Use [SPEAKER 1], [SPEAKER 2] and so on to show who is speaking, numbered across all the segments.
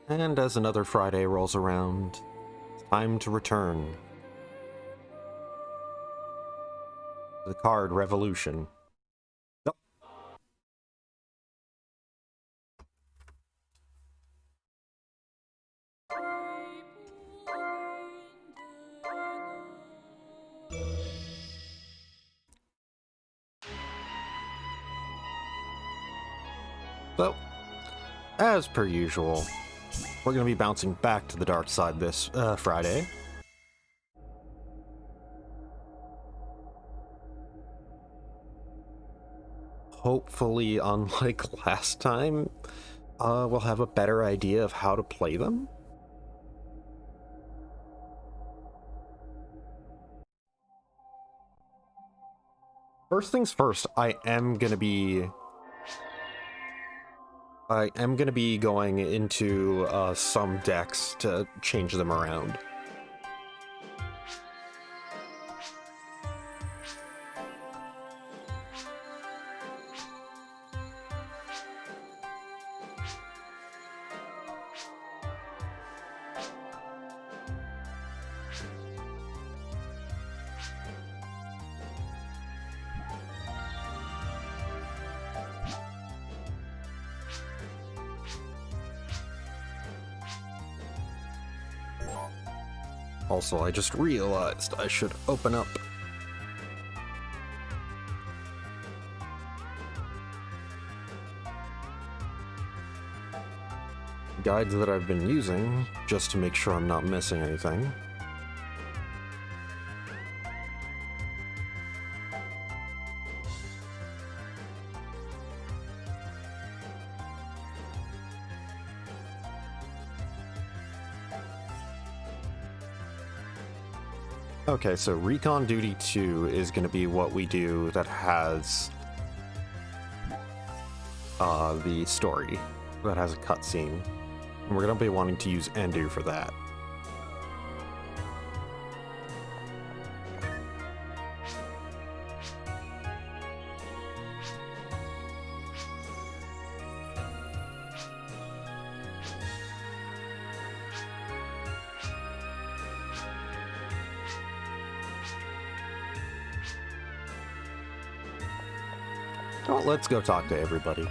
[SPEAKER 1] And as another Friday rolls around, it's time to return to the card revolution. Yep. So, as per usual, we're going to be bouncing back to the dark side this Friday. Hopefully, unlike last time, we'll have a better idea of how to play them. First things first, I am gonna be going into some decks to change them around. Also, I just realized I should open up guides that I've been using, just to make sure I'm not missing anything. Okay, so Recon Duty 2 is going to be what we do that has the story, that has a cutscene. And we're going to be wanting to use Endu for that. Well, let's go talk to everybody.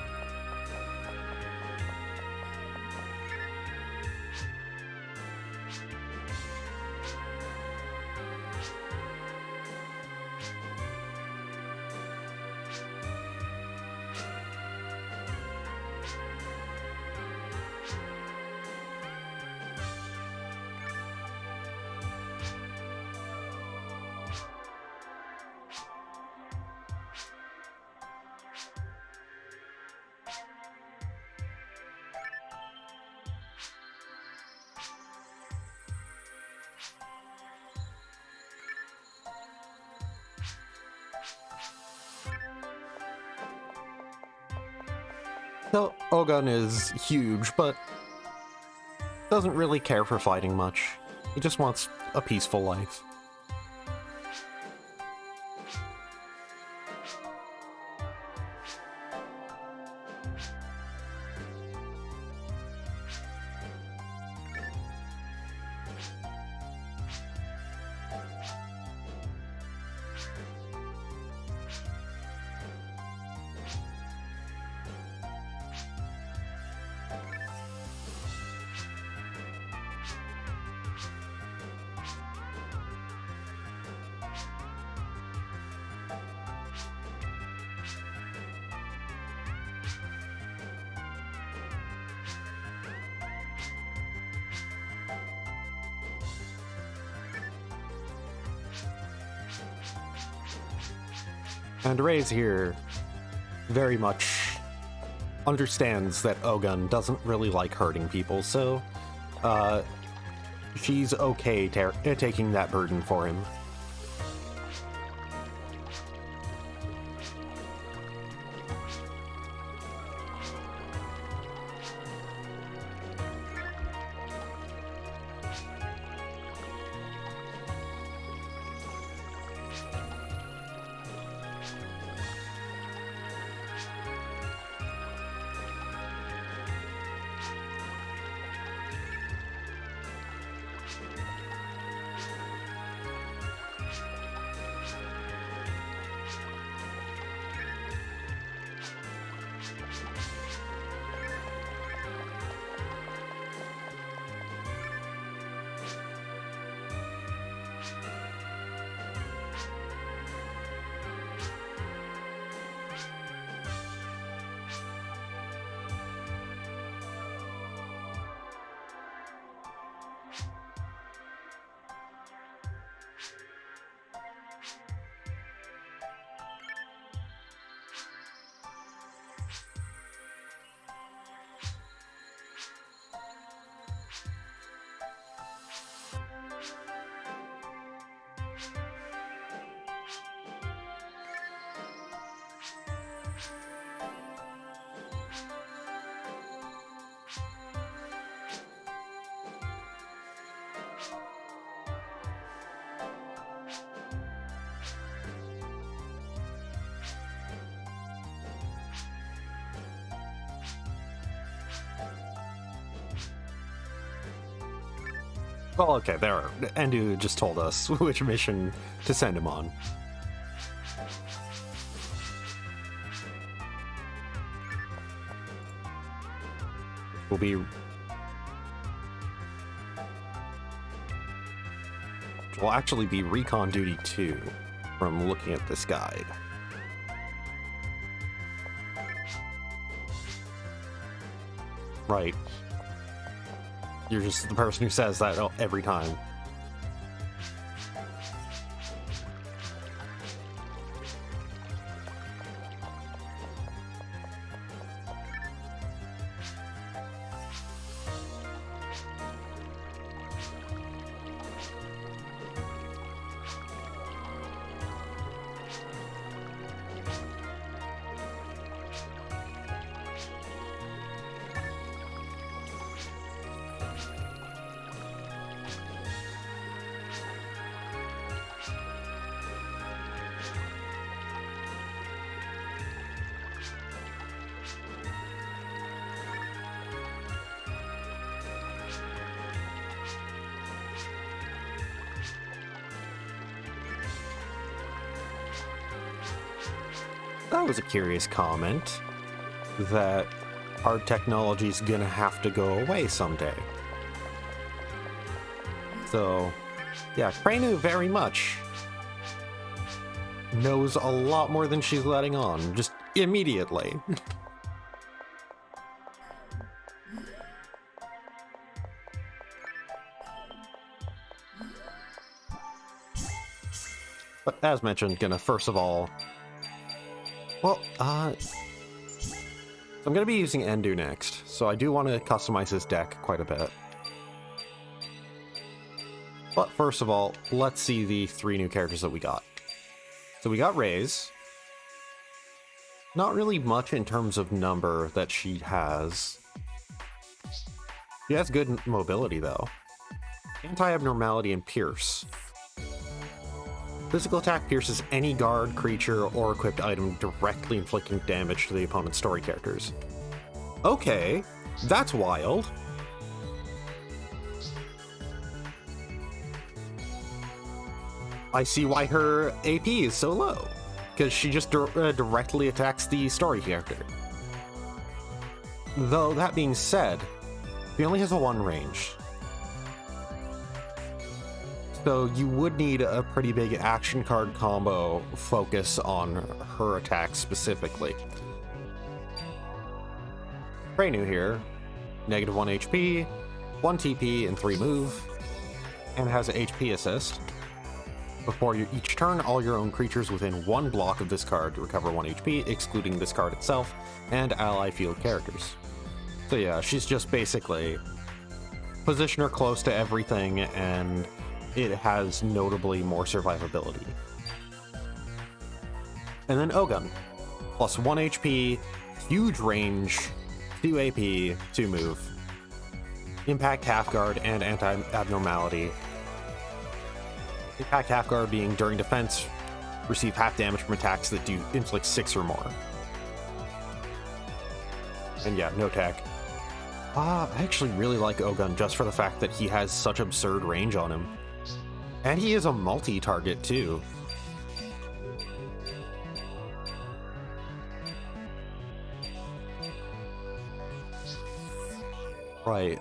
[SPEAKER 1] So, Ogun is huge, but doesn't really care for fighting much. He just wants a peaceful life. And Ray's here very much understands that Ogun doesn't really like hurting people, so she's okay taking that burden for him. Well, okay, there. Endu just told us which mission to send him on. Will be... will actually be Recon Duty 2 from looking at this guide. Right. You're just the person who says that every time. That was a curious comment, that our technology's gonna have to go away someday. So, yeah, Krenu very much knows a lot more than she's letting on, just immediately. But as mentioned, gonna first of all... Well, I'm going to be using Endu next, so I do want to customize his deck quite a bit. But first of all, let's see the 3 new characters that we got. So we got Raze. Not really much in terms of number that she has. She has good mobility, though. Anti-abnormality and Pierce. Physical attack pierces any guard, creature, or equipped item, directly inflicting damage to the opponent's story characters. Okay, that's wild. I see why her AP is so low, because she just directly attacks the story character. Though, that being said, she only has a 1 range. So you would need a pretty big action card combo focus on her attack specifically. Krenu here, negative 1 HP, 1 TP, and 3 move, and has an HP assist. Before each turn, all your own creatures within 1 block of this card recover 1 HP, excluding this card itself, and ally field characters. So yeah, she's just basically position her close to everything, and it has notably more survivability. And then Ogun, plus 1 HP, huge range, 2 AP, 2 move, impact half guard, and anti-abnormality. Impact half guard being during defense, receive half damage from attacks that do inflict 6 or more. And yeah, no tech. I actually really like Ogun just for the fact that he has such absurd range on him. And he is a multi-target, too. Right,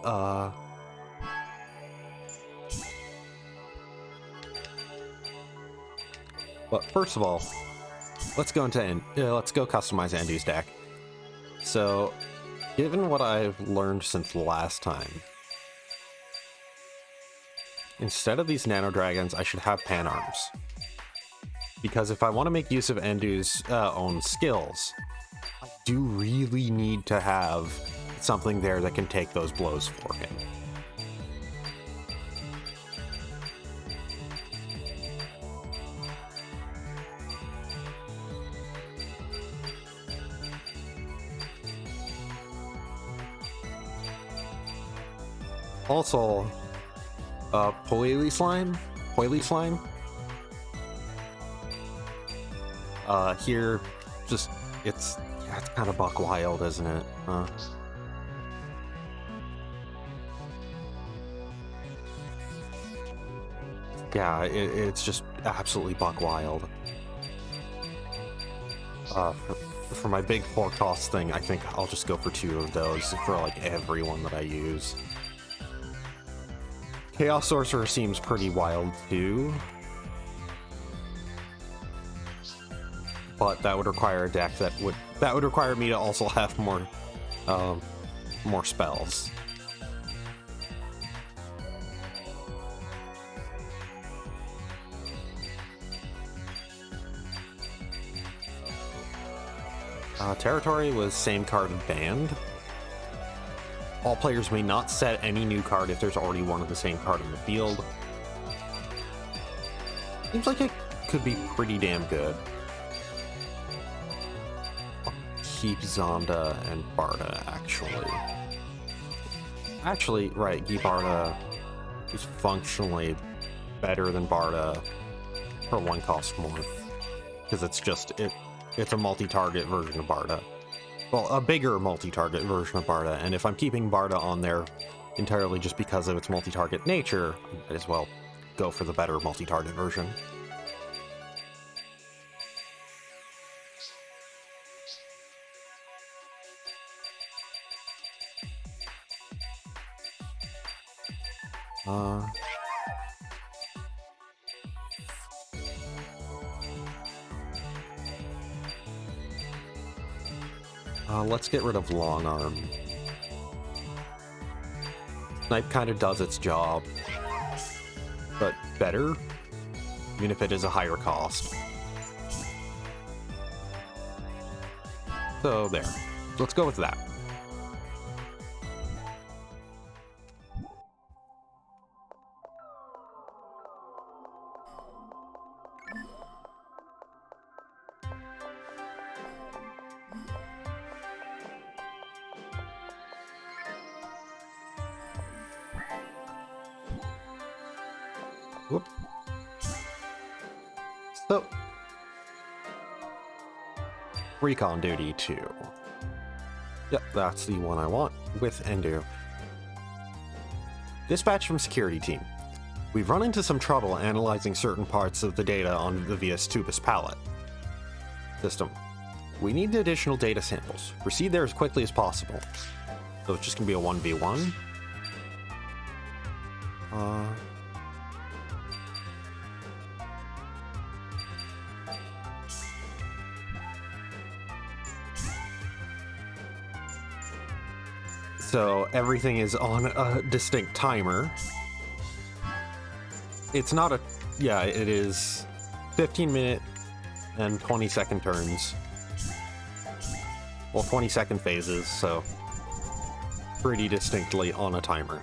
[SPEAKER 1] But first of all, let's go customize Endu's deck. So, given what I've learned since last time, instead of these Nano Dragons, I should have Pan Arms. Because if I want to make use of Endu's own skills, I do really need to have something there that can take those blows for him. Also, Poily Slime? Here, just, it's kind of buck wild, isn't it? Yeah, it's just absolutely buck wild. For my big 4 cost thing, I think I'll just go for 2 of those for like everyone that I use. Chaos Sorcerer seems pretty wild too, but that would require a deck that would require me to also have more spells. Territory was same card banned. All players may not set any new card if there's already one of the same card in the field. Seems like it could be pretty damn good. I'll keep Zonda and Barda, actually. Actually, right, Barda is functionally better than Barda for 1 cost more. Because it's a multi-target version of Barda. Well, a bigger multi-target version of Barda, and if I'm keeping Barda on there entirely just because of its multi-target nature, I might as well go for the better multi-target version. Let's get rid of Long Arm. Snipe kind of does its job, but better, even if it is a higher cost. So there. Let's go with that. Whoop. So, Recon Duty 2. Yep, that's the one I want, with Endu. Dispatch from Security Team. We've run into some trouble analyzing certain parts of the data on the Vias Tubus palette system. We need additional data samples. Proceed there as quickly as possible. So it's just going to be a 1v1. So everything is on a distinct timer. It's not a... Yeah, it is 15-minute and 20-second turns. Well, 20-second phases, so pretty distinctly on a timer.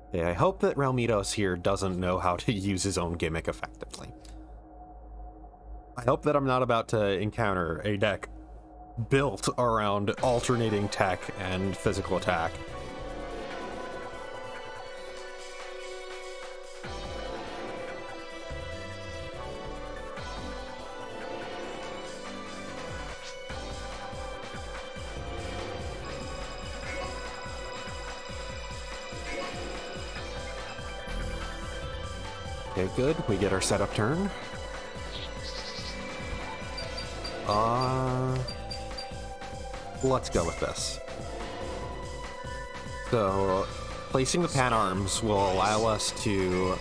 [SPEAKER 1] Okay, I hope that Realmitos here doesn't know how to use his own gimmick effectively. I hope that I'm not about to encounter a deck built around alternating tech and physical attack. Okay, good. We get our setup turn. Let's go with this. So, placing the pan arms will allow us to...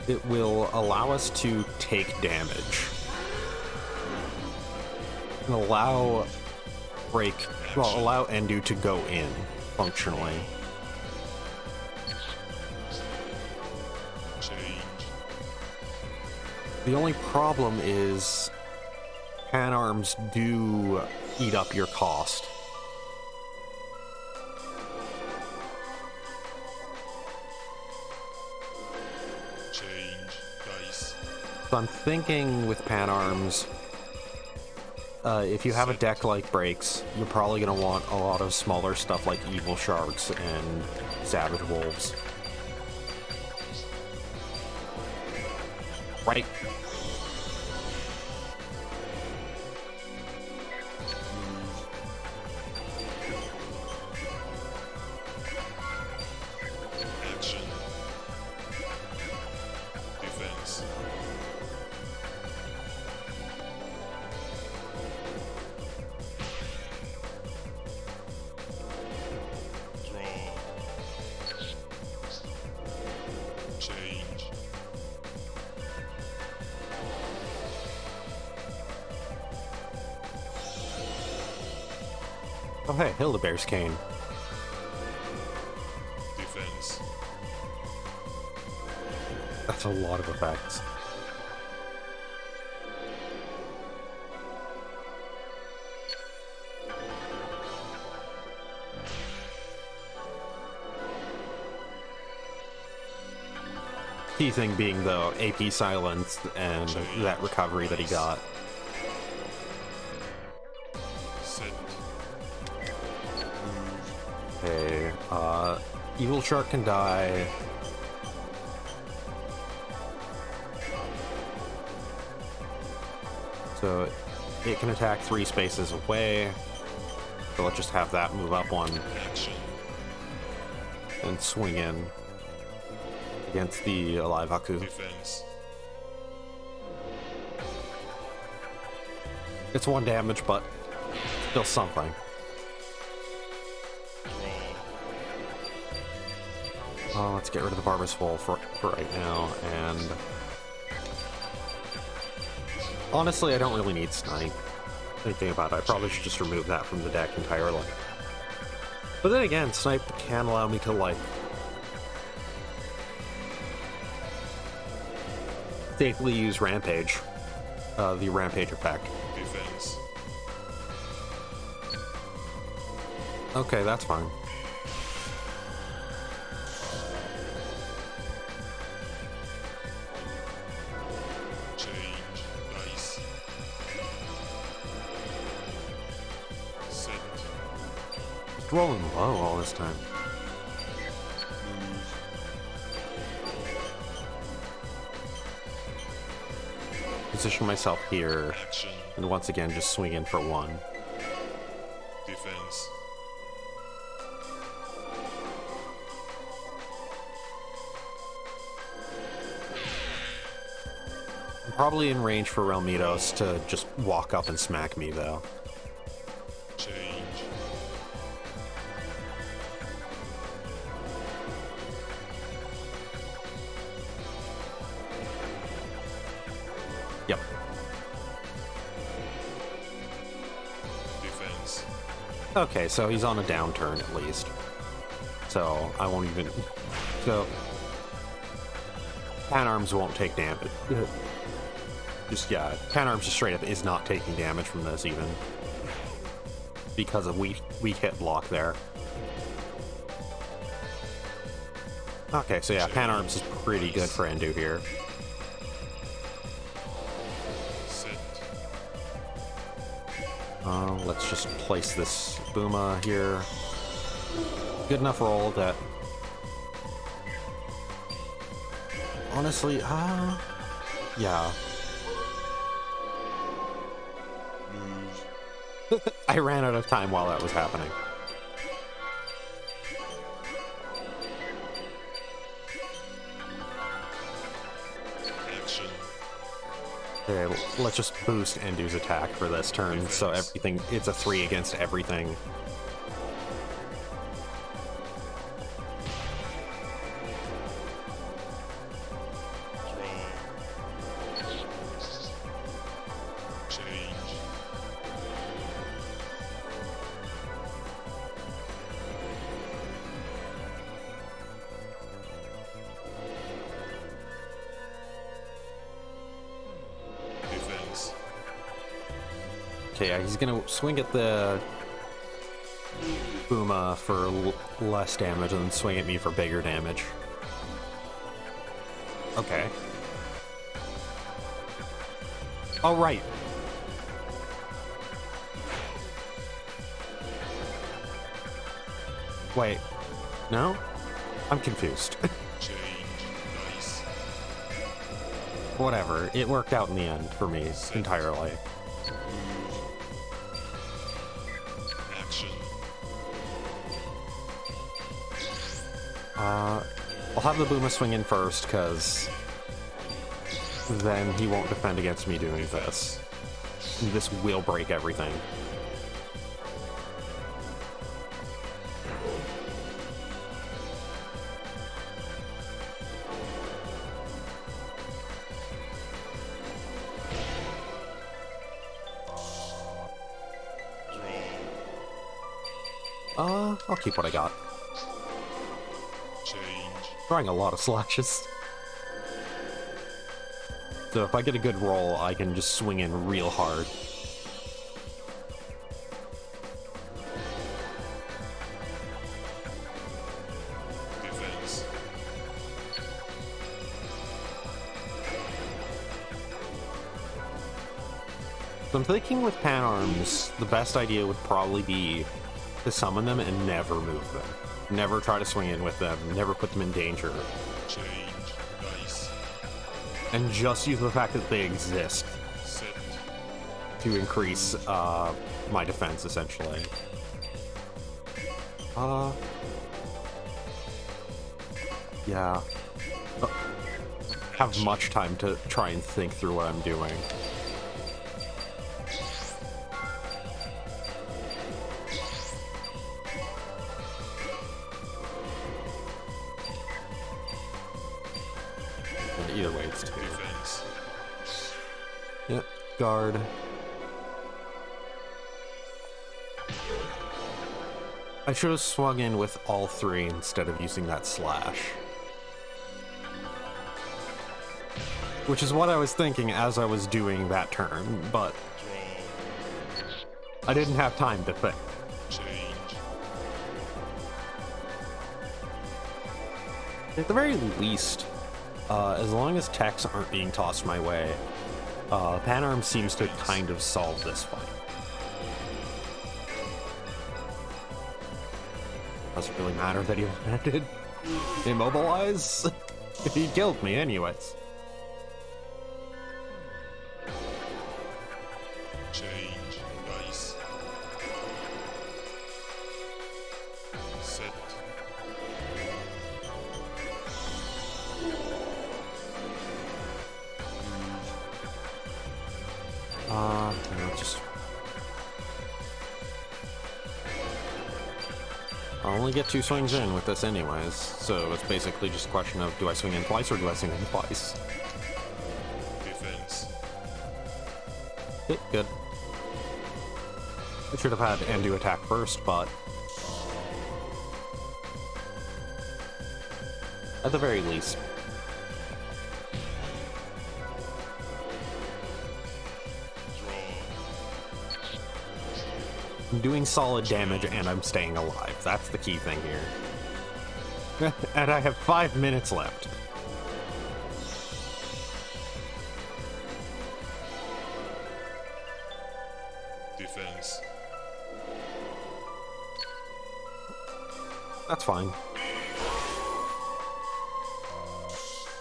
[SPEAKER 1] It will allow us to take damage. And allow Endu to go in, functionally. The only problem is pan arms do eat up your cost. So I'm thinking with pan arms, if you have a deck like Breaks, you're probably going to want a lot of smaller stuff like Evil Sharks and Savage Wolves. Right. Oh hey, Hildebear's Cane.
[SPEAKER 2] Defense.
[SPEAKER 1] That's a lot of effects. Key thing being the AP silence and that recovery that he got.
[SPEAKER 2] Set.
[SPEAKER 1] Okay, Evil Shark can die. So it can attack 3 spaces away. So let's just have that move up 1
[SPEAKER 2] Action.
[SPEAKER 1] and swing in against the Alive Aku.
[SPEAKER 2] Defense.
[SPEAKER 1] It's 1 damage, but still something.
[SPEAKER 2] Draw.
[SPEAKER 1] Let's get rid of the Barber's Foal for right now, and honestly, I don't really need Snipe. Thinking about it, I probably should just remove that from the deck entirely. But then again, Snipe can allow me to, like, safely use Rampage. The Rampage effect.
[SPEAKER 2] Defense.
[SPEAKER 1] Okay, that's fine.
[SPEAKER 2] Change. Dice. Set.
[SPEAKER 1] Just rolling low all this time.
[SPEAKER 2] Move.
[SPEAKER 1] Position myself here,
[SPEAKER 2] Action.
[SPEAKER 1] and once again, just swing in for 1.
[SPEAKER 2] Defense.
[SPEAKER 1] I'm probably in range for Relmitos to just walk up and smack me, though.
[SPEAKER 2] Change.
[SPEAKER 1] Yep.
[SPEAKER 2] Defense.
[SPEAKER 1] Okay, so he's on a downturn at least. So I won't even... So... Pan Arms won't take damage. Just, yeah, Pan Arms just straight up is not taking damage from this even. Because of weak hit block there. Okay, so yeah, Pan Arms is pretty good for Endu here.
[SPEAKER 2] Set.
[SPEAKER 1] Let's just place this Booma here. Good enough roll that... Honestly, yeah.
[SPEAKER 2] Move.
[SPEAKER 1] I ran out of time while that was happening.
[SPEAKER 2] Action.
[SPEAKER 1] Okay, let's just boost Endu's attack for this turn, so everything, it's a 3 against everything.
[SPEAKER 2] Draw. Change. Defense.
[SPEAKER 1] Okay, yeah, he's gonna swing at the Booma for less damage and then swing at me for bigger damage. Okay. All right. Wait. No? I'm confused.
[SPEAKER 2] Change. Dice.
[SPEAKER 1] Whatever. It worked out in the end for me entirely.
[SPEAKER 2] Move. Action.
[SPEAKER 1] I'll have the Booma swing in first, because then he won't defend against me doing this. This will break everything.
[SPEAKER 2] Draw.
[SPEAKER 1] I'll keep what I got.
[SPEAKER 2] Change.
[SPEAKER 1] Throwing a lot of slashes. So if I get a good roll, I can just swing in real hard.
[SPEAKER 2] Defense.
[SPEAKER 1] So I'm thinking with pan arms, the best idea would probably be to summon them and never move them. Never try to swing in with them, never put them in danger.
[SPEAKER 2] Change. Dice.
[SPEAKER 1] And just use the fact that they exist
[SPEAKER 2] Set.
[SPEAKER 1] to increase my defense, essentially. Yeah. Have much time to try and think through what I'm doing. And either way, it's two.
[SPEAKER 2] Defense.
[SPEAKER 1] Yep, guard. I should have swung in with all three instead of using that slash. Which is what I was thinking as I was doing that turn, but
[SPEAKER 2] Draw.
[SPEAKER 1] I didn't have time to think.
[SPEAKER 2] Change.
[SPEAKER 1] At the very least, as long as techs aren't being tossed my way, Panarm seems to kind of solve this fight. Doesn't really matter that he landed immobilize. He killed me anyways.
[SPEAKER 2] Change. Dice. Set.
[SPEAKER 1] Just I'll only get 2 swings in with this anyways, so it's basically just a question of do I swing in twice or do I swing in twice?
[SPEAKER 2] Defense.
[SPEAKER 1] Okay, good. I should have had Endu attack first, but at the very least. I'm doing solid damage and I'm staying alive. That's the key thing here. And I have 5 minutes left.
[SPEAKER 2] Defense.
[SPEAKER 1] That's fine.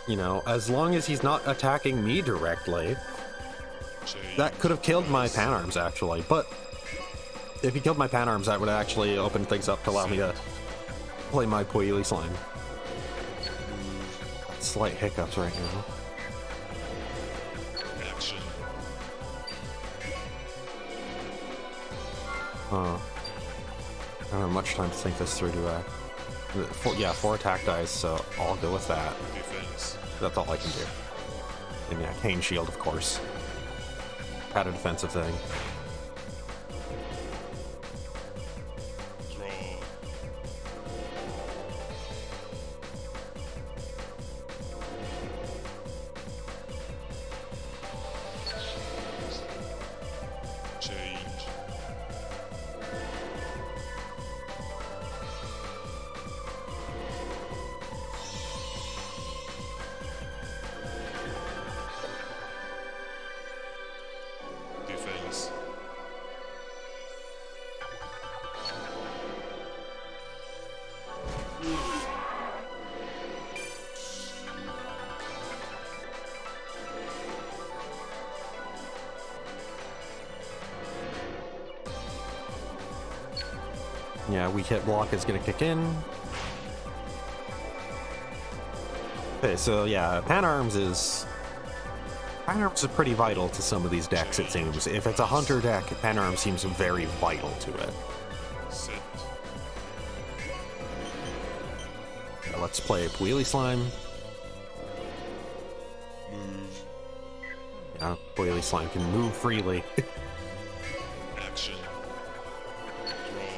[SPEAKER 1] You know, as long as he's not attacking me directly.
[SPEAKER 2] Change.
[SPEAKER 1] That could have killed my Panarms, actually, but if he killed my Panarms, that would actually open things up to allow me to play my Poili Slime. Slight hiccups right now.
[SPEAKER 2] Action.
[SPEAKER 1] I don't have much time to think this through, do I? Yeah, 4 attack dice, so I'll go with that.
[SPEAKER 2] Defense.
[SPEAKER 1] That's all I can do. And yeah, Cane Shield, of course. Had a defensive thing.
[SPEAKER 2] Draw. Change. Defense.
[SPEAKER 1] Yeah, weak hit block is gonna kick in. Okay, so yeah, Panarms is pretty vital to some of these decks, it seems. If it's a hunter deck, Panarms seems very vital to it.
[SPEAKER 2] Set.
[SPEAKER 1] Let's play Poili Slime.
[SPEAKER 2] Move.
[SPEAKER 1] Yeah, Poili Slime can move freely.
[SPEAKER 2] Action. Draw.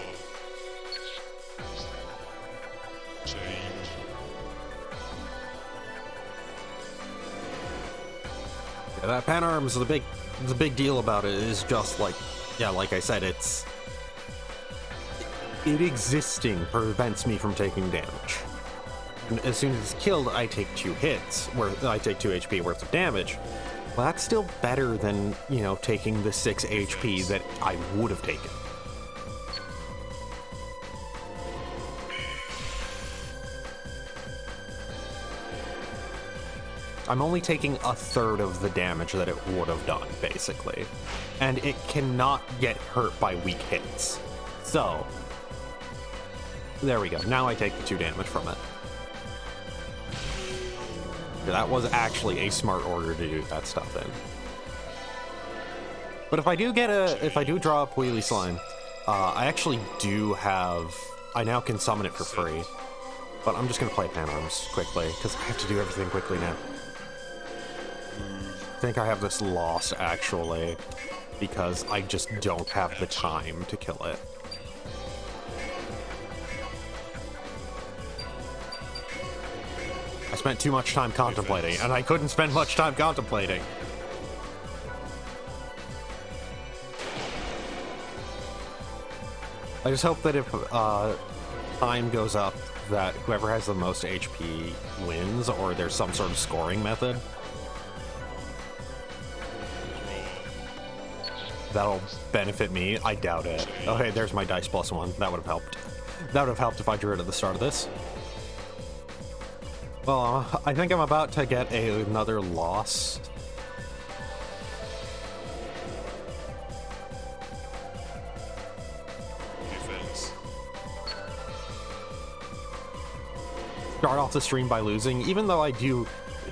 [SPEAKER 1] that pan arms, the big deal about it is just like, yeah, like I said, it existing prevents me from taking damage. And as soon as it's killed, I take 2 hits, where I take 2 HP worth of damage. Well, that's still better than, you know, taking the 6 HP that I would have taken. I'm only taking a third of the damage that it would have done, basically. And it cannot get hurt by weak hits. So, there we go. Now I take the 2 damage from it. That was actually a smart order to do that stuff in. But if I do draw up Wheelie Slime, I actually do have, I now can summon it for free. But I'm just gonna play Pan Arms quickly, because I have to do everything quickly now. I think I have this lost, actually, because I just don't have the time to kill it. I spent too much time contemplating, and I couldn't spend much time contemplating. I just hope that if time goes up, that whoever has the most HP wins, or there's some sort of scoring method. That'll benefit me. I doubt it. Okay, there's my dice +1. That would have helped. That would have helped if I drew it at the start of this. Well, I think I'm about to get another loss.
[SPEAKER 2] Defense.
[SPEAKER 1] Start off the stream by losing, even though I do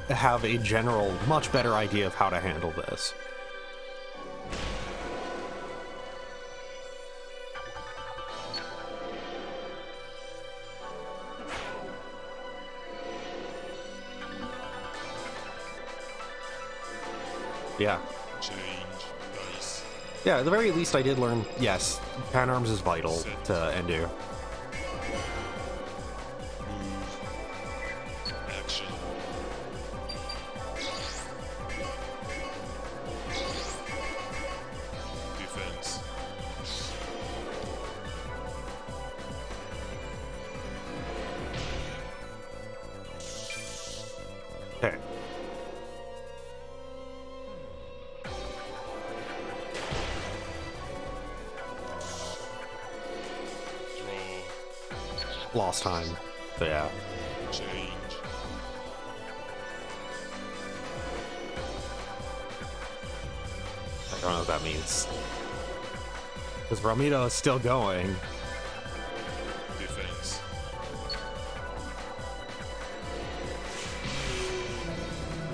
[SPEAKER 1] have a general, much better idea of how to handle this. Yeah.
[SPEAKER 2] Change dice.
[SPEAKER 1] Yeah, at the very least I did learn, yes, Pan Arms is vital to Endu.
[SPEAKER 2] Action. Defense.
[SPEAKER 1] Okay. Lost time. So yeah.
[SPEAKER 2] Change.
[SPEAKER 1] I don't know what that means. Because Ramiro is still going.
[SPEAKER 2] Defense.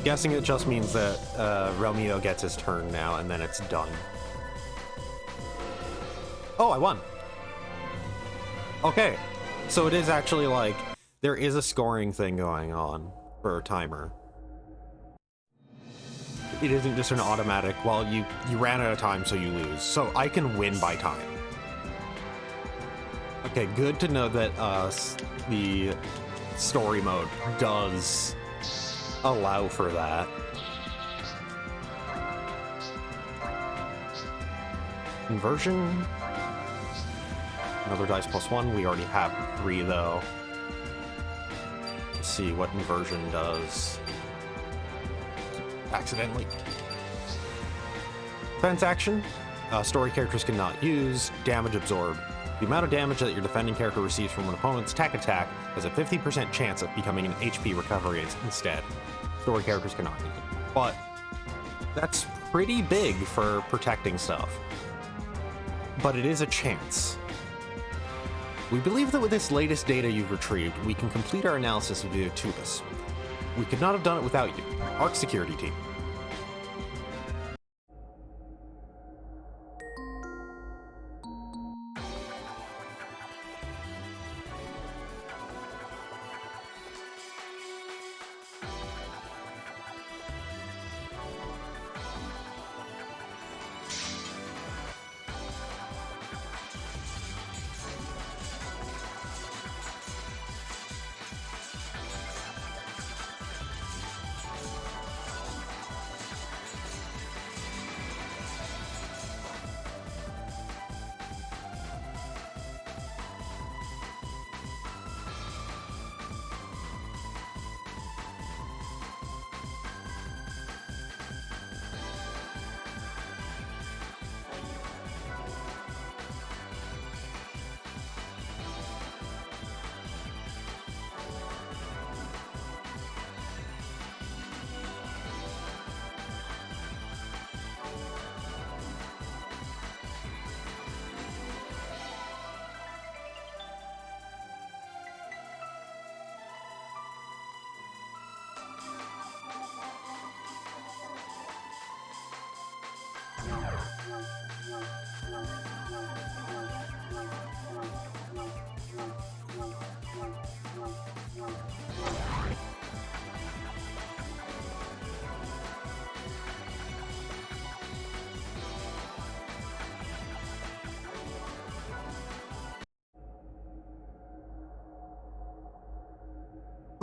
[SPEAKER 1] Guessing it just means that Ramiro gets his turn now and then it's done. Oh, I won. Okay. So it is actually like, there is a scoring thing going on for a timer. It isn't just an automatic, well, you ran out of time, so you lose. So I can win by time. Okay, good to know that the story mode does allow for that. Inversion. Another dice +1. We already have 3 though. Let's see what inversion does. Accidentally. Defense action. Story characters cannot use. Damage absorb. The amount of damage that your defending character receives from an opponent's attack has a 50% chance of becoming an HP recovery instead. Story characters cannot use it. But that's pretty big for protecting stuff. But it is a chance. We believe that with this latest data you've retrieved, we can complete our analysis of the Tubus. We could not have done it without you, ARC security team.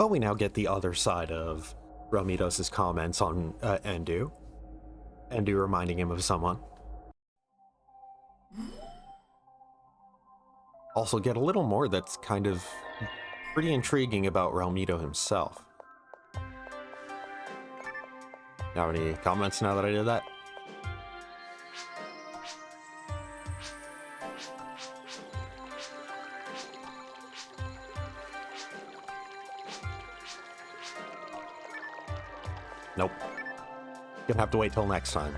[SPEAKER 1] we now get the other side of Realmitos' comments on Endu. Endu reminding him of someone. Also get a little more that's kind of pretty intriguing about Realmito himself. You have any comments now that I did that? Nope. Gonna have to wait till next time.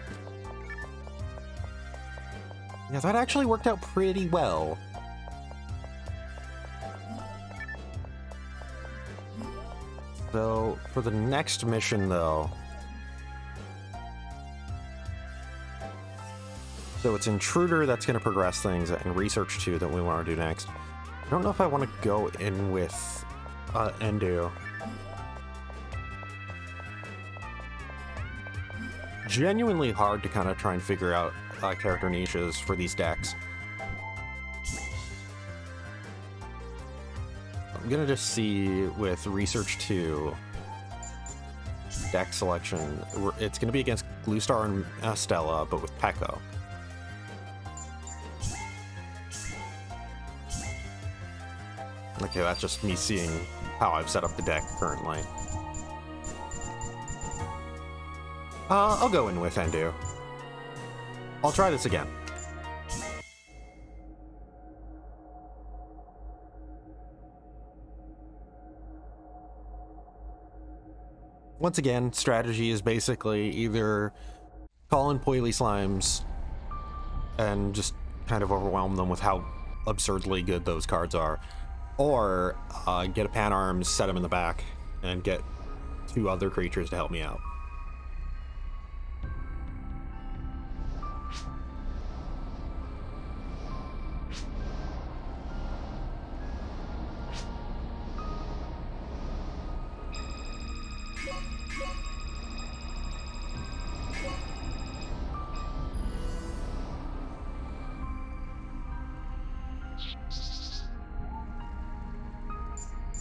[SPEAKER 1] Yeah, that actually worked out pretty well. So, for the next mission, though... So it's Intruder that's going to progress things, and Research 2 that we want to do next. I don't know if I want to go in with Endu. Genuinely hard to kind of try and figure out character niches for these decks. I'm gonna just see with Research 2 deck selection. It's gonna be against Gluestar and Stella, but with Peko. Okay, that's just me seeing how I've set up the deck currently. I'll go in with Endu. I'll try this again. Once again, strategy is basically either call in Poily Slimes and just kind of overwhelm them with how absurdly good those cards are, or get a Pan Arms, set them in the back, and get 2 other creatures to help me out.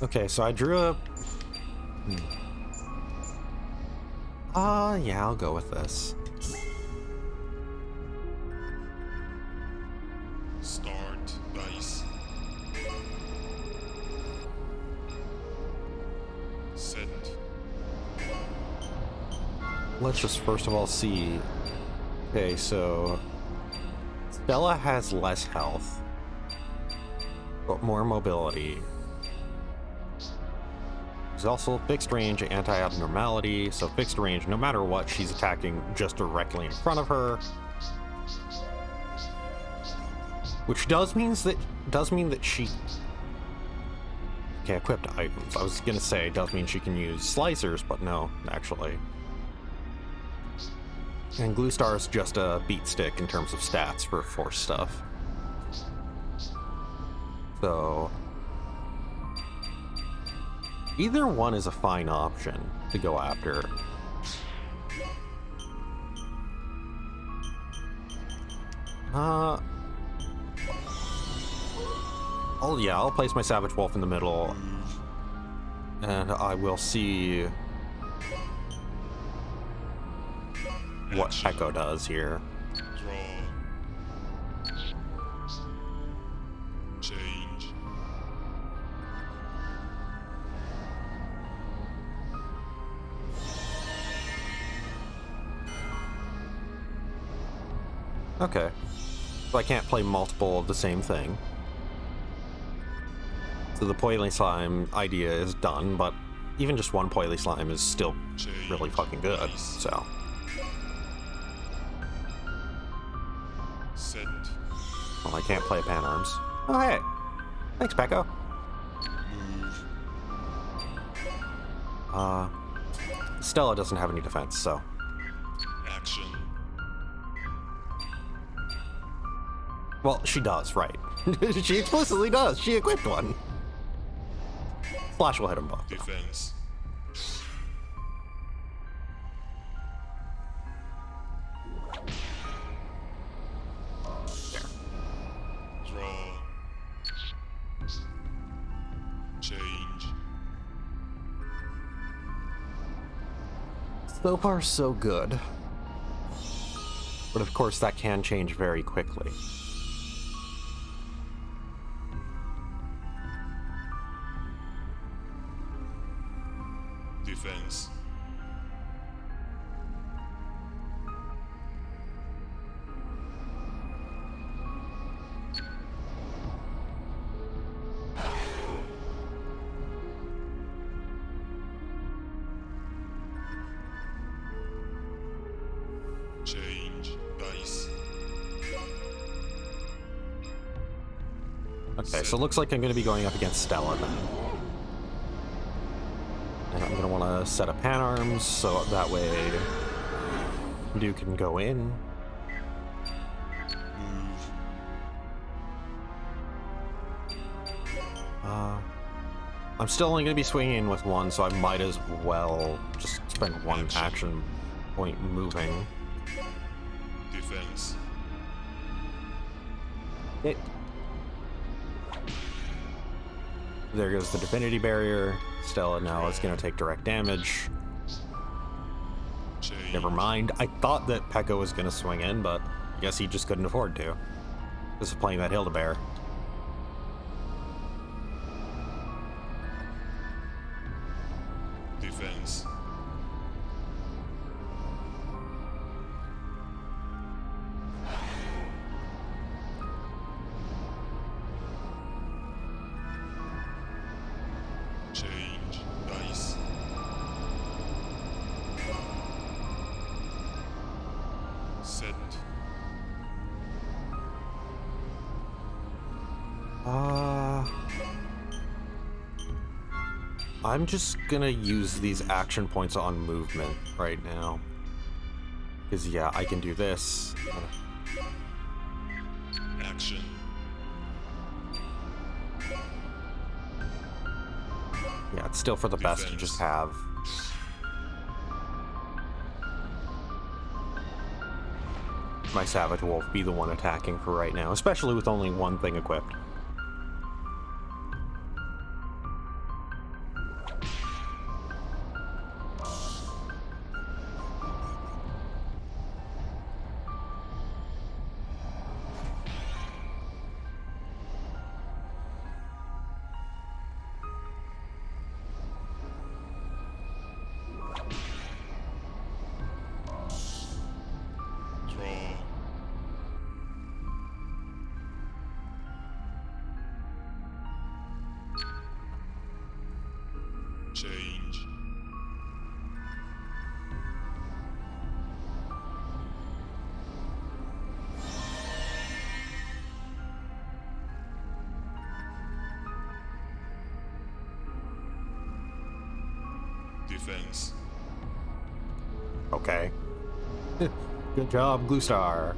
[SPEAKER 1] Okay, so I drew a... yeah, I'll go with this.
[SPEAKER 2] Start dice. Set.
[SPEAKER 1] Let's just first of all see... Okay, so... Stella has less health, but more mobility. There's also fixed range anti-abnormality, so fixed range, no matter what, she's attacking just directly in front of her. Which does mean that she... Okay, equipped items. I was gonna say, it does mean she can use slicers, but no, actually. And Gluestar is just a beat stick in terms of stats for force stuff. So... either one is a fine option to go after. I'll place my Savage Wolf in the middle, and I will see what Peko does here.
[SPEAKER 2] Draw. Change.
[SPEAKER 1] Okay. So I can't play multiple of the same thing. So the Poily Slime idea is done, but even just one Poily Slime is still really fucking good, so...
[SPEAKER 2] Set.
[SPEAKER 1] Well, I can't play Pan Arms. Oh, hey! Thanks, Peko.
[SPEAKER 2] Move.
[SPEAKER 1] Stella doesn't have any defense, so...
[SPEAKER 2] Action.
[SPEAKER 1] Well, she does, right. She explicitly does. She equipped one. Flash will hit them both.
[SPEAKER 2] Defense. Draw. Change.
[SPEAKER 1] So far, so good. But of course, that can change very quickly.
[SPEAKER 2] Defense. Change dice.
[SPEAKER 1] Okay, so it looks like I'm going to be going up against Stella then. And I'm going to want to set up pan arms so that way Duke can go in.
[SPEAKER 2] Move.
[SPEAKER 1] I'm still only going to be swinging in with one, so I might as well just spend one action point moving.
[SPEAKER 2] Defense.
[SPEAKER 1] There goes the Divinity Barrier. Stella now is going to take direct damage.
[SPEAKER 2] Change.
[SPEAKER 1] Never mind. I thought that Pekka was going to swing in, but I guess he just couldn't afford to. This is playing that Hildebear.
[SPEAKER 2] Defense. Change dice. Set.
[SPEAKER 1] I'm just gonna use these action points on movement right now. Because, yeah, I can do this.
[SPEAKER 2] Action.
[SPEAKER 1] Yeah, it's still for the best to just have. My Savage Wolf be the one attacking for right now, especially with only one thing equipped.
[SPEAKER 2] Draw. Change. Defense.
[SPEAKER 1] Okay. Good job, Blue Star.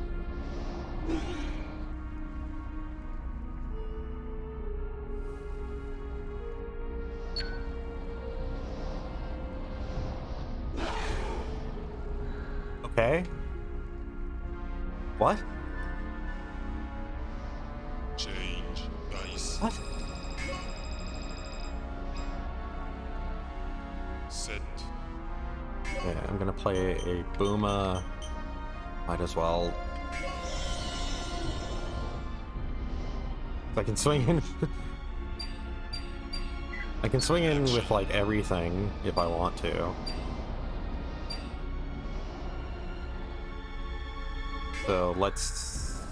[SPEAKER 1] Okay. What?
[SPEAKER 2] Change dice.
[SPEAKER 1] What?
[SPEAKER 2] Set.
[SPEAKER 1] Yeah, I'm gonna play a Booma. Might as well. I can swing in. I can swing in with like everything if I want to. So let's.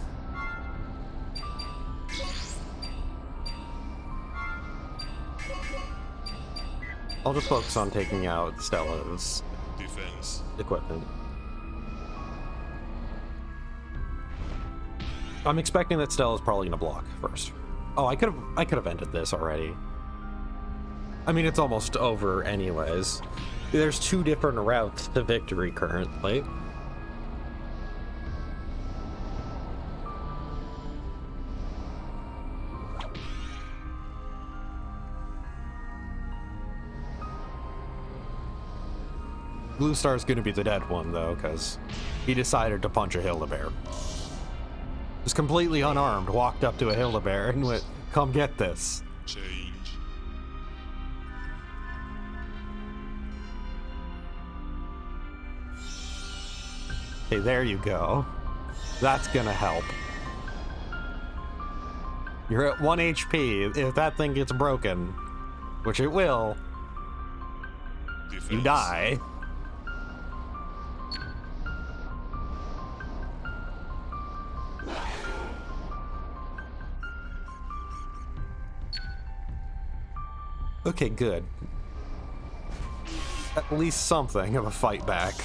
[SPEAKER 1] I'll just focus on taking out Stella's
[SPEAKER 2] Defense.
[SPEAKER 1] equipment. I'm expecting that Stella's probably gonna block first. Oh, I could have ended this already. I mean, it's almost over anyways. There's two different routes to victory currently. Blue Star's gonna be the dead one, though, because he decided to punch a Hildebear. Was completely unarmed, walked up to a Hildebear and went, "Come get this."
[SPEAKER 2] Change.
[SPEAKER 1] Okay, there you go. That's gonna help. You're at 1 HP. If that thing gets broken, which it will,
[SPEAKER 2] Defense.
[SPEAKER 1] you die. Okay, good. At least something of a fight back.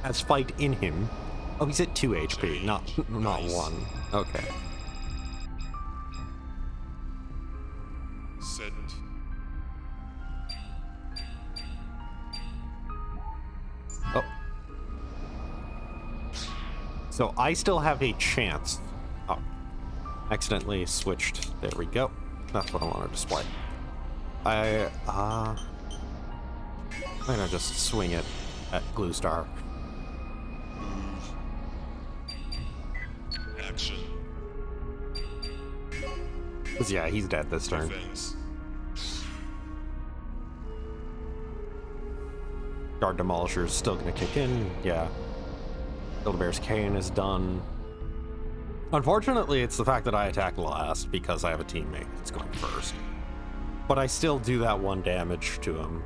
[SPEAKER 1] Has fight in him. Oh, he's at 2 HP, not 1. Okay.
[SPEAKER 2] Set.
[SPEAKER 1] Oh. So I still have a chance. Oh. Accidentally switched. There we go. That's what I want to display. I'm gonna just swing it at Glue Star.
[SPEAKER 2] Action.
[SPEAKER 1] Cause yeah, he's dead this turn.
[SPEAKER 2] Defense.
[SPEAKER 1] Guard Demolisher's still gonna kick in. Yeah. Build-A-Bear's Cane is done. Unfortunately, it's the fact that I attack last because I have a teammate that's going first. But I still do that 1 damage to him.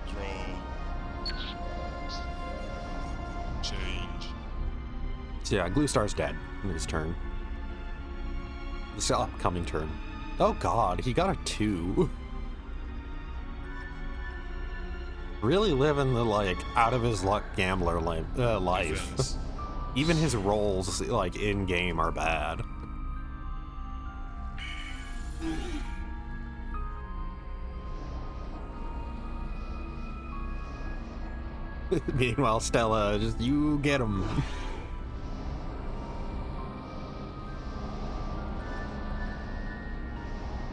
[SPEAKER 2] Draw. Change.
[SPEAKER 1] So yeah, Glue Star's dead in his turn. This upcoming turn. Oh god, he got a 2. Really living the, like, out of his luck gambler life.
[SPEAKER 2] Defense.
[SPEAKER 1] Even his rolls, like, in-game are bad. Meanwhile, Stella, just you get him.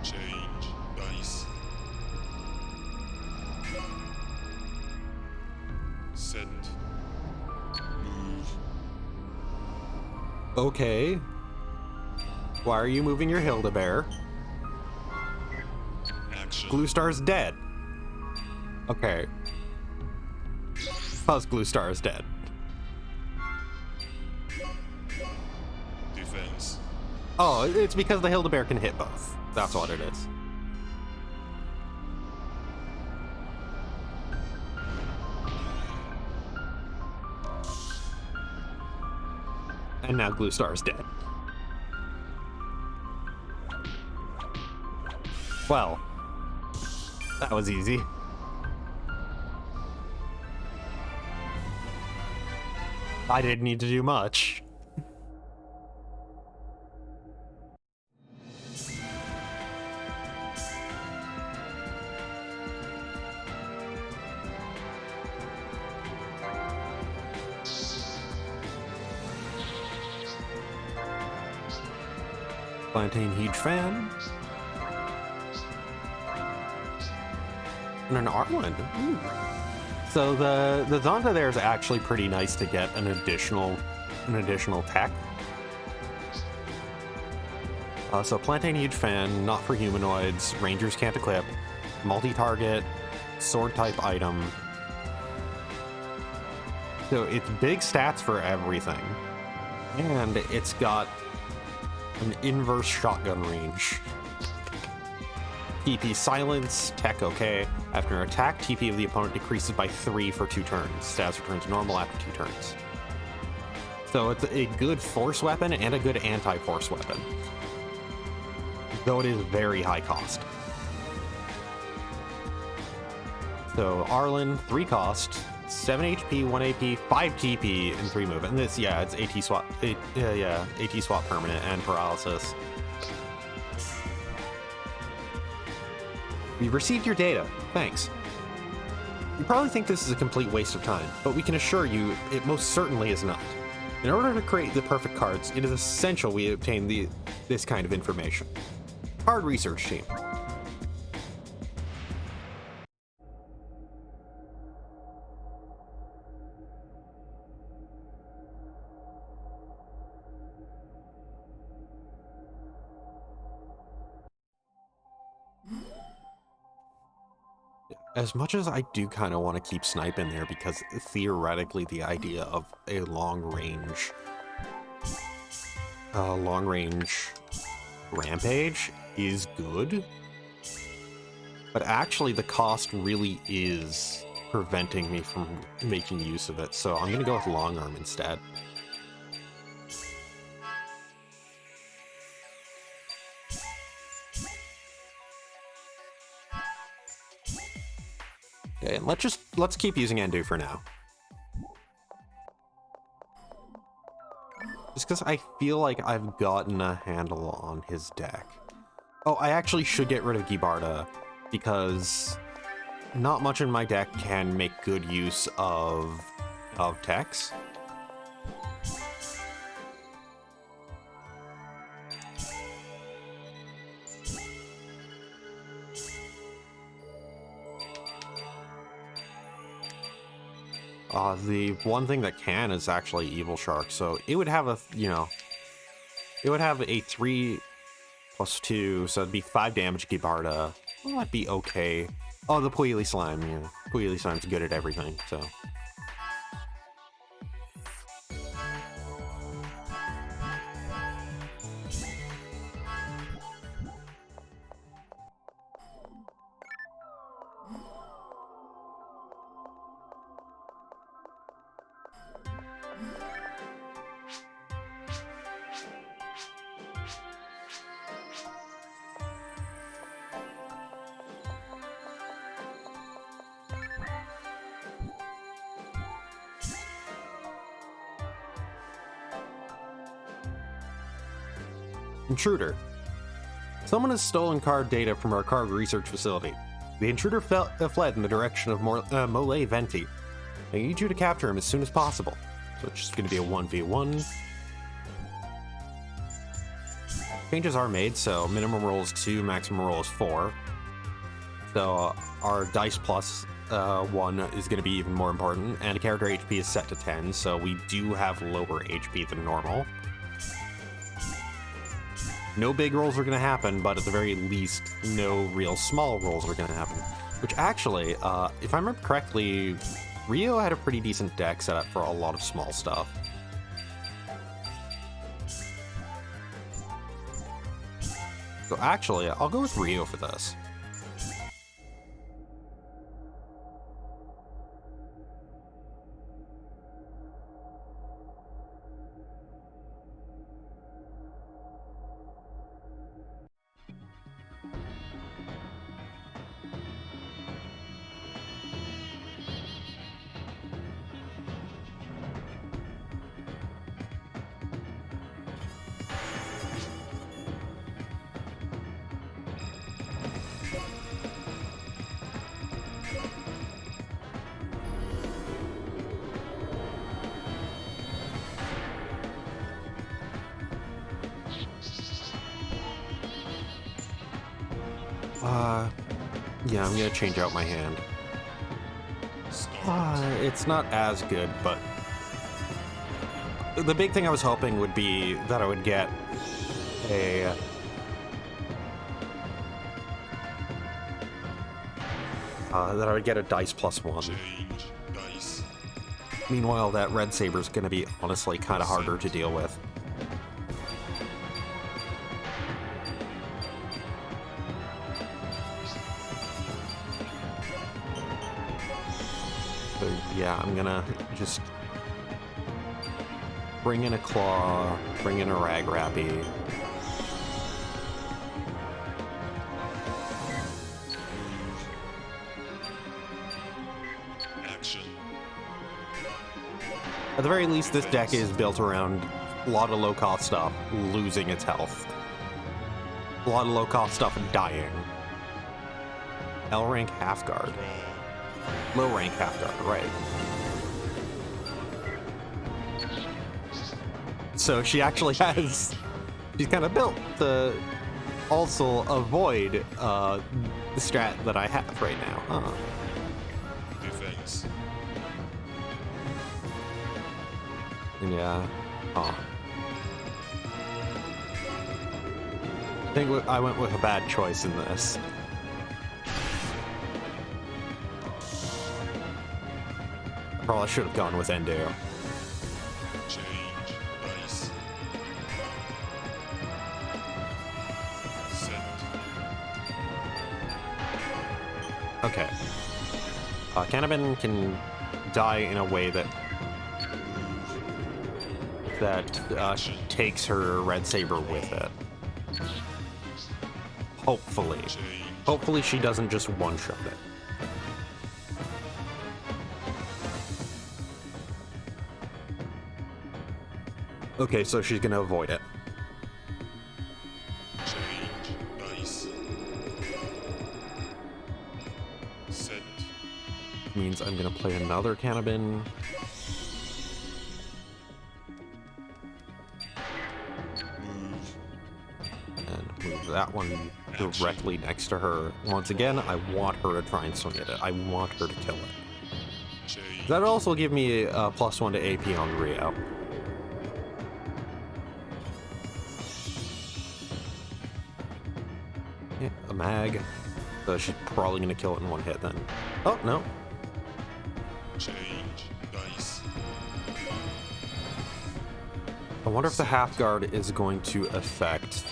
[SPEAKER 2] Change. Dice. Set. Move.
[SPEAKER 1] Okay. Why are you moving your Hilda-Bear?
[SPEAKER 2] Action.
[SPEAKER 1] Glue Star's dead. Okay. How's Glue Star is dead?
[SPEAKER 2] Defense.
[SPEAKER 1] Oh, it's because the Hilda-Bear can hit both. That's what it is. And now Glue Star is dead. Well, that was easy. I didn't need to do much. Plantain, huge fan. And an Arland. Ooh. So the Zonta there is actually pretty nice to get an additional tech. So Plantain, huge fan, not for humanoids, Rangers can't equip, multi-target, sword type item. So it's big stats for everything. And it's got an inverse shotgun range. TP silence, tech okay. After an attack, TP of the opponent decreases by 3 for 2 turns. Status returns normal after 2 turns. So it's a good force weapon and a good anti-force weapon. Though it is very high cost. So Arlen, 3 cost, 7 HP, 1 AP, 5 TP, and 3 move. And this, yeah, it's AT swap, AT swap permanent and paralysis. We've received your data. Thanks. You probably think this is a complete waste of time, but we can assure you it most certainly is not. In order to create the perfect cards, it is essential we obtain this kind of information. Card research team. As much as I do kind of want to keep Snipe in there, because theoretically the idea of a long range rampage is good, but actually the cost really is preventing me from making use of it, so I'm gonna go with long arm instead. Okay, and let's keep using Endu for now. Just because I feel like I've gotten a handle on his deck. Oh, I actually should get rid of Gibarda, because not much in my deck can make good use of techs. The one thing that can is actually Evil Shark, so it would have a, it would have a 3+2, so it'd be 5 damage Gibarda. Well, that'd be okay. Oh, the Puili Slime, yeah. Puili Slime's good at everything, so. Intruder. Someone has stolen card data from our card research facility. The intruder fled in the direction of Mole Venti. I need you to capture him as soon as possible. So it's just going to be a 1v1. Changes are made, so minimum roll is 2, maximum roll is 4. So our dice plus 1 is going to be even more important, and character HP is set to 10, so we do have lower HP than normal. No big rolls are going to happen, but at the very least, no real small rolls are going to happen. Which actually, if I remember correctly, Rio had a pretty decent deck set up for a lot of small stuff. So actually, I'll go with Rio for this. Yeah, I'm gonna change out my hand. It's not as good, but the big thing I was hoping would be that I would get a dice plus 1.
[SPEAKER 2] Change dice.
[SPEAKER 1] Meanwhile, that red saber's gonna be honestly kind of harder to deal with. So yeah, I'm gonna just bring in a claw, bring in a rag rappy.
[SPEAKER 2] Action.
[SPEAKER 1] At the very least, this deck is built around a lot of low-cost stuff losing its health. A lot of low-cost stuff dying. L-rank half guard. Low-rank half guard, right. So she actually has... She's kind of built to also avoid the strat that I have right now.
[SPEAKER 2] Defense.
[SPEAKER 1] Yeah. Oh. I think I went with a bad choice in this. Probably should have gone with Endo.
[SPEAKER 2] Change dice. Set.
[SPEAKER 1] Okay. Cannabin can die in a way that takes her red saber with it. Hopefully. Hopefully she doesn't just one-shot it. Okay, so she's gonna avoid it.
[SPEAKER 2] Change dice. Set.
[SPEAKER 1] Means I'm gonna play another Cannabin.
[SPEAKER 2] Move.
[SPEAKER 1] And move that one directly next to her. Once again, I want her to try and swing at it. I want her to kill it.
[SPEAKER 2] Change.
[SPEAKER 1] That'll also give me a +1 to AP on Rio. Yeah, a mag. So she's probably gonna kill it in one hit then. Oh, no.
[SPEAKER 2] Change dice.
[SPEAKER 1] I wonder if the half guard is going to affect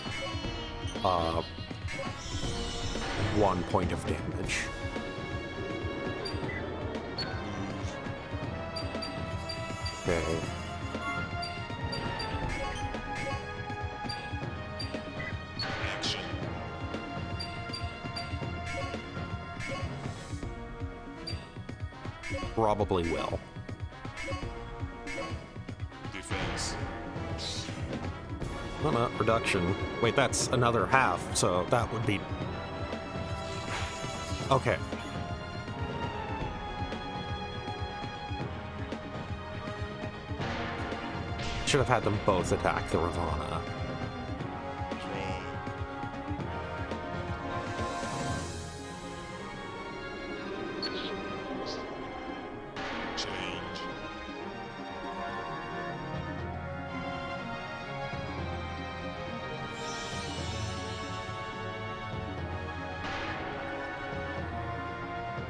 [SPEAKER 1] 1 point of damage. Okay.
[SPEAKER 2] Action.
[SPEAKER 1] Probably will.
[SPEAKER 2] Defense.
[SPEAKER 1] No, reduction. Wait, that's another half, so that would be... Okay. Should have had them both attack the Ravana.
[SPEAKER 2] Draw. Change.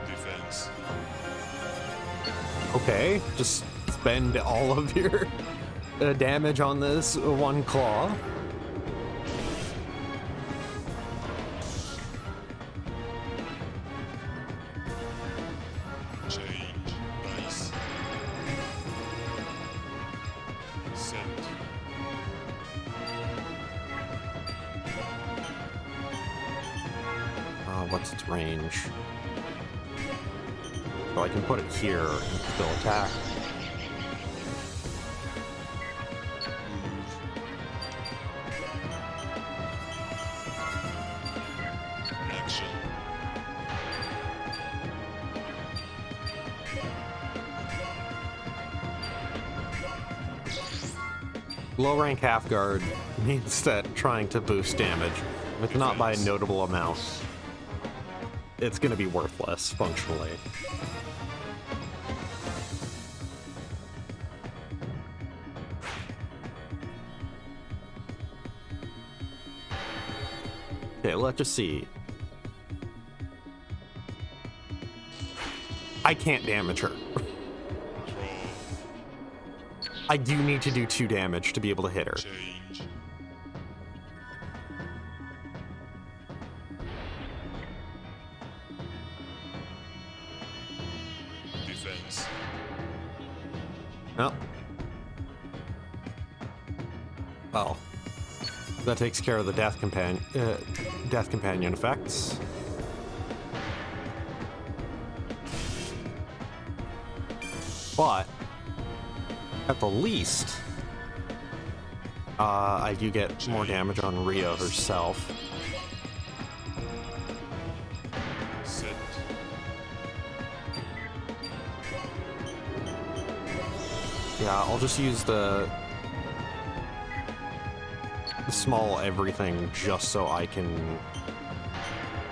[SPEAKER 2] Defense.
[SPEAKER 1] Okay, just spend all of your damage on this one claw.
[SPEAKER 2] Change dice. Set.
[SPEAKER 1] What's its range? So I can put it here and still attack.
[SPEAKER 2] Action.
[SPEAKER 1] Low rank half guard means that trying to boost damage, if it's not by a notable amount, it's going to be worthless functionally. Okay, let's just see. I can't damage her. I do need to do 2 damage to be able to hit her.
[SPEAKER 2] Change. Defense.
[SPEAKER 1] Oh. Well, that takes care of the death companion effects. But at the least, I do get more damage on Rio herself.
[SPEAKER 2] Set.
[SPEAKER 1] Yeah, I'll just use the small everything just so I can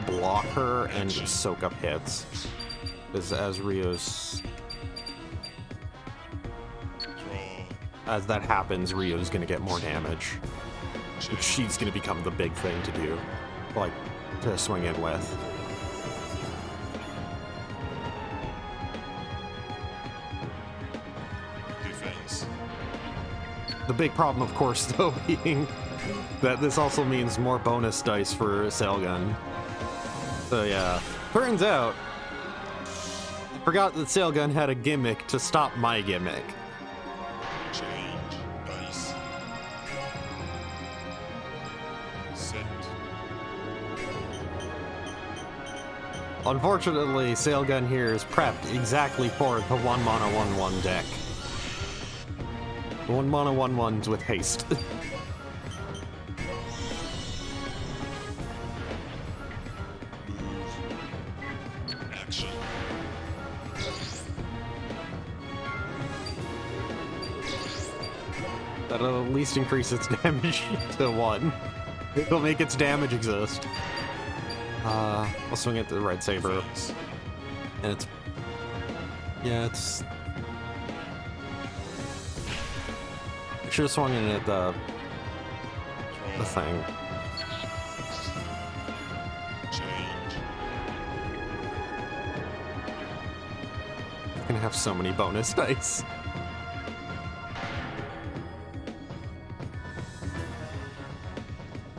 [SPEAKER 1] block her and soak up hits. Because as Rio's... As that happens, Rio's gonna get more damage. And she's gonna become the big thing to do. Like, to swing in with. The big problem, of course, though, being that this also means more bonus dice for Sailgun. So yeah, turns out, I forgot that Sailgun had a gimmick to stop my gimmick.
[SPEAKER 2] Change dice. Set.
[SPEAKER 1] Unfortunately, Sailgun here is prepped exactly for the 1 mana 1/1 deck. The 1 mana 1/1s with haste.
[SPEAKER 2] Action.
[SPEAKER 1] That'll at least increase its damage to 1. It'll make its damage exist. I'll swing it to the Red Saber.
[SPEAKER 2] Defense.
[SPEAKER 1] And it's... yeah, it's... I should have swung in at the
[SPEAKER 2] Draw.
[SPEAKER 1] thing.
[SPEAKER 2] Change.
[SPEAKER 1] I'm gonna have so many bonus dice.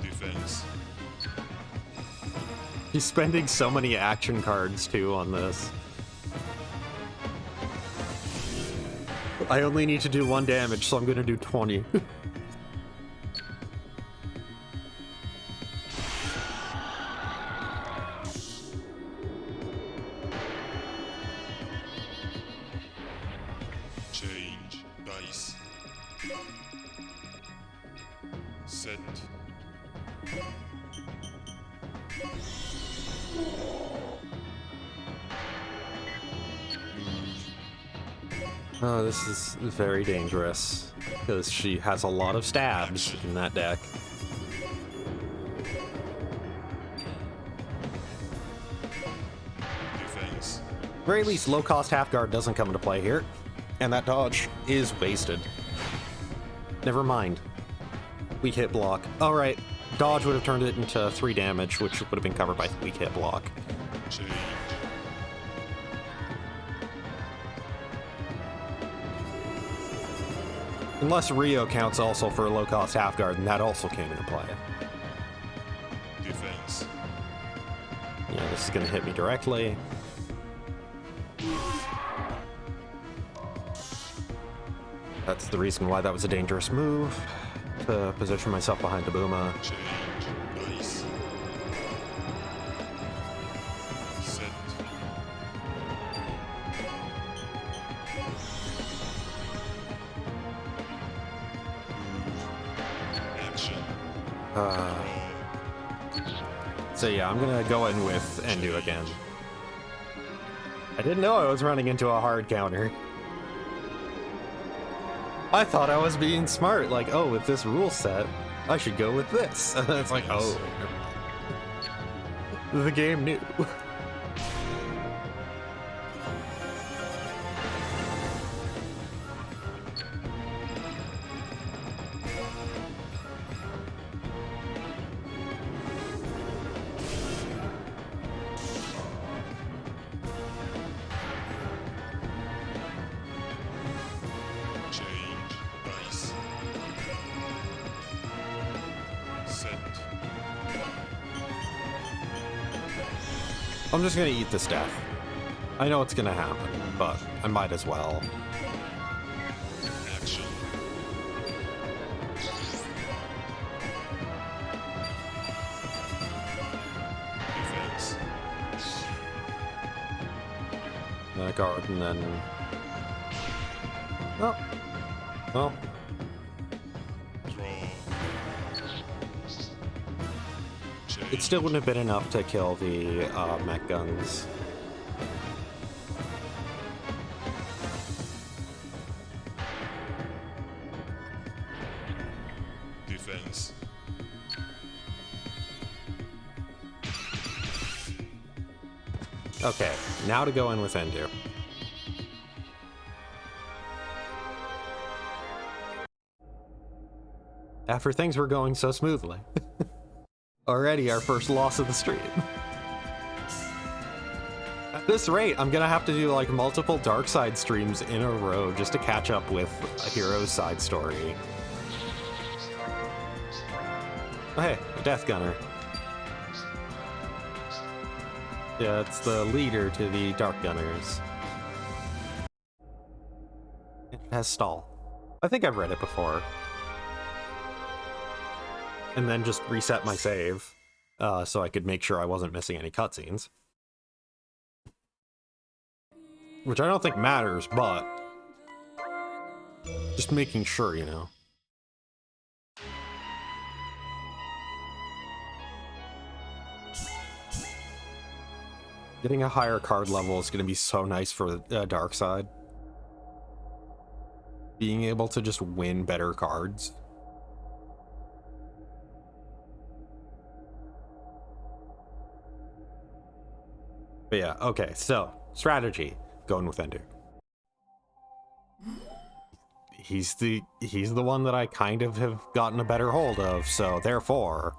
[SPEAKER 2] Defense.
[SPEAKER 1] He's spending so many action cards, too, on this. I only need to do 1 damage, so I'm gonna do 20.
[SPEAKER 2] Change dice. Set.
[SPEAKER 1] Oh, this is very dangerous, because she has a lot of stabs in that deck.
[SPEAKER 2] Defense.
[SPEAKER 1] Very least, low-cost half-guard doesn't come into play here, and that dodge is wasted. Never mind. Weak hit block. Alright, dodge would have turned it into 3 damage, which would have been covered by weak hit block.
[SPEAKER 2] Change.
[SPEAKER 1] Unless Rio counts also for a low-cost half-guard, and that also came into play.
[SPEAKER 2] Defense.
[SPEAKER 1] Yeah, this is gonna hit me directly. That's the reason why that was a dangerous move, to position myself behind the Booma.
[SPEAKER 2] Change dice. Set. Action.
[SPEAKER 1] So yeah, I'm gonna go in with Endu again. I didn't know I was running into a hard counter. I thought I was being smart, like, oh, with this rule set, I should go with this. And then it's like, oh. The game knew.
[SPEAKER 2] Change dice. Set.
[SPEAKER 1] I'm just gonna eat this death. I know it's gonna happen, but I might as well.
[SPEAKER 2] Action. Defense.
[SPEAKER 1] Guard, and then... Oh. Well,
[SPEAKER 2] Draw. Change.
[SPEAKER 1] it still wouldn't have been enough to kill the mech guns.
[SPEAKER 2] Defense.
[SPEAKER 1] Okay, now to go in with Endu. After things were going so smoothly. Already our first loss of the stream. At this rate, I'm gonna have to do like multiple Darkside streams in a row just to catch up with a hero's side story. Oh, hey, a Death Gunner. Yeah, it's the leader to the Dark Gunners. It has stall. I think I've read it before. And then just reset my save, so I could make sure I wasn't missing any cutscenes. Which I don't think matters, but just making sure, you know. Getting a higher card level is going to be so nice for Darkside. Being able to just win better cards. But yeah, okay, so strategy, going with Ender. He's the one that I kind of have gotten a better hold of, so therefore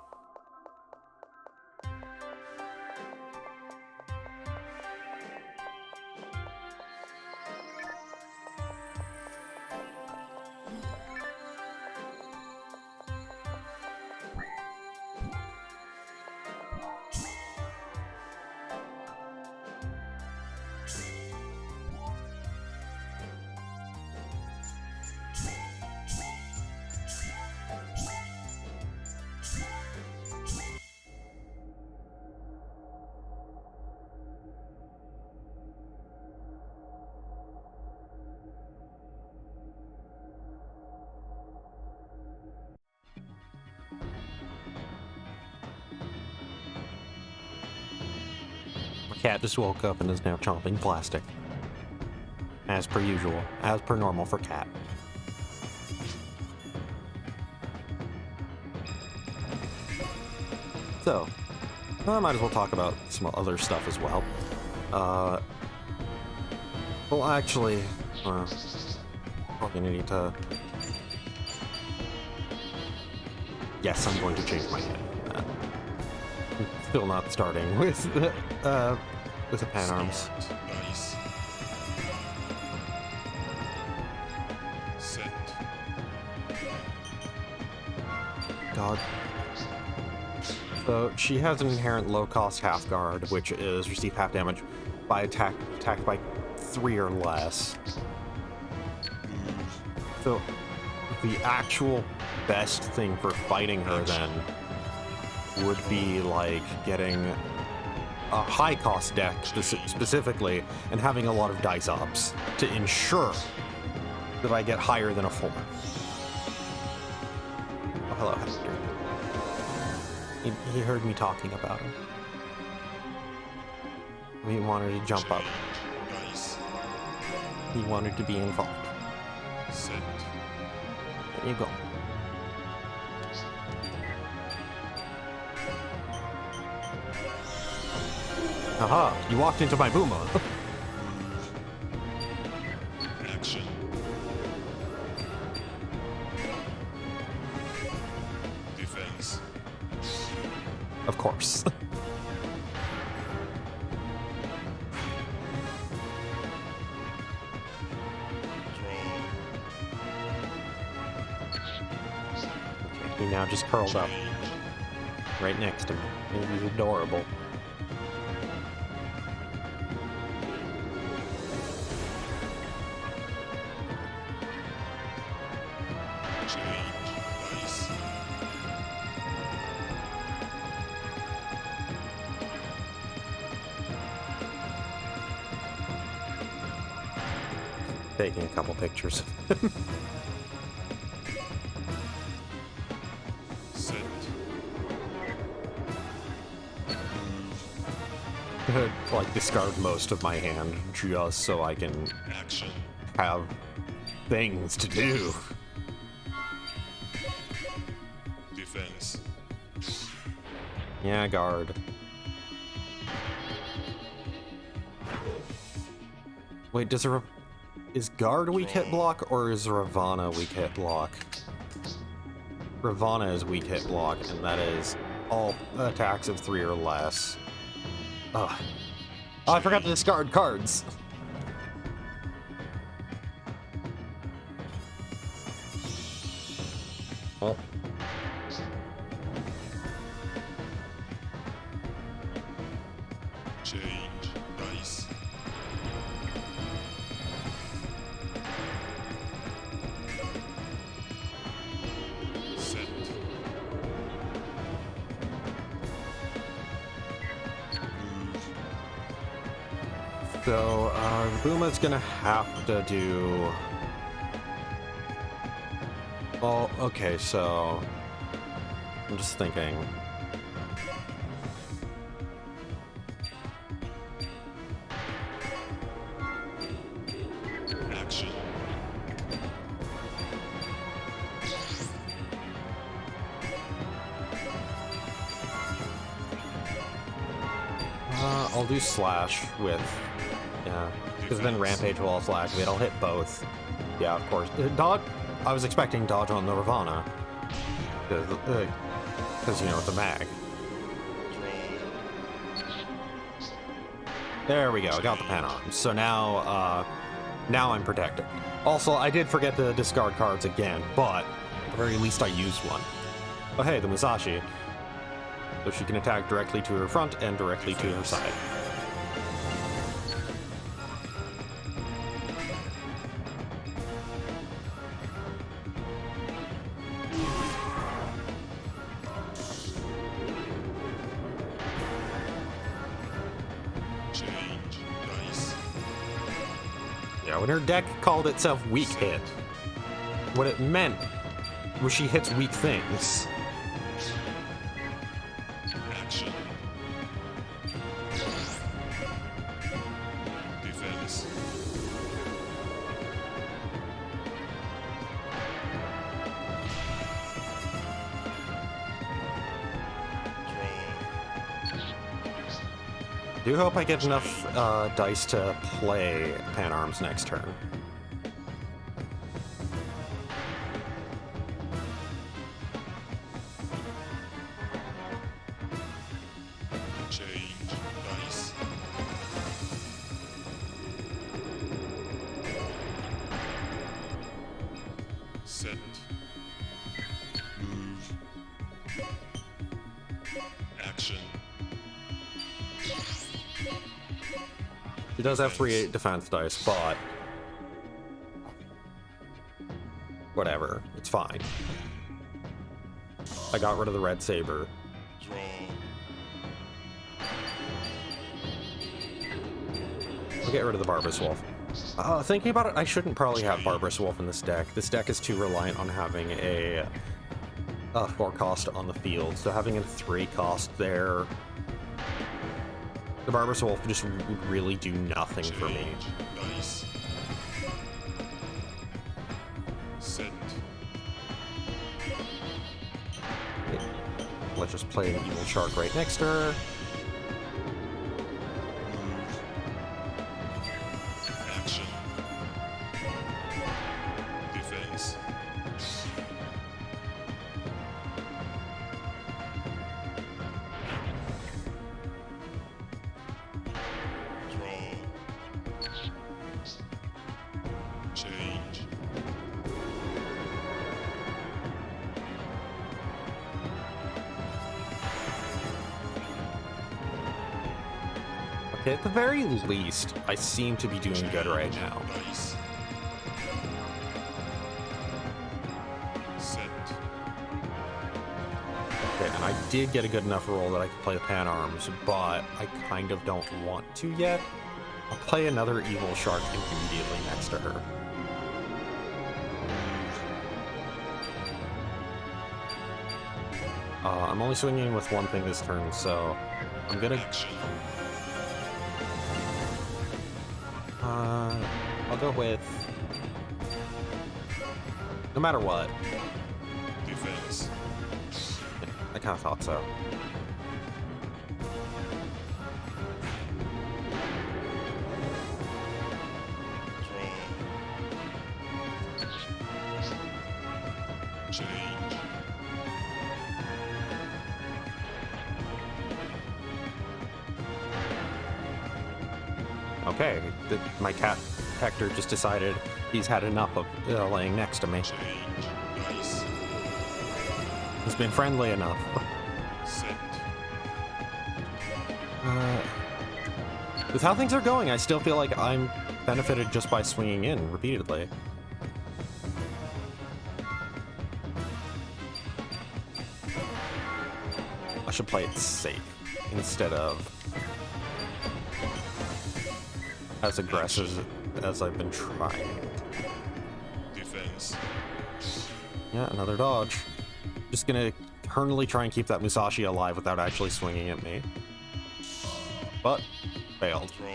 [SPEAKER 1] my cat just woke up and is now chomping plastic. As per usual, as per normal for cat. So, I might as well talk about some other stuff as well. Well, actually, probably need to. Yes, I'm going to change my head. Still not starting with the pan arms.
[SPEAKER 2] Nice. Set.
[SPEAKER 1] God. So she has an inherent low-cost half guard, which is receive half damage by attacked by 3 or less. So the actual best thing for fighting her then would be like getting a high-cost deck specifically and having a lot of dice ups to ensure that I get higher than a 4. Oh, hello, Hector. He heard me talking about him. He wanted to jump up.
[SPEAKER 2] Nice.
[SPEAKER 1] He wanted to be involved.
[SPEAKER 2] Set.
[SPEAKER 1] There you go. Aha, you walked into my Booma.
[SPEAKER 2] Action. Defense.
[SPEAKER 1] Of course. He now just curled up right next to me. He's adorable.
[SPEAKER 2] Nice.
[SPEAKER 1] Taking a couple pictures.
[SPEAKER 2] Set.
[SPEAKER 1] Like discard most of my hand just so I can
[SPEAKER 2] Action.
[SPEAKER 1] have things to do.
[SPEAKER 2] Defense.
[SPEAKER 1] Yeah, guard. Wait, is guard weak hit block or is Ravana weak hit block? Ravana is weak hit block, and that is all attacks of 3 or less. Ugh. Oh, I forgot to discard cards. Well, So, Buma's gonna have to do... Well, okay, so... I'm just thinking...
[SPEAKER 2] Action.
[SPEAKER 1] I'll do Slash with... Yeah, because then Rampage will also activate. I'll hit both. Yeah, of course. Dodge... I was expecting dodge on the Ravana. Because, you know, it's a mag. There we go, I got the pan on. So now, now I'm protected. Also, I did forget to discard cards again, but at the very least I used one. Oh hey, the Musashi. So she can attack directly to her front and directly to her side.
[SPEAKER 2] Change dice.
[SPEAKER 1] Yeah, when her deck called itself weak hit, what it meant was she hits weak things.
[SPEAKER 2] Action. Defense.
[SPEAKER 1] I do hope I get enough dice to play Pan Arms next turn.
[SPEAKER 2] Change dice. Set. Move. Action.
[SPEAKER 1] She does have 3 defense dice, but whatever, it's fine. I got rid of the red saber.
[SPEAKER 2] Draw.
[SPEAKER 1] I'll get rid of the Barbarous Wolf. Thinking about it, I shouldn't probably have Barbarous Wolf in this deck. This deck is too reliant on having a 4 cost on the field, so having a 3 cost there, the Barbarous Wolf just would really do nothing for me.
[SPEAKER 2] Change dice. Set.
[SPEAKER 1] Let's just play an Evil Shark right next to her.
[SPEAKER 2] Action. Defense. Draw. Change.
[SPEAKER 1] Okay, at the very least, I seem to be doing good right now.
[SPEAKER 2] Dice. Set.
[SPEAKER 1] Okay, and I did get a good enough roll that I could play the Pan Arms, but I kind of don't want to yet. I'll play another Evil Shark immediately next to her. I'm only swinging with one thing this turn, so I'm gonna...
[SPEAKER 2] Action.
[SPEAKER 1] I'll go with... No matter what.
[SPEAKER 2] Defense.
[SPEAKER 1] I kind of thought so.
[SPEAKER 2] Draw. Change.
[SPEAKER 1] Okay, my cat Hector just decided he's had enough of laying next to me.
[SPEAKER 2] Change dice.
[SPEAKER 1] He's been friendly enough.
[SPEAKER 2] Set.
[SPEAKER 1] With how things are going, I still feel like I'm benefited just by swinging in repeatedly. I should play it safe instead of... as aggressive as I've been trying.
[SPEAKER 2] Defense.
[SPEAKER 1] Yeah, another dodge. Just gonna eternally try and keep that Musashi alive without actually swinging at me. But, failed.
[SPEAKER 2] Draw.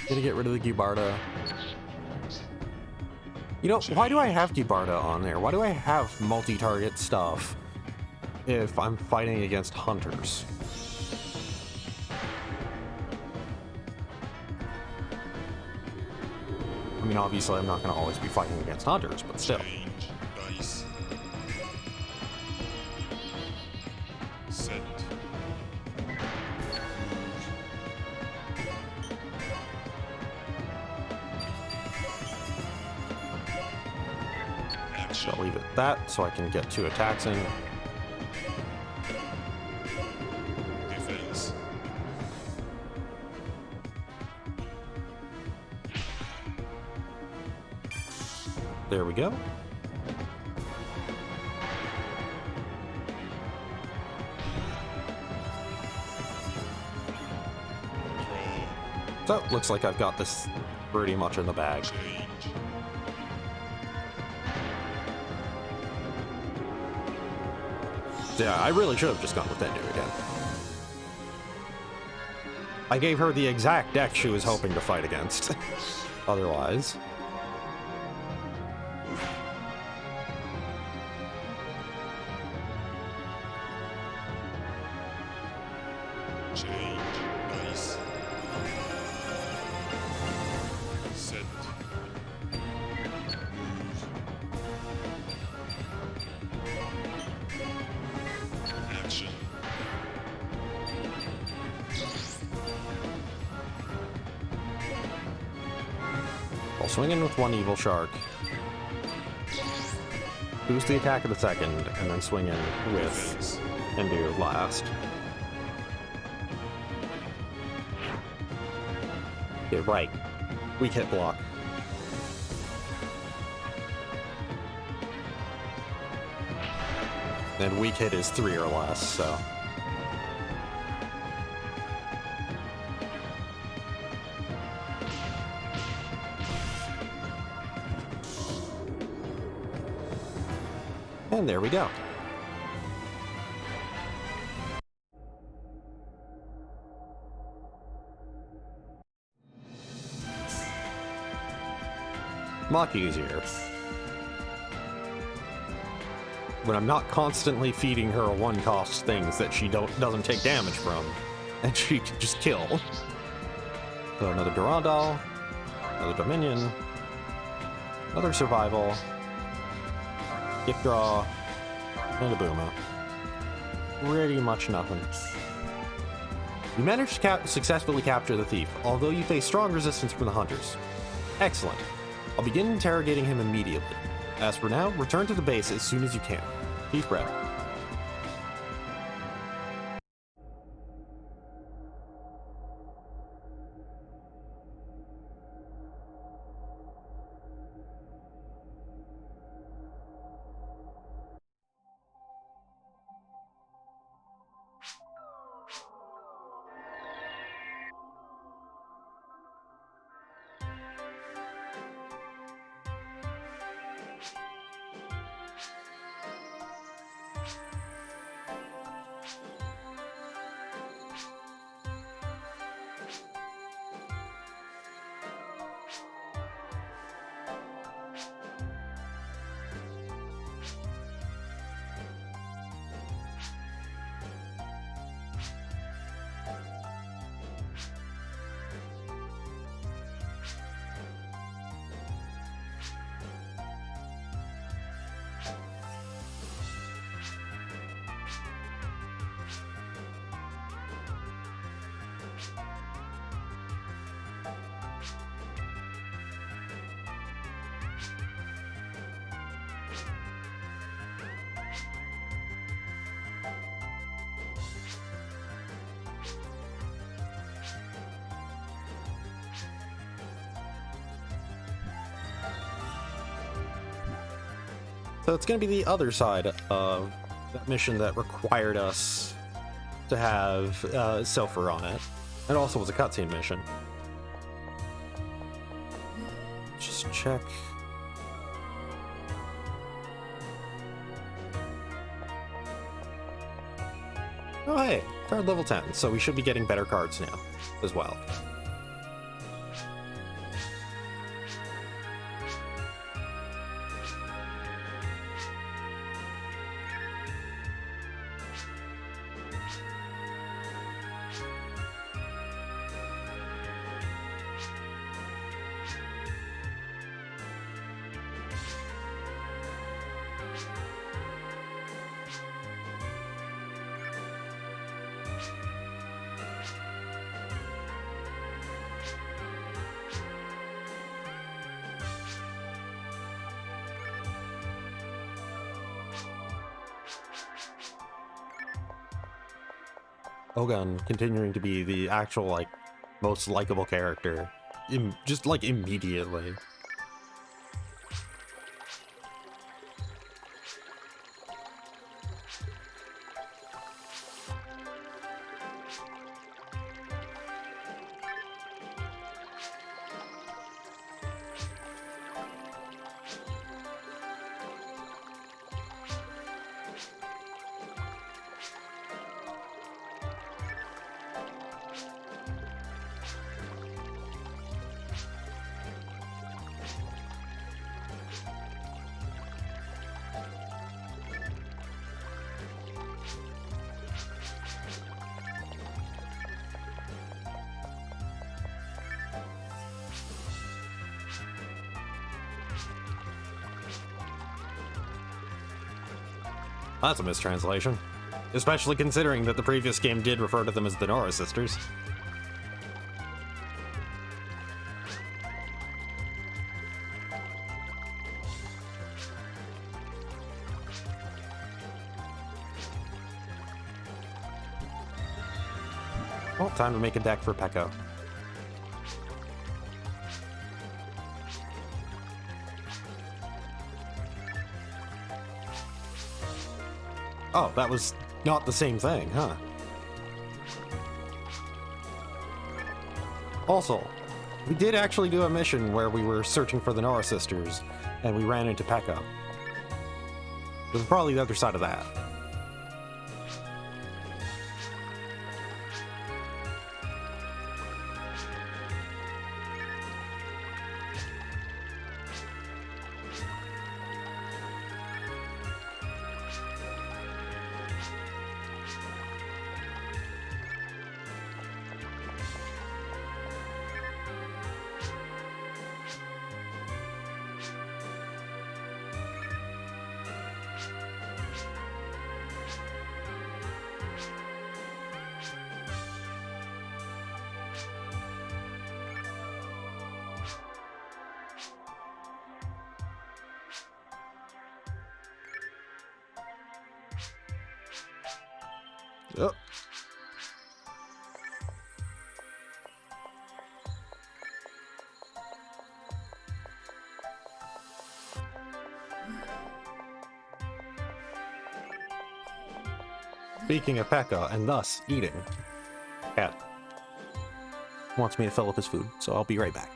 [SPEAKER 1] Gonna get rid of the Gibarda. You know, why do I have Gibarda on there? Why do I have multi-target stuff if I'm fighting against hunters? I mean, obviously I'm not gonna always be fighting against hunters, but still.
[SPEAKER 2] Change. Dice. Set. Action.
[SPEAKER 1] I'll leave it at that so I can get 2 attacks in.
[SPEAKER 2] Defense.
[SPEAKER 1] There we go.
[SPEAKER 2] Draw.
[SPEAKER 1] So, looks like I've got this pretty much in the bag.
[SPEAKER 2] Change.
[SPEAKER 1] Yeah, I really should have just gone with Endu again. I gave her the exact deck she was hoping to fight against. Otherwise.
[SPEAKER 2] Change. Dice. Set. Action.
[SPEAKER 1] I'll swing in with 1 Evil Shark. Boost the attack of the second, and then swing in with
[SPEAKER 2] Defense.
[SPEAKER 1] Endu last. Okay, right. Weak hit block. And weak hit is 3 or less, so. And there we go. Much easier. When I'm not constantly feeding her 1-cost things that she doesn't take damage from, and she can just kill. So another Durandal, another Dominion, another Survival, Gift Draw, and a Booma. Pretty much nothing. You managed to successfully capture the thief, although you face strong resistance from the hunters. Excellent. I'll begin interrogating him immediately. As for now, return to the base as soon as you can. Chief Red. So it's going to be the other side of that mission that required us to have Silpher on it. It also was a cutscene mission. Just check. Oh hey, card level 10, so we should be getting better cards now as well. Ogun continuing to be the actual, like, most likable character. Just, like, immediately. That's a mistranslation. Especially considering that the previous game did refer to them as the Nora sisters. Well, time to make a deck for Pekko. Oh, that was not the same thing, huh? Also, we did actually do a mission where we were searching for the Nora sisters, and we ran into Pekka. It was probably the other side of that. Oh. Speaking of Pekka, and thus eating, Cat wants me to fill up his food, so I'll be right back.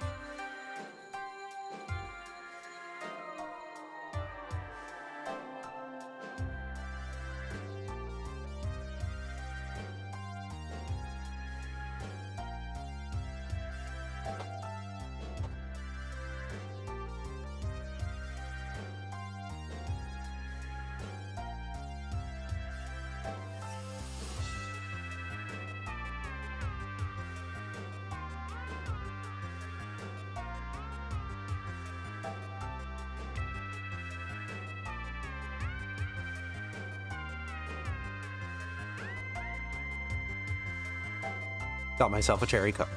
[SPEAKER 1] Got myself a cherry coke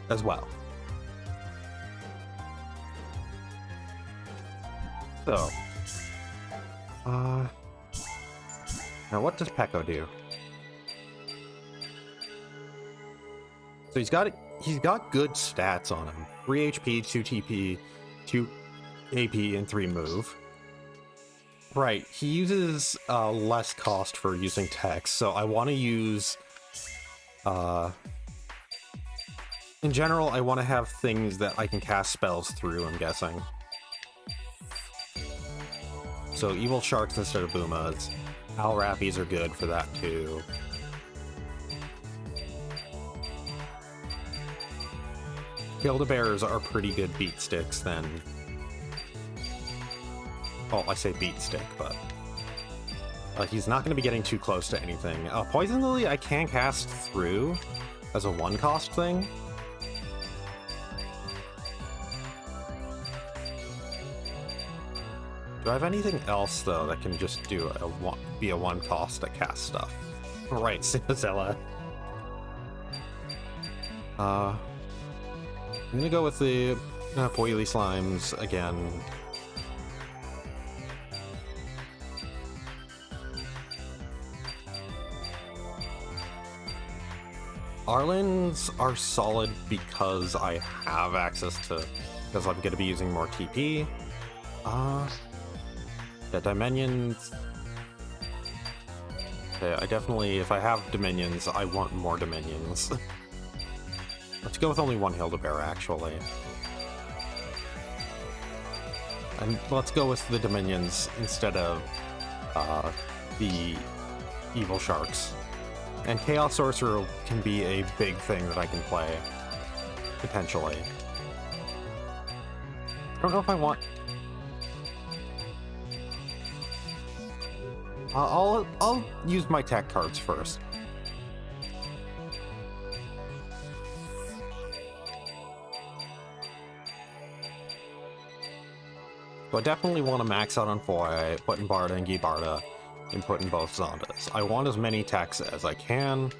[SPEAKER 1] as well. So, now what does Pekko do? So he's got good stats on him. 3 HP, 2 TP, 2 AP, and 3 move. Right, he uses less cost for using text, so I want to use... in general, I want to have things that I can cast spells through, I'm guessing. So Evil Sharks instead of Boomas. Owl Rappies are good for that too. Build-A-Bears are pretty good beat sticks then. Well, I say beat stick, but he's not going to be getting too close to anything. Poison Lily I can cast through as a one-cost thing. Do I have anything else, though, that can just be a one-cost that casts stuff? Right, Cinderella. I'm gonna go with the Boily Slimes again. Arlins are solid because I have access to... because I'm gonna be using more TP. Yeah, Dominions... Okay, I definitely... if I have Dominions, I want more Dominions. Let's go with only one Hilda-Bear, actually. And let's go with the Dominions instead of the Evil Sharks. And Chaos Sorcerer can be a big thing that I can play, potentially. I don't know if I want... I'll use my tech cards first. So I definitely want to max out on Foy, put in Barda and Gibarda, and put in both Zondas. I want as many techs as I can.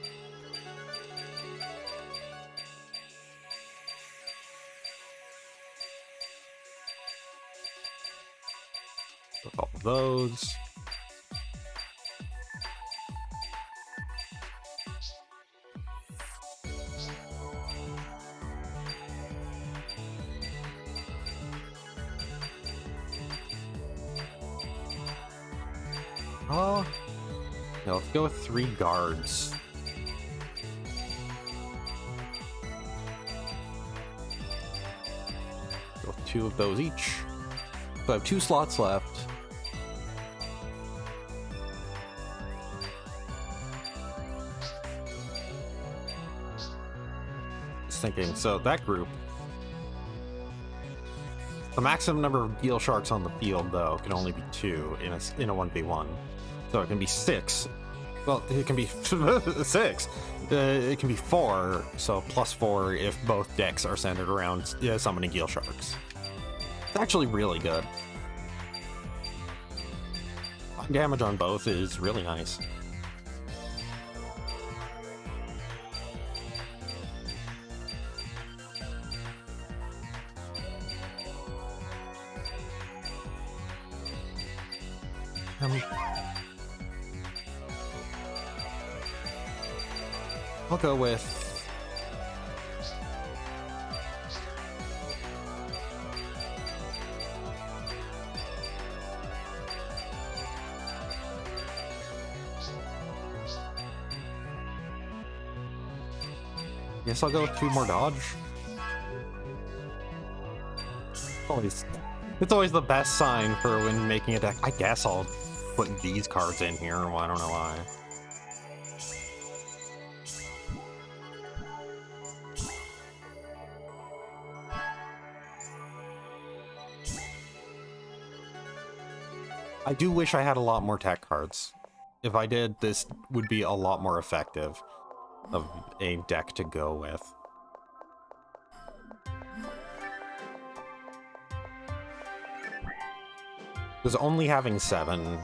[SPEAKER 1] With all of those. Oh, yeah, let's go with 3 guards. Go with 2 of those each. So I have 2 slots left. Just thinking, so that group. The maximum number of Geel Sharks on the field, though, can only be 2 in a 1v1. So it can be 6. Well, it can be 6. It can be 4, so +4 if both decks are centered around summoning Geel Sharks. It's actually really good. Damage on both is really nice. I'll go with... guess I'll go with 2 more dodge. It's always the best sign for when making a deck. I guess I'll put these cards in here. Well, I don't know why. I do wish I had a lot more tech cards. If I did, this would be a lot more effective of a deck to go with. Because only having 7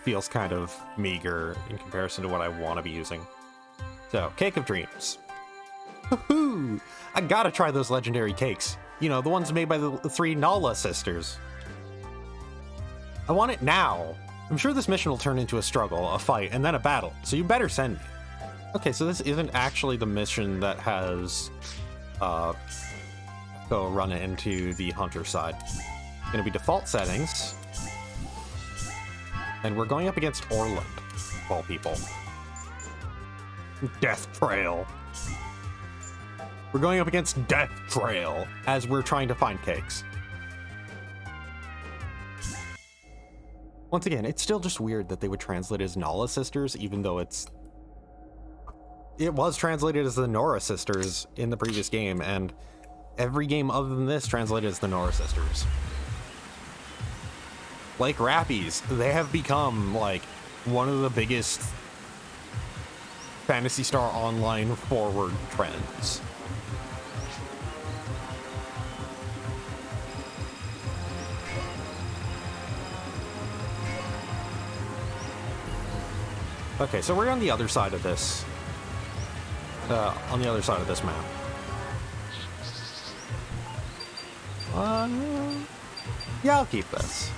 [SPEAKER 1] feels kind of meager in comparison to what I want to be using. So, Cake of Dreams. Woohoo! I gotta try those legendary cakes. You know, the ones made by the 3 Nala sisters. I want it now. I'm sure this mission will turn into a struggle, a fight, and then a battle, so you better send me. Okay, so this isn't actually the mission that has go run it into the hunter side. Gonna be default settings. And we're going up against Orland, of all people. Death Trail. We're going up against Death Trail as we're trying to find cakes. Once again, it's still just weird that they would translate it as Nala Sisters, even though it was translated as the Nora Sisters in the previous game, and every game other than this translated as the Nora Sisters. Like Rappies, they have become like one of the biggest Phantasy Star Online forward trends. Okay, so we're on the other side of this. On the other side of this map. Yeah, I'll keep this.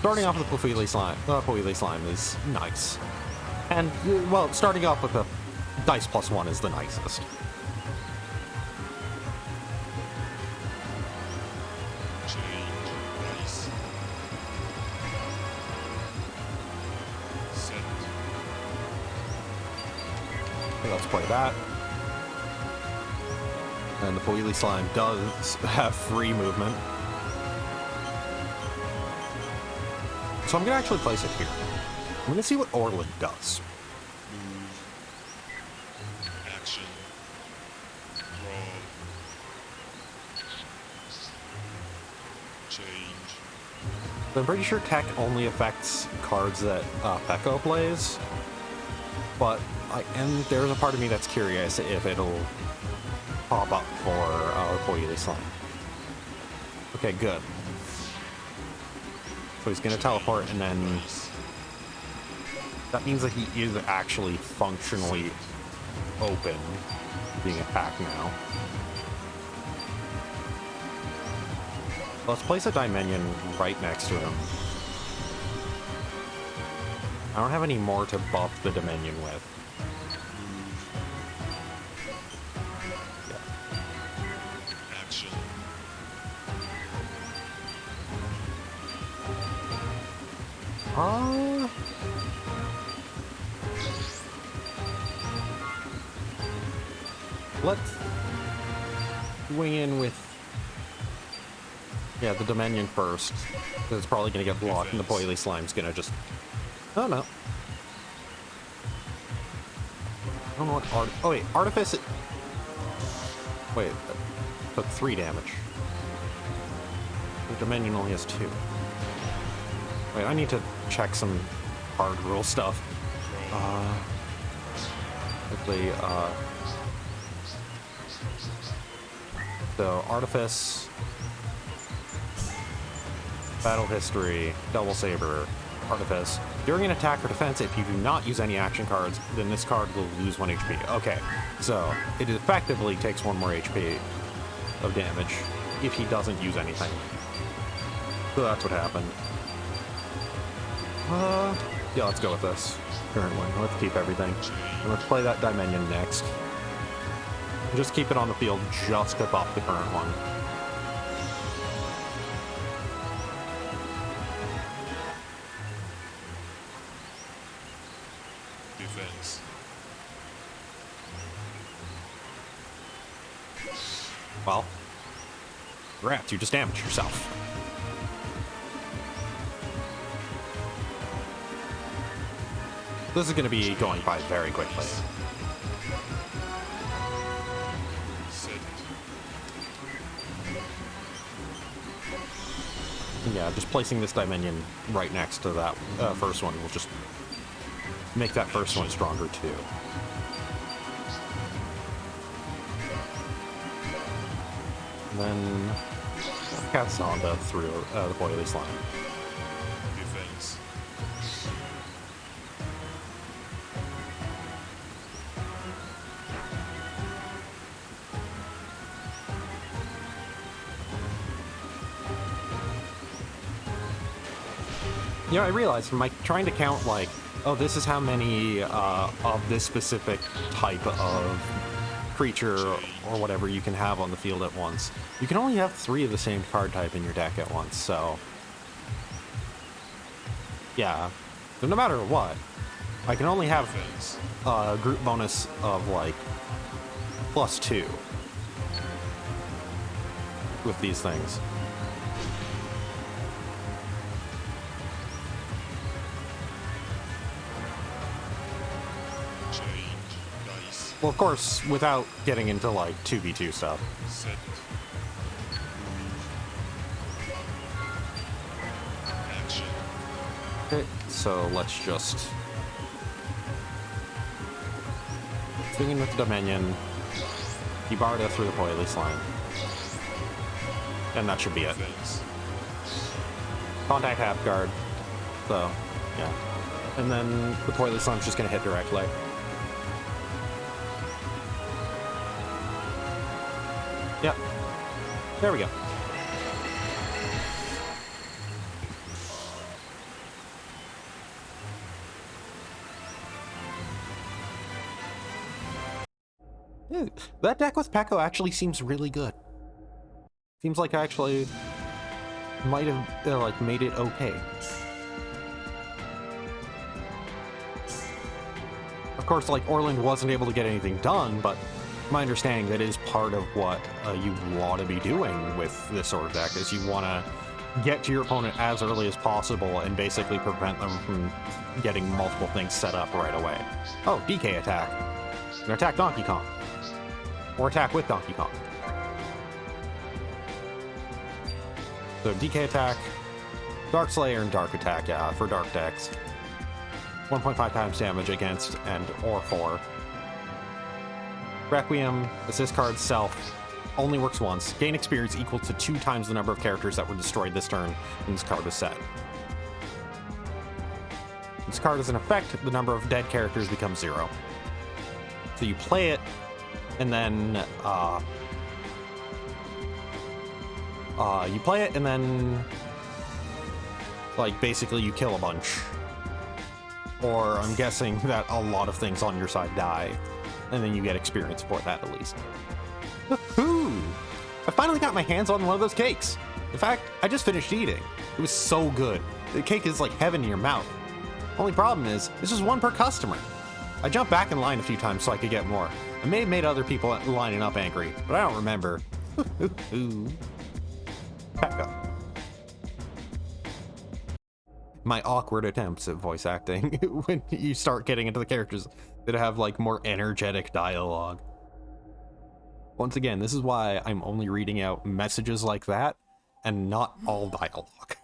[SPEAKER 1] Starting off with the Poili Slime. Poili Slime is nice. And, well, starting off with a Dice +1 is the nicest. Okay, let's play that. And the Poili Slime does have free movement. So I'm gonna actually place it here. I'm gonna see what Orland does.
[SPEAKER 2] Action. Draw. Change.
[SPEAKER 1] I'm pretty sure Tech only affects cards that Pekko plays, but and there's a part of me that's curious if it'll pop up for Poili Slime. Okay, good. So he's gonna teleport, and then that means that he is actually functionally open, being attacked now. Let's place a Dimension right next to him. I don't have any more to buff the Dominion with.
[SPEAKER 2] Action.
[SPEAKER 1] Let's wing in with, yeah, the Dominion first, because it's probably going to get blocked, and the Poili Slime's going to just, oh no. I don't know what oh wait, Artifice, wait, that took 3 damage. The Dominion only has 2. Wait, I need to check some hard rule stuff. Quickly, so Artifice, Battle History, Double Saber, Artifice. During an attack or defense, if you do not use any action cards, then this card will lose 1 HP. Okay, so it effectively takes 1 more HP of damage if he doesn't use anything. So that's what happened. Yeah, let's go with this. Current one. Let's keep everything. And let's play that Dimension next. Just keep it on the field just to buff the current one.
[SPEAKER 2] Defense.
[SPEAKER 1] Well, rats, you just damaged yourself. This is going to be going by very quickly.
[SPEAKER 2] Set.
[SPEAKER 1] Yeah, just placing this Dimension right next to that first one will just make that first one stronger too. And then cast Zonda through the Poili Slime.
[SPEAKER 2] Defense.
[SPEAKER 1] You know, I realized from trying to count, like, oh, this is how many of this specific type of creature or whatever you can have on the field at once. You can only have 3 of the same card type in your deck at once, so yeah, So no matter what, I can only have
[SPEAKER 2] Defense.
[SPEAKER 1] a group bonus of like +2 with these things.
[SPEAKER 2] Change. Dice.
[SPEAKER 1] Well, of course, without getting into like 2v2 stuff.
[SPEAKER 2] Set. Action.
[SPEAKER 1] Okay, so let's just swing in with the Dominion, debar through the Poily Slime, and that should be it.
[SPEAKER 2] Defense.
[SPEAKER 1] Contact half guard, so yeah, and then the Poily Slime's just gonna hit directly. Yep, there we go. Dude, that deck with Peko actually seems really good. Seems like I actually might have like made it okay. Of course, like Orland wasn't able to get anything done, but my understanding that is part of what you want to be doing with this sort of deck is you want to get to your opponent as early as possible and basically prevent them from getting multiple things set up right away. Oh, DK attack. You're gonna attack Donkey Kong. Or attack with Donkey Kong. So DK attack, Dark Slayer, and Dark attack, yeah, for Dark decks. 1.5 times damage against and or for. Requiem, assist card self, only works once. Gain experience equal to 2 times the number of characters that were destroyed this turn when this card was set. This card is in effect, the number of dead characters becomes 0. So you play it, and then like basically you kill a bunch, or I'm guessing that a lot of things on your side die, and then you get experience for that at least. Woohoo! I finally got my hands on one of those cakes. In fact, I just finished eating. It was so good. The cake is like heaven in your mouth. Only problem is, this is 1 per customer. I jumped back in line a few times so I could get more. I may have made other people lining up angry, but I don't remember. Peko. My awkward attempts at voice acting when you start getting into the characters that have like more energetic dialogue. Once again, this is why I'm only reading out messages like that and not all dialogue.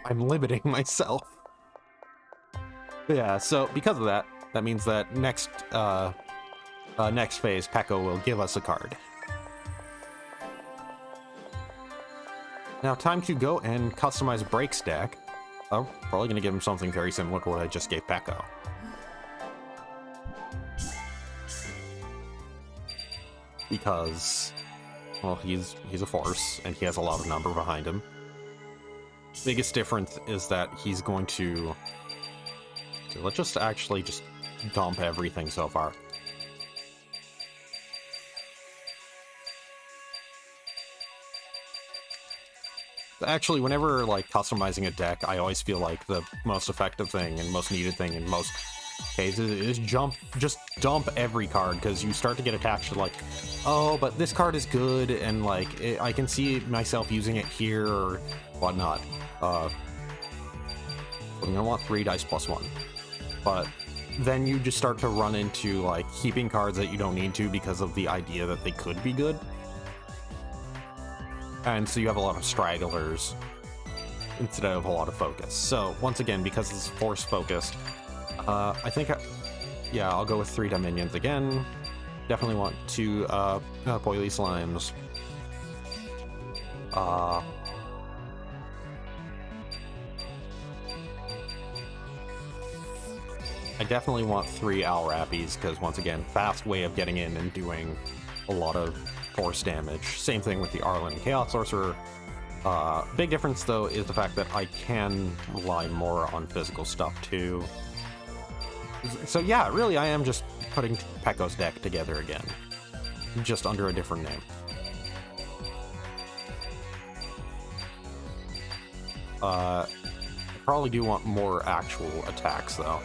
[SPEAKER 1] I'm limiting myself. Yeah, so because of that, that means that next phase, Peko will give us a card. Now, time to go and customize Break's deck. Oh, probably gonna give him something very similar to what I just gave Peko. Because, well, he's a force, and he has a lot of number behind him. Biggest difference is that he's going to... So let's just actually just dump everything so far. Actually, whenever like customizing a deck, I always feel like the most effective thing and most needed thing in most cases is just dump every card, because you start to get attached to like, oh, but this card is good, and like I can see myself using it here or whatnot. I'm gonna want 3 dice plus 1. But then you just start to run into like keeping cards that you don't need to because of the idea that they could be good. And so you have a lot of stragglers instead of a lot of focus. So once again, because it's force focused, I think, yeah, I'll go with 3 Dominions again. Definitely want 2 Poily Slimes. I definitely want 3 Owl Rappies, because once again, fast way of getting in and doing a lot of force damage. Same thing with the Arlen Chaos Sorcerer. Big difference though is the fact that I can rely more on physical stuff too. So yeah, really I am just putting Peko's deck together again, just under a different name. I probably do want more actual attacks, though.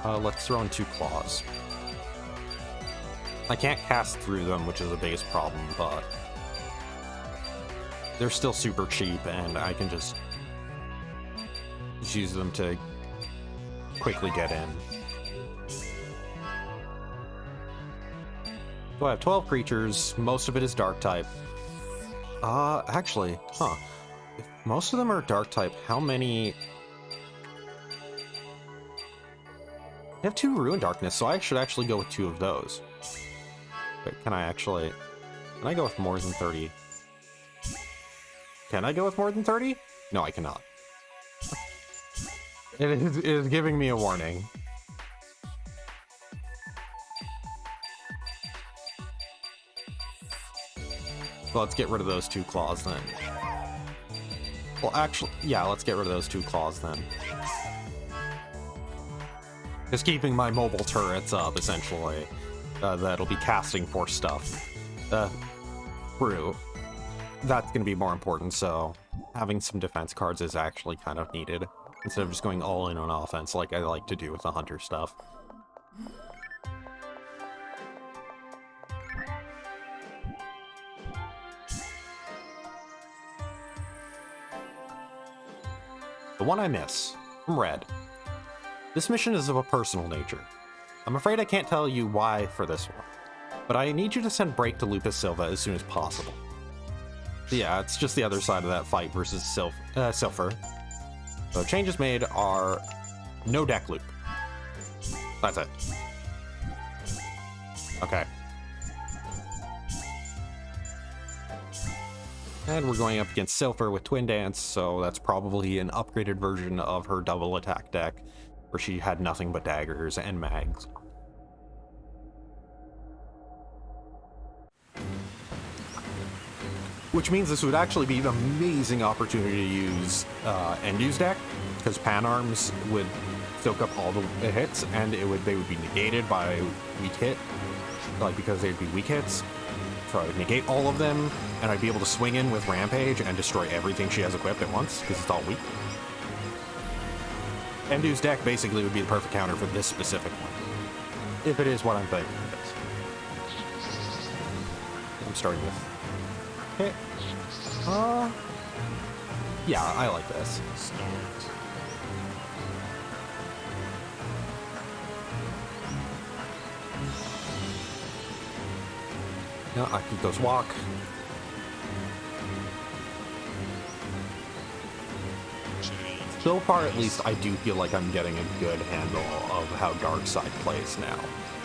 [SPEAKER 1] Let's throw in 2 claws. I can't cast through them, which is the biggest problem, but they're still super cheap, and I can just use them to quickly get in. So I have 12 creatures, most of it is dark type. Actually, if most of them are dark type, how many... I have 2 Ruin Darkness, so I should actually go with 2 of those. Wait, can I go with more than 30? Can I go with more than 30? No, I cannot. It is giving me a warning. So let's get rid of those 2 claws then. Well, actually, yeah, let's get rid of those 2 claws then. Just keeping my mobile turrets up, essentially. That'll be casting for stuff. Through. That's going to be more important, so having some defense cards is actually kind of needed. Instead of just going all in on offense like I like to do with the hunter stuff. The one I miss, from Red. This mission is of a personal nature. I'm afraid I can't tell you why for this one, but I need you to send Break to Lupus Silva as soon as possible. Yeah, it's just the other side of that fight versus Silpher. So changes made are no deck loop. That's it. Okay. And we're going up against Silpher with Twin Dance, so that's probably an upgraded version of her double attack deck, where she had nothing but daggers and mags. Which means this would actually be an amazing opportunity to use end-use deck, because Pan Arms would soak up all the hits, and they would be negated by weak hit, like because they'd be weak hits. So I would negate all of them, and I'd be able to swing in with Rampage and destroy everything she has equipped at once, because it's all weak. End-use deck basically would be the perfect counter for this specific one, if it is what I'm thinking it is. I'm starting with hit. Yeah, I like this.
[SPEAKER 2] Start.
[SPEAKER 1] Yeah, I keep those walk.
[SPEAKER 2] Change.
[SPEAKER 1] So far, at least, I do feel like I'm getting a good handle of how Darkside plays now.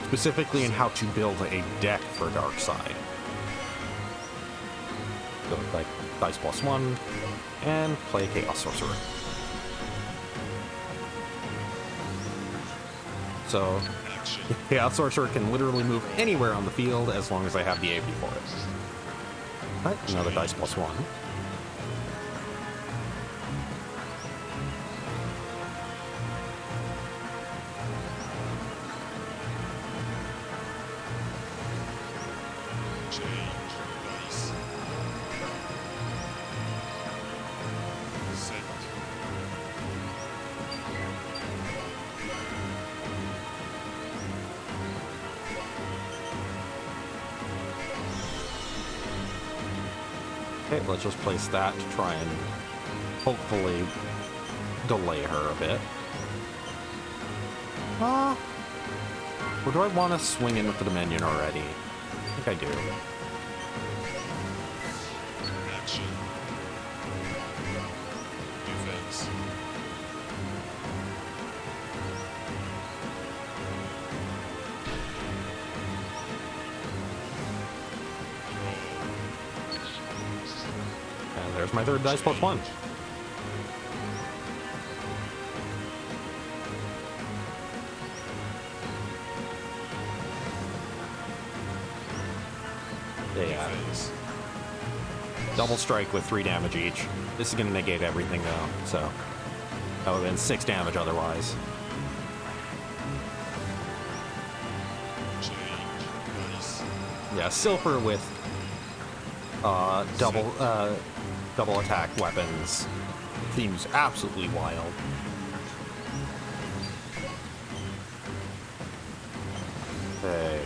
[SPEAKER 1] Specifically in how to build a deck for Darkside. So, like, dice +1, and play Chaos Sorcerer. So,
[SPEAKER 2] Action.
[SPEAKER 1] Chaos Sorcerer can literally move anywhere on the field as long as I have the AP for it. Alright, another dice +1.
[SPEAKER 2] Change. Dice. Set.
[SPEAKER 1] Okay, let's just place that to try and hopefully delay her a bit. Or do I want to swing in with the Dominion already? I think I do.
[SPEAKER 2] Action. Defense.
[SPEAKER 1] And there's my third dice +1. Yeah.
[SPEAKER 2] Defense.
[SPEAKER 1] Double strike with 3 damage each. This is going to negate everything though, so that would have been 6 damage otherwise.
[SPEAKER 2] Change. Dice.
[SPEAKER 1] Yeah, Silpher with Double attack weapons. Seems absolutely wild. Hey.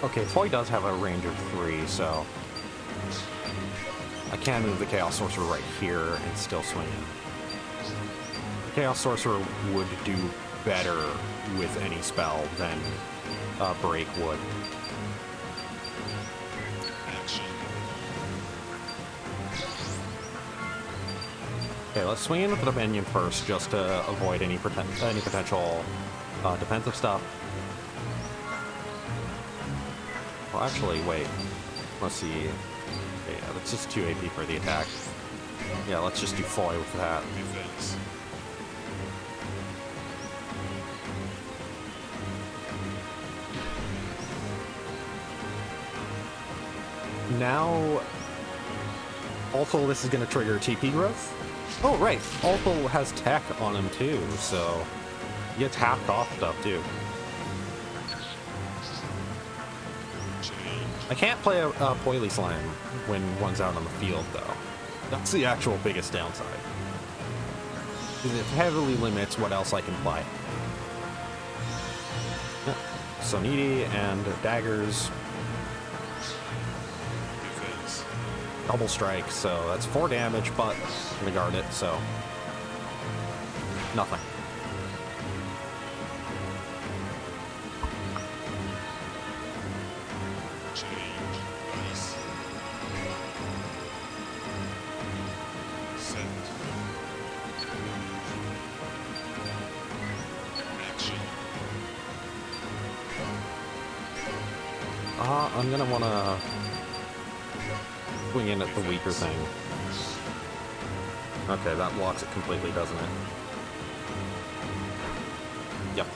[SPEAKER 1] Okay, Foy does have a range of 3, so I can move the Chaos Sorcerer right here and still swing in. The Chaos Sorcerer would do better with any spell than Break would.
[SPEAKER 2] Action.
[SPEAKER 1] Okay, let's swing in with the Dominion first, just to avoid any potential defensive stuff. Well, actually, wait. Let's see. Okay, yeah, that's just 2 AP for the attack. Yeah, let's just do Foy with that.
[SPEAKER 2] Defense.
[SPEAKER 1] Now, also this is going to trigger TP growth. Oh, right. Also has tech on him too, so he gets halved off stuff too.
[SPEAKER 2] Change.
[SPEAKER 1] I can't play a Poily Slime when one's out on the field, though. That's the actual biggest downside. Because it heavily limits what else I can play. Yeah. Soniti and daggers.
[SPEAKER 2] Defense.
[SPEAKER 1] Double strike, so that's 4 damage, but I'm gonna guard it, so nothing.
[SPEAKER 2] Change. Dice. Set. Action.
[SPEAKER 1] I'm gonna wanna swing in at the weaker thing. Okay, that blocks it completely, doesn't it? Yep.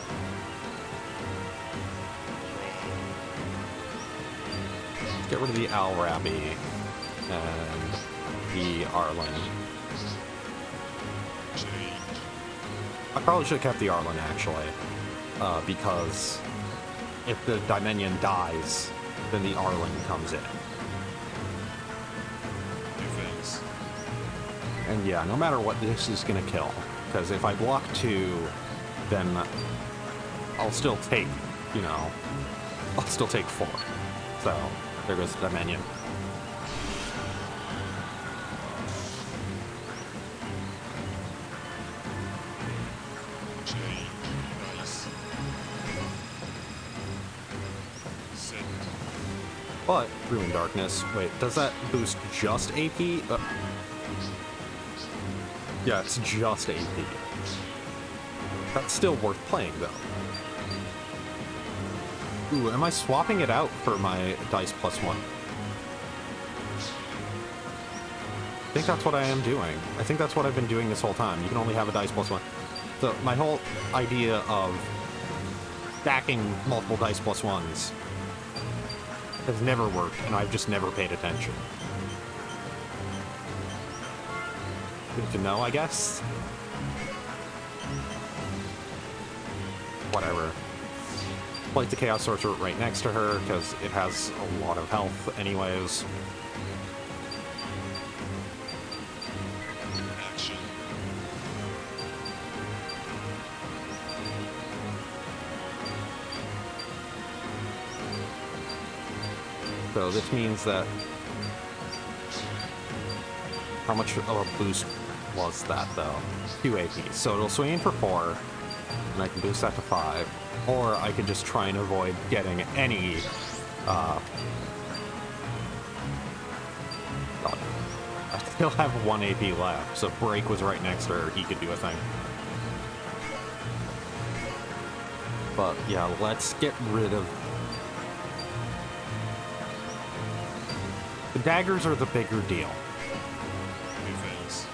[SPEAKER 1] Get rid of the Alrabi and the Arlen.
[SPEAKER 2] Change.
[SPEAKER 1] I probably should have kept the Arlen, actually, because if the Dominion dies, then the Arlen comes in.
[SPEAKER 2] Defense.
[SPEAKER 1] And yeah, no matter what, this is gonna kill. Because if I block 2, then I'll still take, you know, I'll still take 4. So, there goes the Dominion.
[SPEAKER 2] Change. Dice. Set.
[SPEAKER 1] But, Ruin Darkness, wait, does that boost just AP? Yeah, it's just AP. That's still worth playing, though. Ooh, am I swapping it out for my dice +1? I think that's what I am doing. I think that's what I've been doing this whole time. You can only have a dice +1. So my whole idea of stacking multiple dice +1s has never worked, and I've just never paid attention. Good to know, I guess. Whatever. Place the Chaos Sorcerer right next to her, because it has a lot of health anyways.
[SPEAKER 2] Action.
[SPEAKER 1] So this means that... How much of a boost was that, though? 2 AP. So it'll swing in for 4, and I can boost that to 5. Or I could just try and avoid getting any... God. I still have 1 AP left, so Break was right next to her. He could do a thing. But yeah, let's get rid of... The daggers are the bigger deal.
[SPEAKER 2] Defense.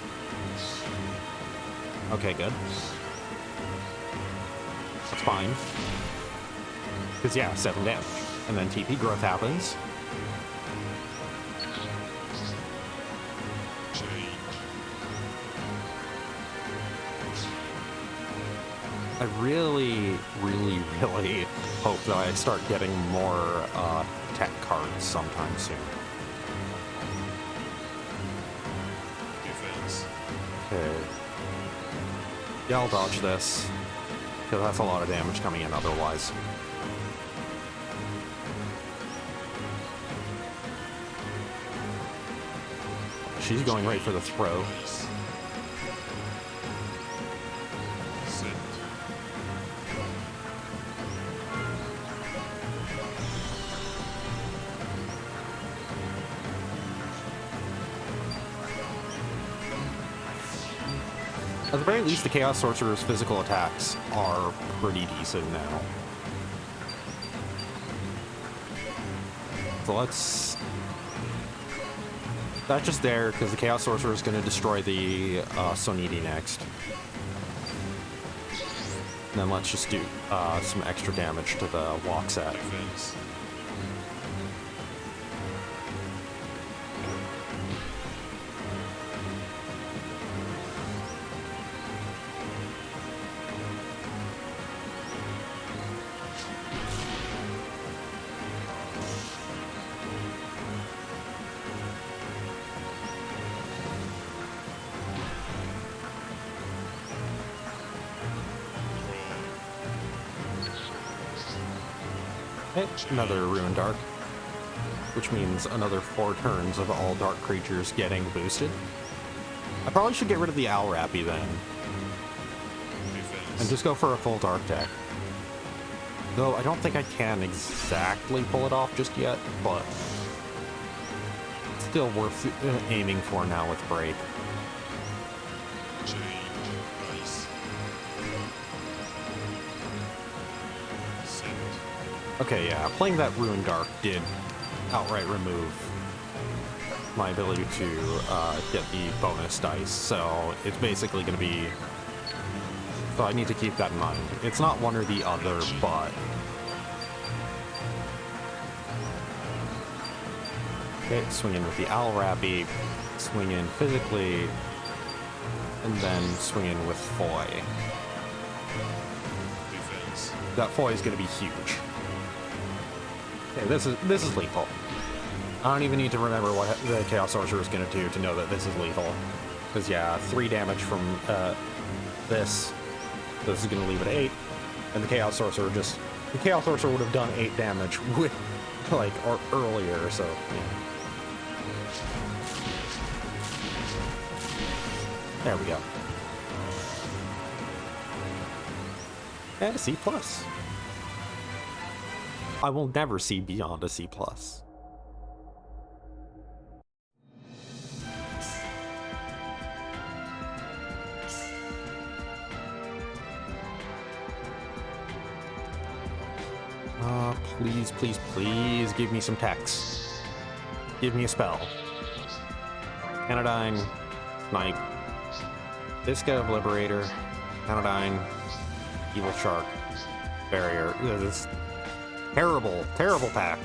[SPEAKER 1] Okay, good. That's fine. Because, yeah, 7 damage. And then TP growth happens.
[SPEAKER 2] Change.
[SPEAKER 1] I really, really, really hope that I start getting more tech cards sometime soon.
[SPEAKER 2] Defense.
[SPEAKER 1] Okay. Yeah, I'll dodge this, because that's a lot of damage coming in otherwise. She's going right for the throat.
[SPEAKER 2] Nice. Set.
[SPEAKER 1] At the very least, the Chaos Sorcerer's physical attacks are pretty decent now. So let's... That's just there, because the Chaos Sorcerer is going to destroy the Soniti next. And then let's just do some extra damage to the walk set.
[SPEAKER 2] Defense.
[SPEAKER 1] Another Ruin Dark, which means another 4 turns of all dark creatures getting boosted. I probably should get rid of the Owl Rappy then,
[SPEAKER 2] Defense.
[SPEAKER 1] and just go for a full dark deck. Though I don't think I can exactly pull it off just yet, but it's still worth aiming for now with Break.
[SPEAKER 2] Change. Nice. Set.
[SPEAKER 1] Okay, yeah, playing that Ruin Dark did outright remove my ability to get the bonus dice, so it's basically going to be... So I need to keep that in mind. It's not one or the other, but... Okay, swing in with the Owl Rappy, swing in physically, and then swing in with Foy.
[SPEAKER 2] Defense.
[SPEAKER 1] That Foy is going to be huge. Okay, this is lethal. I don't even need to remember what the Chaos Sorcerer is going to do to know that this is lethal. Because yeah, 3 damage from this. This is going to leave it at 8. And the Chaos Sorcerer just... The Chaos Sorcerer would have done 8 damage with, like, or earlier, so, yeah. There we go. And a C+. I will never see beyond a C+. Please, please, please give me some text. Give me a spell. Anodyne, Snipe, Visca of Liberator, Anodyne, Evil Shark, Barrier. This terrible, terrible pack.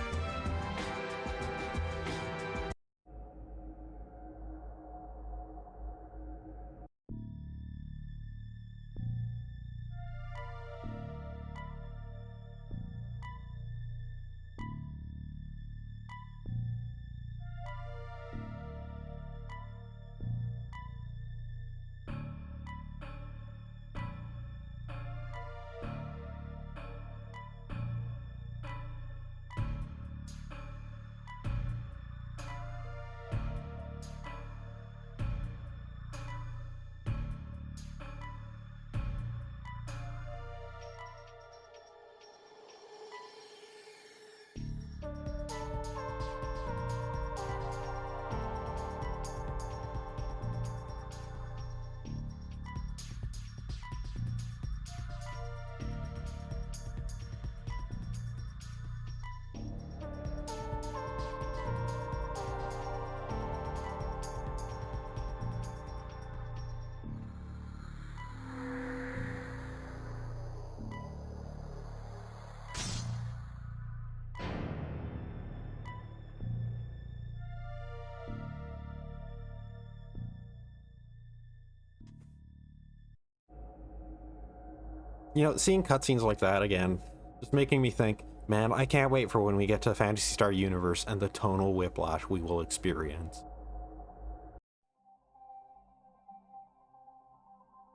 [SPEAKER 1] You know, seeing cutscenes like that again, just making me think, man, I can't wait for when we get to Phantasy Star Universe and the tonal whiplash we will experience.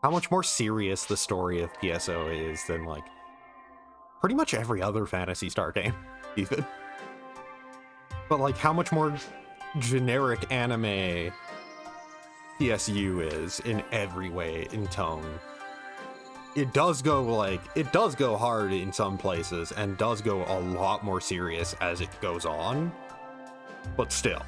[SPEAKER 1] How much more serious the story of PSO is than, like, pretty much every other Phantasy Star game, even. But, like, how much more generic anime PSU is in every way, in tone. It does go hard in some places and does go a lot more serious as it goes on, but still.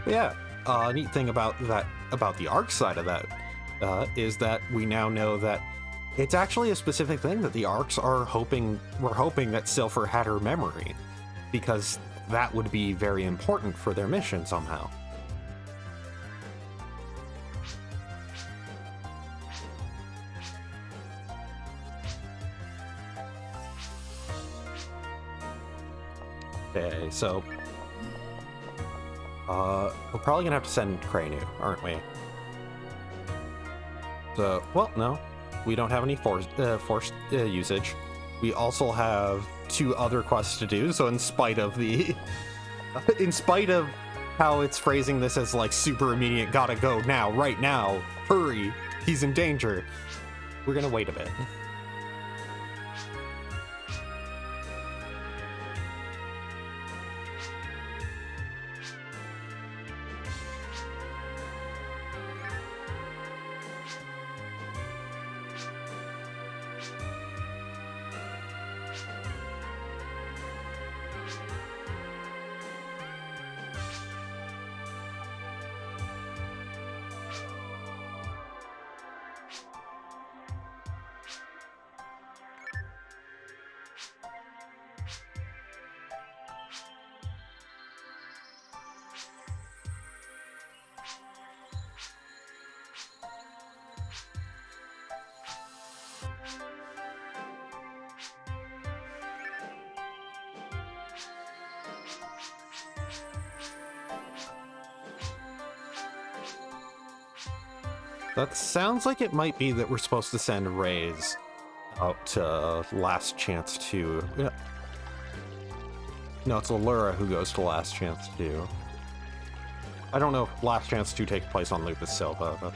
[SPEAKER 1] Yeah, neat thing about that, about the arc side of that, is that we now know that it's actually a specific thing that the arcs are hoping, we're hoping that Silpher had her memory, because that would be very important for their mission somehow. Okay, so we're probably gonna have to send Kranu, aren't we? So, well, no, we don't have any forced usage. We also have 2 other quests to do, so in spite of the... in spite of how it's phrasing this as, like, super immediate, gotta go now, right now, hurry, he's in danger, we're gonna wait a bit. That sounds like it might be that we're supposed to send Rays out to Last Chance 2. Yeah. No, it's Allura who goes to Last Chance 2. I don't know if Last Chance 2 takes place on Lupus Silva, but...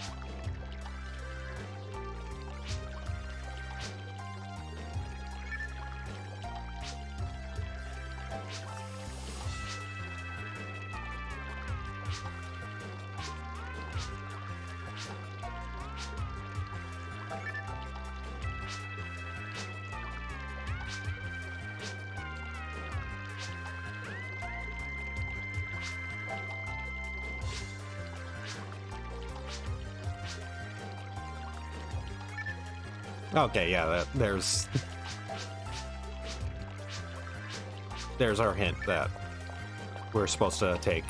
[SPEAKER 1] Okay, yeah, there's our hint that we're supposed to take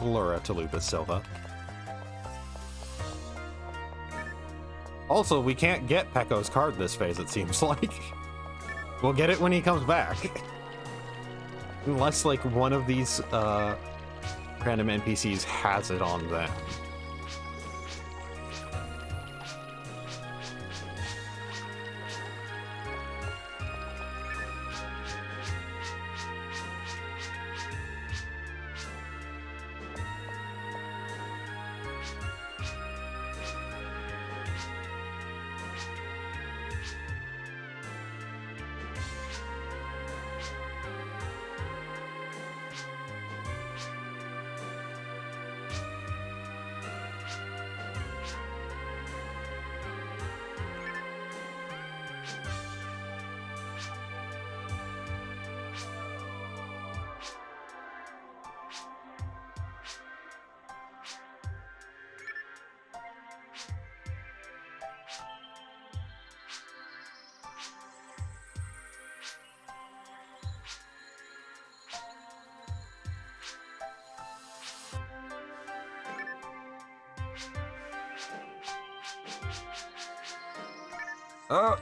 [SPEAKER 1] Allura to Lupus Silva. Also, we can't get Pecco's card this phase, it seems like. We'll get it when he comes back. Unless, like, one of these random NPCs has it on them. Uh.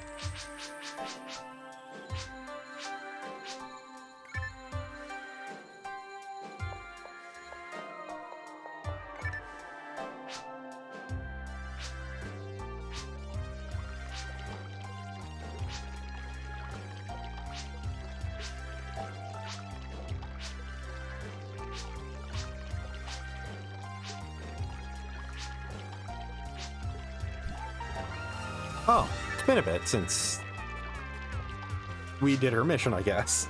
[SPEAKER 1] Oh, it's been a bit since we did her mission, I guess.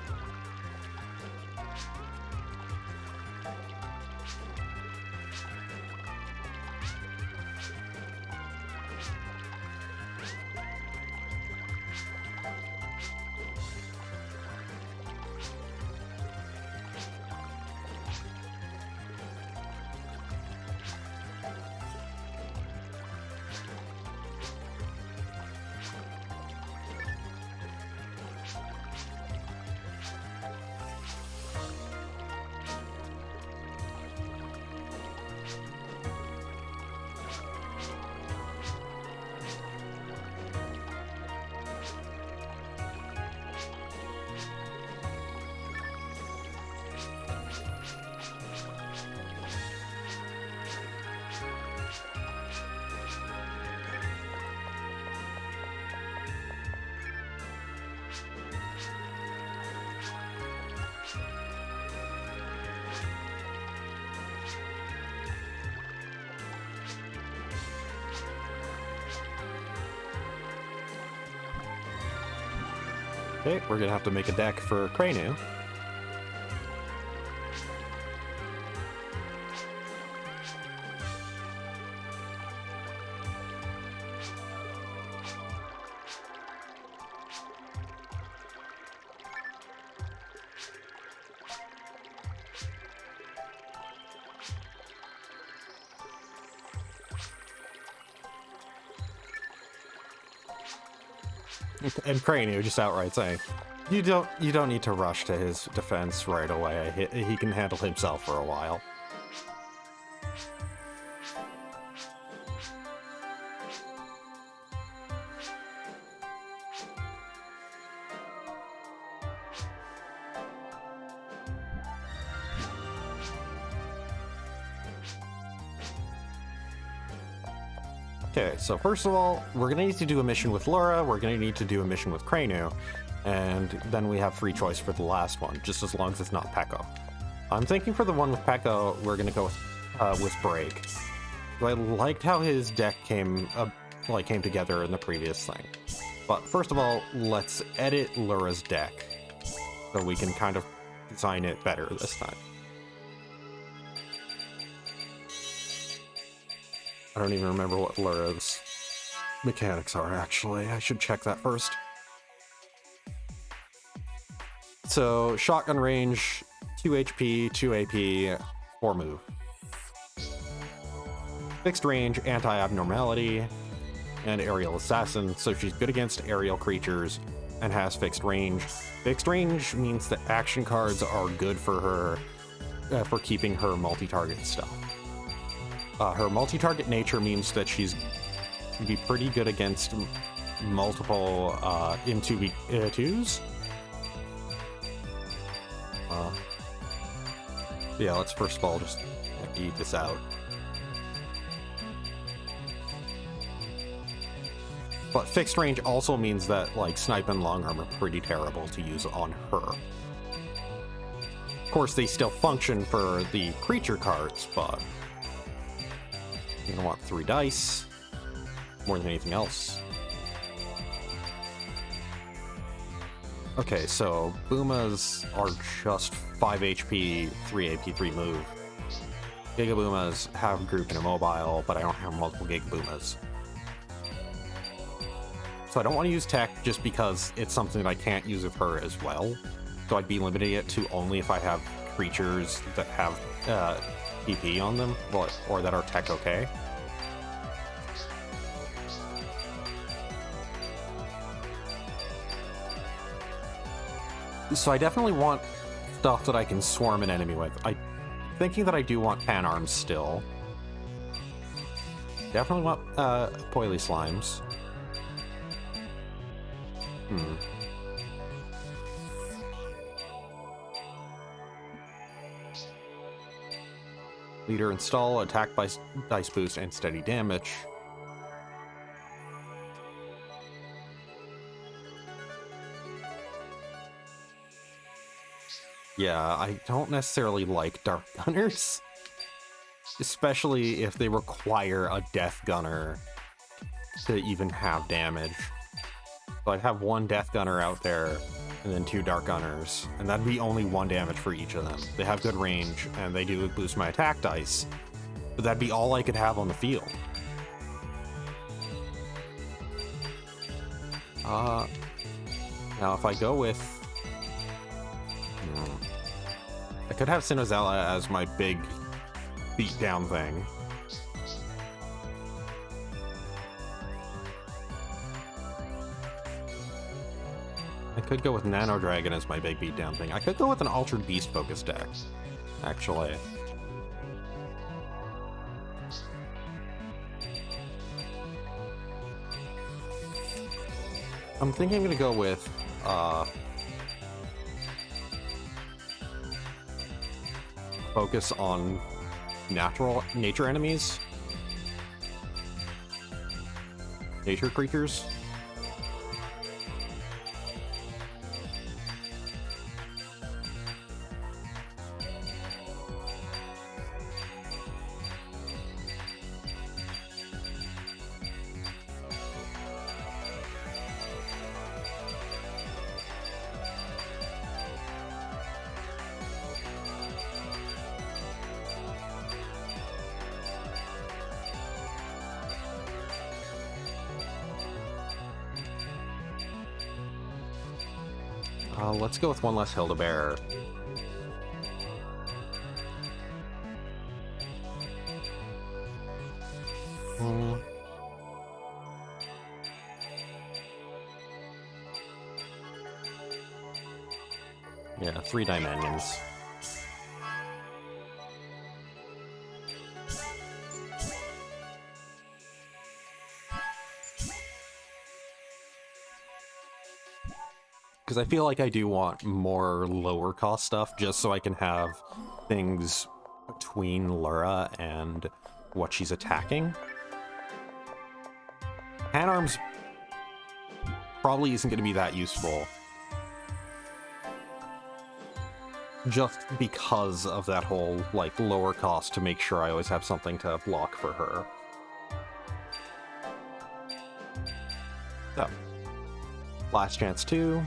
[SPEAKER 1] Okay, we're gonna have to make a deck for Cranu. And Cranu just outright saying, you don't need to rush to his defense right away. He can handle himself for a while. Okay, so first of all, we're gonna need to do a mission with Laura, we're gonna need to do a mission with Cranu, and then we have free choice for the last one, just as long as it's not Pekko. I'm thinking for the one with Pekko, we're gonna go with Break. I liked how his deck came together in the previous thing. But first of all, let's edit Laura's deck, so we can kind of design it better this time. I don't even remember what Laura's mechanics are, actually. I should check that first. So, shotgun range, 2 HP, 2 AP, 4 move. Fixed range, anti-abnormality, and aerial assassin, so she's good against aerial creatures and has fixed range. Fixed range means that action cards are good for her, for keeping her multi-target stuff. Her multi-target nature means that she's can be pretty good against multiple M2s. Yeah, let's first of all just eat this out. But fixed range also means that like snipe and long arm are pretty terrible to use on her. Of course, they still function for the creature cards, but you're gonna want 3 dice, more than anything else. Okay, so Boomas are just 5 HP, 3 AP, 3 move. Giga Boomas have group and immobile, but I don't have multiple Giga Boomas. So I don't want to use tech just because it's something that I can't use with her as well. So I'd be limiting it to only if I have creatures that have PP on them, or that are tech okay. So I definitely want stuff that I can swarm an enemy with. I'm thinking that I do want pan arms still. Definitely want Poily Slimes. Hmm. Leader install, attack by dice boost, and steady damage. Yeah, I don't necessarily like Dark Gunners. Especially if they require a Death Gunner to even have damage. So I'd have one Death Gunner out there, and then 2 Dark Gunners, and that'd be only 1 damage for each of them. They have good range, and they do boost my attack dice, but that'd be all I could have on the field. Now if I go with... I could have Sinozella as my big beatdown thing. I could go with Nano Dragon as my big beatdown thing. I could go with an Altered Beast focus deck, actually. I'm thinking I'm gonna go with focus on nature enemies, nature creatures. Let's go with one less Hildebearer. Yeah, 3 Dimensions. Because I feel like I do want more lower cost stuff just so I can have things between Lura and what she's attacking. Hand Arms probably isn't going to be that useful. Just because of that whole, like, lower cost to make sure I always have something to block for her. So, last chance 2.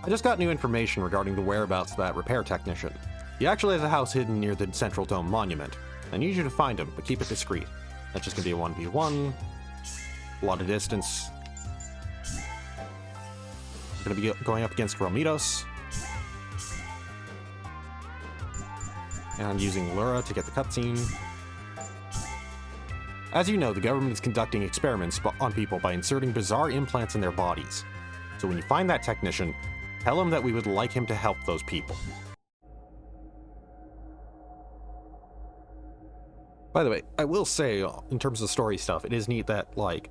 [SPEAKER 1] I just got new information regarding the whereabouts of that repair technician. He actually has a house hidden near the Central Dome Monument. I need you to find him, but keep it discreet. That's just gonna be a 1v1. A lot of distance. I'm gonna be going up against Romitos. And I'm using Lura to get the cutscene. As you know, the government is conducting experiments on people by inserting bizarre implants in their bodies. So when you find that technician, tell him that we would like him to help those people. By the way, I will say, in terms of story stuff, it is neat that, like,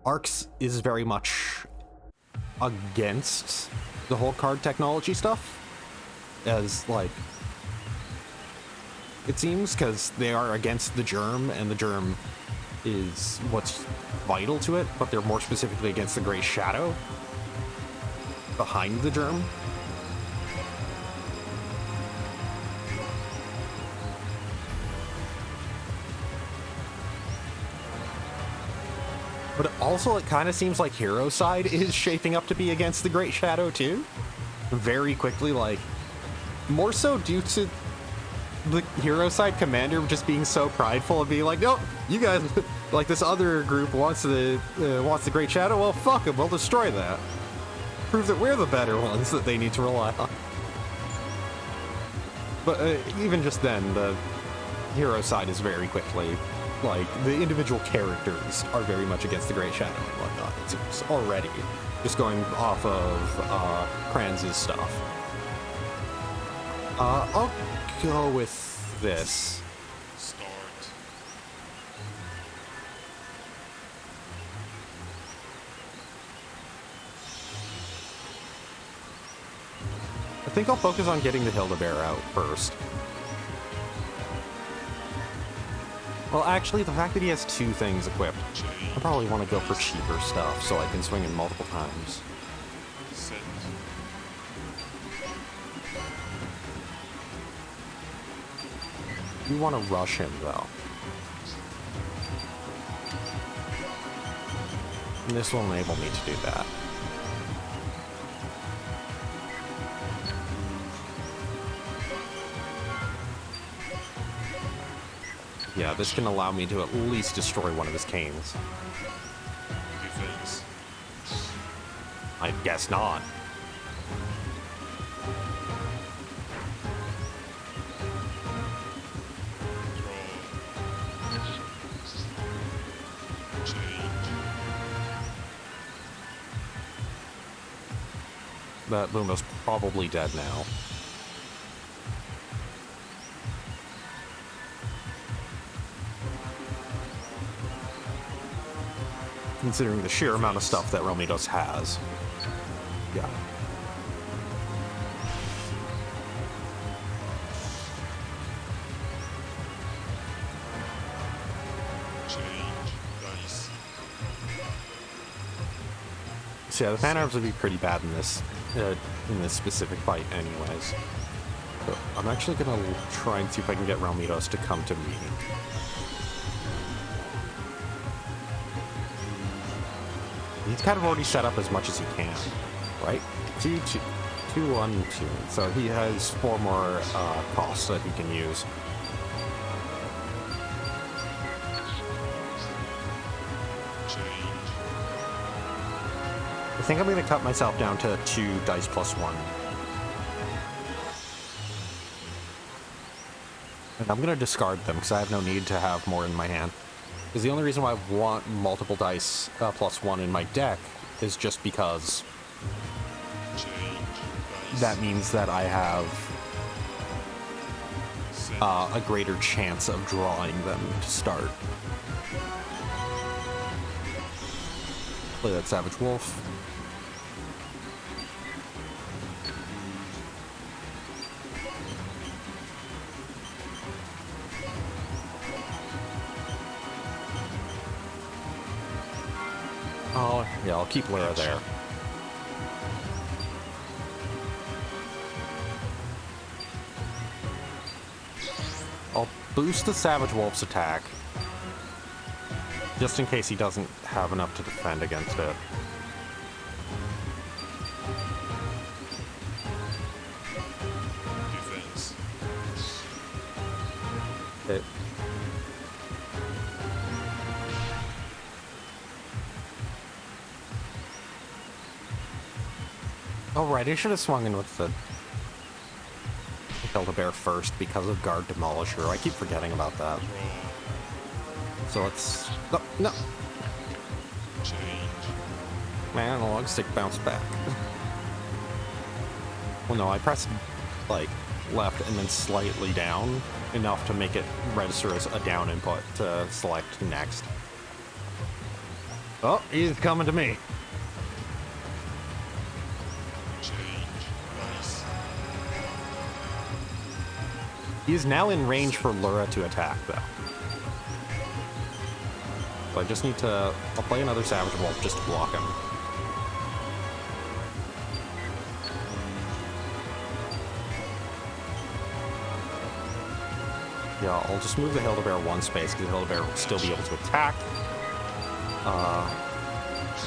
[SPEAKER 1] Arcs is very much against the whole card technology stuff. As, like, it seems, because they are against the germ, and the germ is what's vital to it, but they're more specifically against the Grey Shadow behind the germ. But also, it kind of seems like Hero Side is shaping up to be against the Great Shadow too. Very quickly, like, more so due to the Hero Side commander just being so prideful and being like, no, you guys, like, this other group wants the Great Shadow. Well, fuck them, we'll destroy that. Prove that we're the better ones that they need to rely on. But even just then, the Hero Side is very quickly, like, the individual characters are very much against the Great Shadow and whatnot. It seems already, just going off of Kranz's stuff. I'll go with this.
[SPEAKER 2] Start.
[SPEAKER 1] think I'll focus on getting the Hilda-Bear out first. Well, actually, the fact that he has 2 things equipped, I probably want to go for cheaper stuff so I can swing him multiple times.
[SPEAKER 2] Set.
[SPEAKER 1] You want to rush him, though. And this will enable me to do that. Yeah, this can allow me to at least destroy one of his canes.
[SPEAKER 2] Defense.
[SPEAKER 1] I guess not.
[SPEAKER 2] Draw. Change.
[SPEAKER 1] That Lumo's probably dead now. Considering the sheer amount of stuff that Romitos has. Yeah.
[SPEAKER 2] Change. Dice.
[SPEAKER 1] So yeah, the Phanarms would be pretty bad in this specific fight anyways. So I'm actually gonna try and see if I can get Romitos to come to me. He's kind of already set up as much as he can, right? 2, 1, 2. So he has 4 more costs that he can use.
[SPEAKER 2] Change.
[SPEAKER 1] I think I'm going to cut myself down to 2 dice plus 1. And I'm going to discard them because I have no need to have more in my hand. Because the only reason why I want multiple dice plus 1 in my deck is just because
[SPEAKER 2] Change. Dice.
[SPEAKER 1] that means that I have
[SPEAKER 2] Set.
[SPEAKER 1] a greater chance of drawing them to start. Play that Savage Wolf. Oh, yeah, I'll keep Lyra there. I'll boost the Savage Wolf's attack, just in case he doesn't have enough to defend against it.
[SPEAKER 2] Defense.
[SPEAKER 1] It Oh, right, I should have swung in with the Hilda-Bear first because of Guard Demolisher. I keep forgetting about that.
[SPEAKER 2] Draw.
[SPEAKER 1] So let's... No, no!
[SPEAKER 2] Change.
[SPEAKER 1] My analog stick bounced back. Well, no, I pressed, like, left and then slightly down, enough to make it register as a down input to select next. Oh, he's coming to me.
[SPEAKER 2] Change. Dice.
[SPEAKER 1] He's now in range for Lyra to attack, though. So I just need to... I'll play another Savage Wolf just to block him. Yeah, I'll just move the Hilda-Bear 1 space, because the Hilda-Bear will still be able to attack.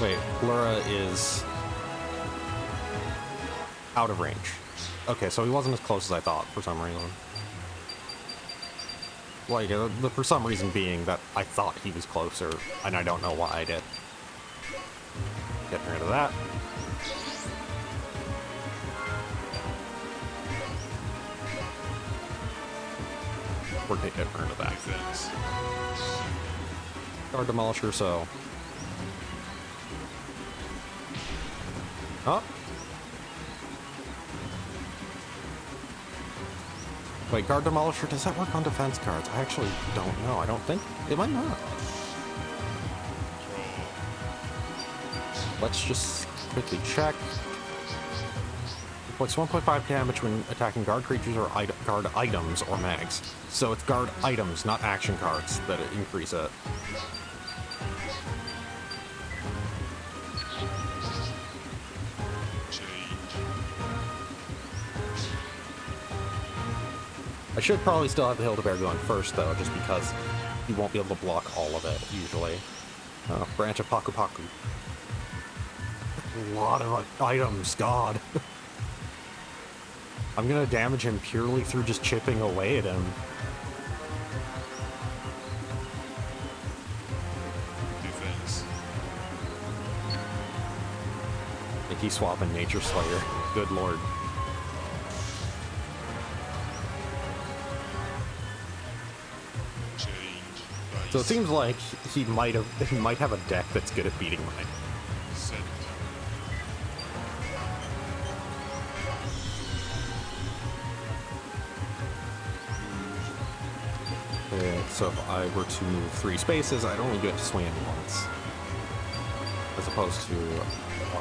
[SPEAKER 1] Wait, Lyra is... out of range. Okay, so he wasn't as close as I thought, for some reason. Like, the for some reason being that I thought he was closer, and I don't know why I did. Getting rid of that. We're getting rid of that.
[SPEAKER 2] Defense.
[SPEAKER 1] Guard Demolisher, so... Oh! Wait, Guard Demolisher, does that work on defense cards? I actually don't know. I don't think... It might not. Let's just quickly check. Inflicts 1.5 damage when attacking guard creatures or guard items or mags. So it's guard items, not action cards, that increase it. I should probably still have the Hildebear going first, though, just because he won't be able to block all of it, usually. Branch of Paku Paku. A lot of items, god. I'm gonna damage him purely through just chipping away at him.
[SPEAKER 2] Defense.
[SPEAKER 1] Mickey swapping Nature Slayer. Good lord. So it seems like he might have a deck that's good at beating mine.
[SPEAKER 2] Set.
[SPEAKER 1] So if I were to move 3 spaces, I'd only get to swing it once. As opposed to,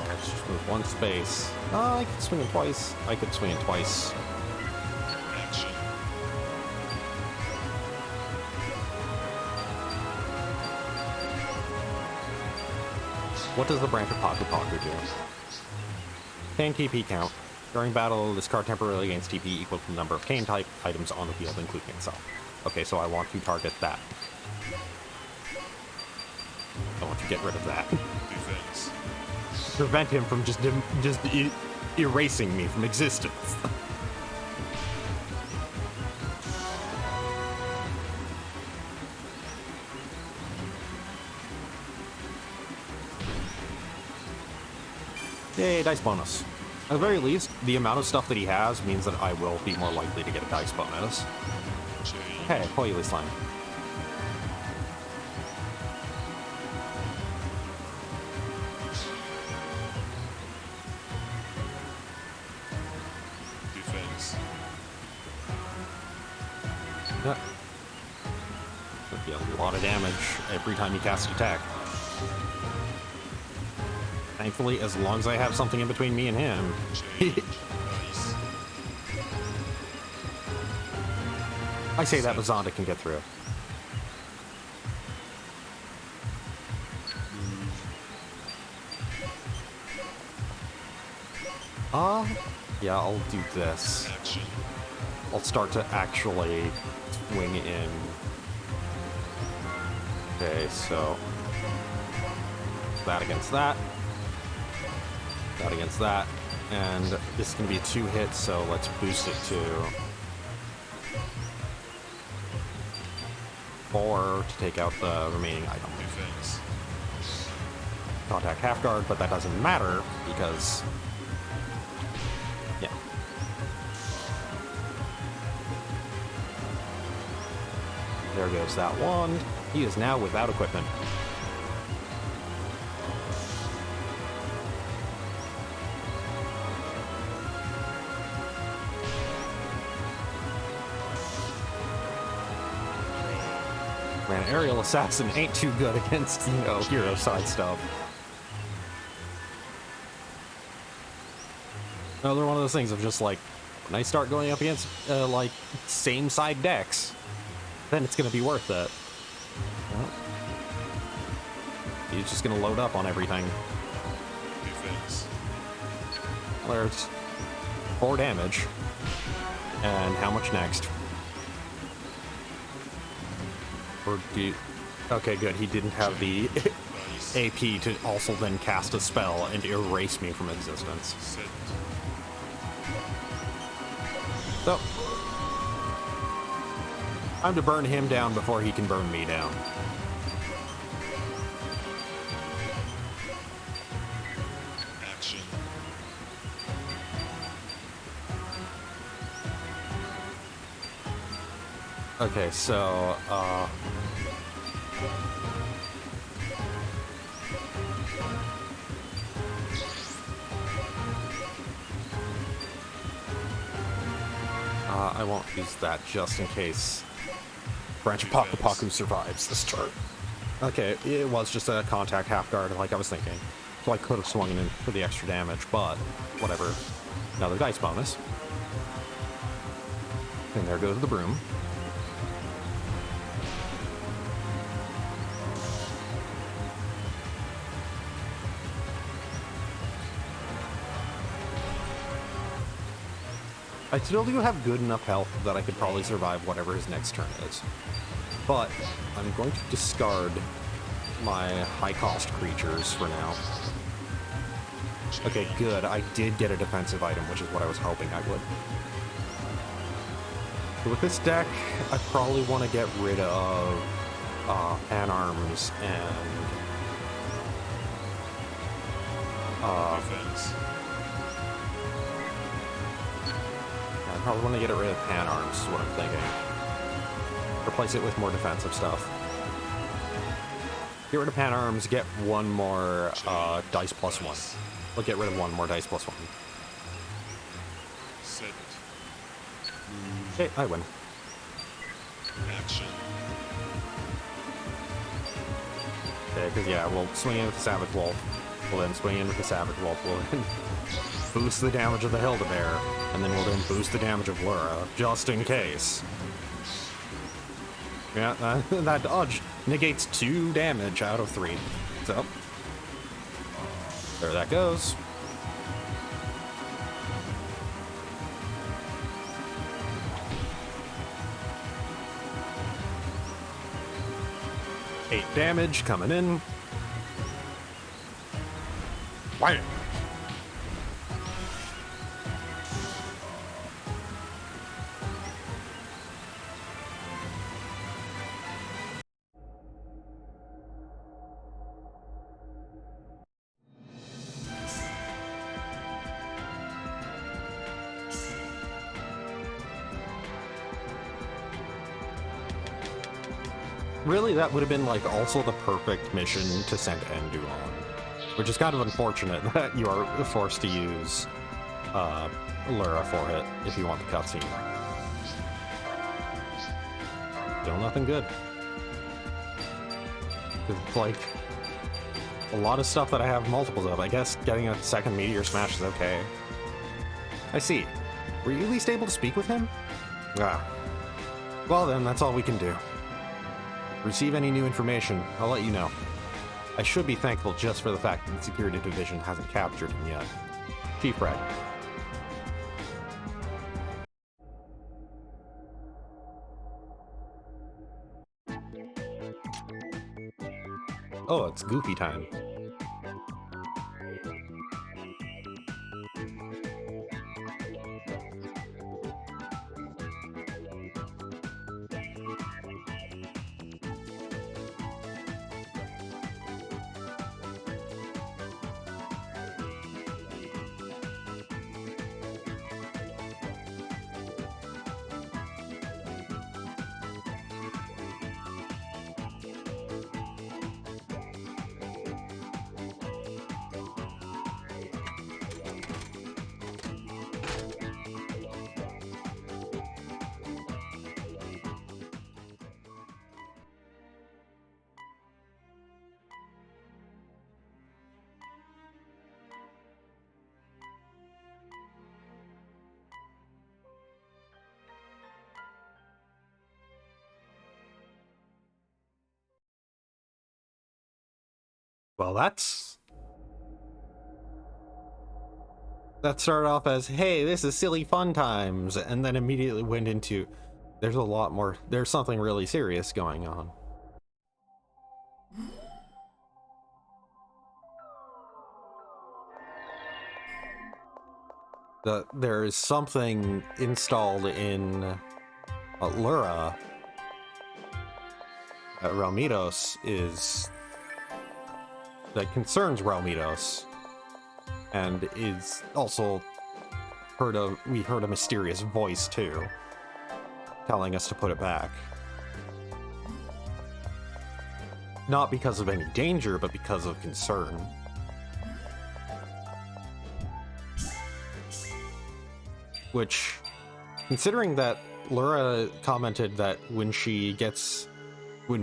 [SPEAKER 1] let's just move 1 space. I could swing it twice. I could swing it twice.
[SPEAKER 2] Action.
[SPEAKER 1] What does the Branch of Paku Paku do? 10 TP count. During battle, this card temporarily gains TP equal to the number of Cane type items on the field, including itself. Okay, so I want to target that. I want to get rid of that.
[SPEAKER 2] Defense.
[SPEAKER 1] Prevent him from just erasing me from existence. Yay, dice bonus. At the very least, the amount of stuff that he has means that I will be more likely to get a dice bonus. Hey, Coily Slime.
[SPEAKER 2] Defense.
[SPEAKER 1] Yeah. That'd be a lot of damage every time you cast attack. Thankfully, as long as I have something in between me and him.
[SPEAKER 2] Nice.
[SPEAKER 1] I say that, but Zonda can get through. Yeah, I'll do this.
[SPEAKER 2] Action.
[SPEAKER 1] I'll start to actually swing in. Okay, so that against that. That against that. And this is going to be a 2-hit, so let's boost it to 4 to take out the remaining item.
[SPEAKER 2] Defense.
[SPEAKER 1] Contact half guard, but that doesn't matter because, yeah. There goes that wand. He is now without equipment. Man, Aerial Assassin ain't too good against, you know, hero side stuff. Another one of those things of just like, when I start going up against, like, same side decks, then it's gonna be worth it. Well, he's just gonna load up on everything.
[SPEAKER 2] Defense.
[SPEAKER 1] There's 4 damage. And how much next? Or do okay, good. He didn't have the
[SPEAKER 2] Nice.
[SPEAKER 1] AP to also then cast a spell and erase me from existence.
[SPEAKER 2] Set.
[SPEAKER 1] So, time to burn him down before he can burn me down.
[SPEAKER 2] Action.
[SPEAKER 1] Okay, so, I won't use that just in case Branch of Paku Paku survives this turn. Okay, it was just a contact half guard like I was thinking. So I could have swung in for the extra damage, but whatever. Another dice bonus. And there goes the broom. I still do have good enough health that I could probably survive whatever his next turn is. But I'm going to discard my high-cost creatures for now. Okay, good. I did get a defensive item, which is what I was hoping I would. So with this deck, I probably want to get rid of Panarms and
[SPEAKER 2] Defense.
[SPEAKER 1] I probably want to get rid of Panarms, is what I'm thinking. Replace it with more defensive stuff. Get rid of Panarms, get one more dice plus one. We'll get rid of one more dice plus one.
[SPEAKER 2] Set.
[SPEAKER 1] Okay, I win.
[SPEAKER 2] Action.
[SPEAKER 1] Okay, because yeah, we'll swing in with the Savage Wolf. We'll then swing in with the Savage Wolf. We'll then boost the damage of the Hildebear. And then we'll then boost the damage of Lura, just in case. Yeah, that dodge negates 2 damage out of 3. So, there that goes. Eight damage coming in. Bam! Really, that would have been like also the perfect mission to send Endu on, which is kind of unfortunate that you are forced to use Lura for it if you want the cutscene. Still nothing good. 'Cause it's like a lot of stuff that I have multiples of. I guess getting a second Meteor Smash is okay. I see. Were you at least able to speak with him? Ah. Well then, that's all we can do. Receive any new information, I'll let you know. I should be thankful just for the fact that the Security Division hasn't captured him yet. Chief Red. Oh, it's Goofy time. Well, that started off as, hey, this is silly fun times, and then immediately went into, there's a lot more, there's something really serious going on. There is something installed in Lura that Realmitos is, that concerns Realmitos, and is also we heard a mysterious voice too, telling us to put it back. Not because of any danger, but because of concern. Which, considering that Lura commented that when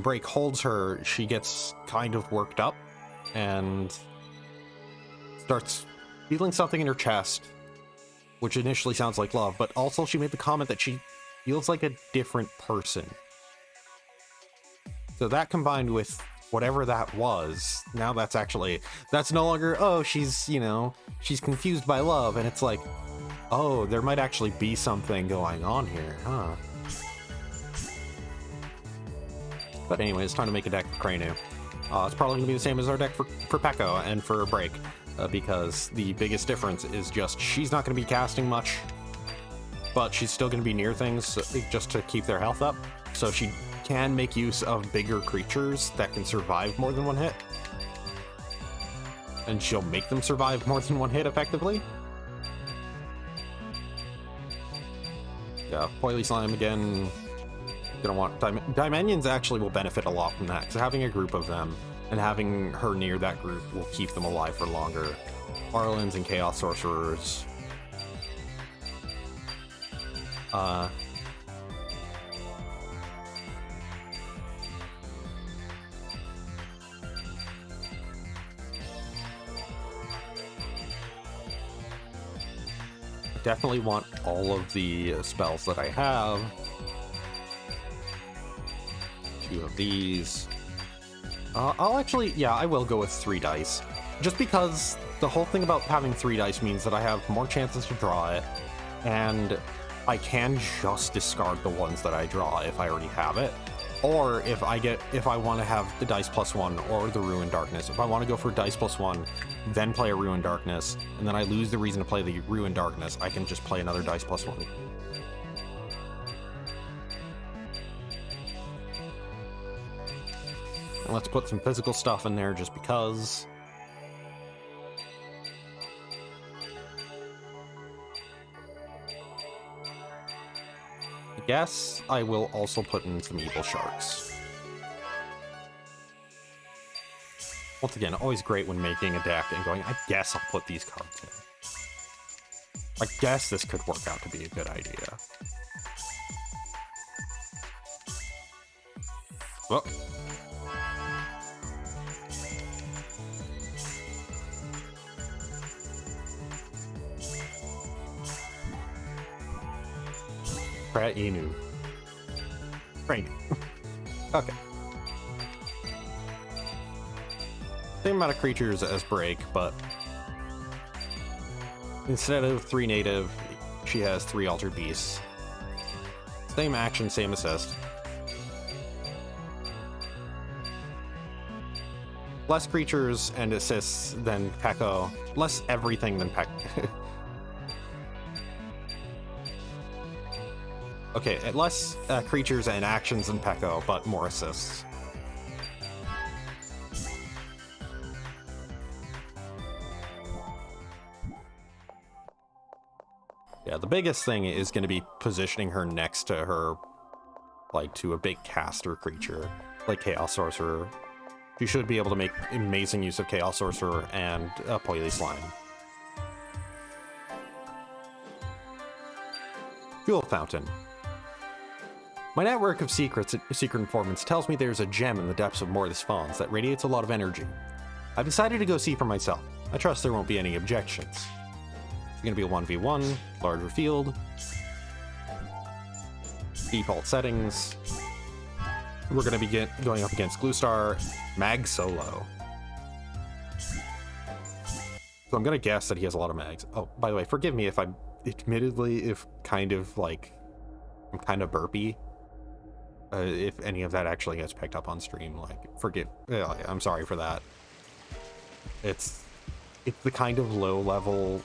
[SPEAKER 1] Break holds her, she gets kind of worked up and starts feeling something in her chest, which initially sounds like love, but also she made the comment that she feels like a different person. So that combined with whatever that was, now that's no longer, oh, she's, you know, she's confused by love, and it's like, oh, there might actually be something going on here, huh? But anyway, it's time to make a deck for Kranu. It's probably going to be the same as our deck for Pekko and for Break, because the biggest difference is just she's not going to be casting much, but she's still going to be near things just to keep their health up, so she can make use of bigger creatures that can survive more than one hit. And she'll make them survive more than one hit effectively. Yeah, Poily Slime again. Gonna want Dimensions actually will benefit a lot from that, because having a group of them and having her near that group will keep them alive for longer. Marlins and Chaos Sorcerers. Definitely want all of the spells that I have. 2 of these. I'll actually, yeah, I will go with 3 dice. Just because the whole thing about having 3 dice means that I have more chances to draw it, and I can just discard the ones that I draw if I already have it. Or if I want to have the dice +1 or the Ruin Darkness. If I want to go for dice +1, then play a Ruin Darkness, and then I lose the reason to play the Ruin Darkness, I can just play another dice +1. And let's put some physical stuff in there just because. I guess I will also put in some Evil Sharks. Once again, always great when making a deck and going, I guess I'll put these cards in. I guess this could work out to be a good idea. Well. Prat Inu. Frank. Okay. Same amount of creatures as Break, but instead of 3 native, she has 3 altered beasts. Same action, same assist. Less creatures and assists than Pekko. Less everything than Pekko. Okay, less creatures and actions than Pekko, but more assists. Yeah, the biggest thing is going to be positioning her next to her, like, to a big caster creature, like Chaos Sorcerer. She should be able to make amazing use of Chaos Sorcerer and Poily Slime. Jewel Fountain. My network of secret informants tells me there's a gem in the depths of Mortis Fawns that radiates a lot of energy. I've decided to go see for myself. I trust there won't be any objections. It's gonna be a 1v1, larger field, default settings. We're gonna be going up against Gluestar, Mag Solo. So I'm gonna guess that he has a lot of mags. Oh, by the way, forgive me if I'm kind of burpy. If any of that actually gets picked up on stream, like, I'm sorry for that. It's the kind of low-level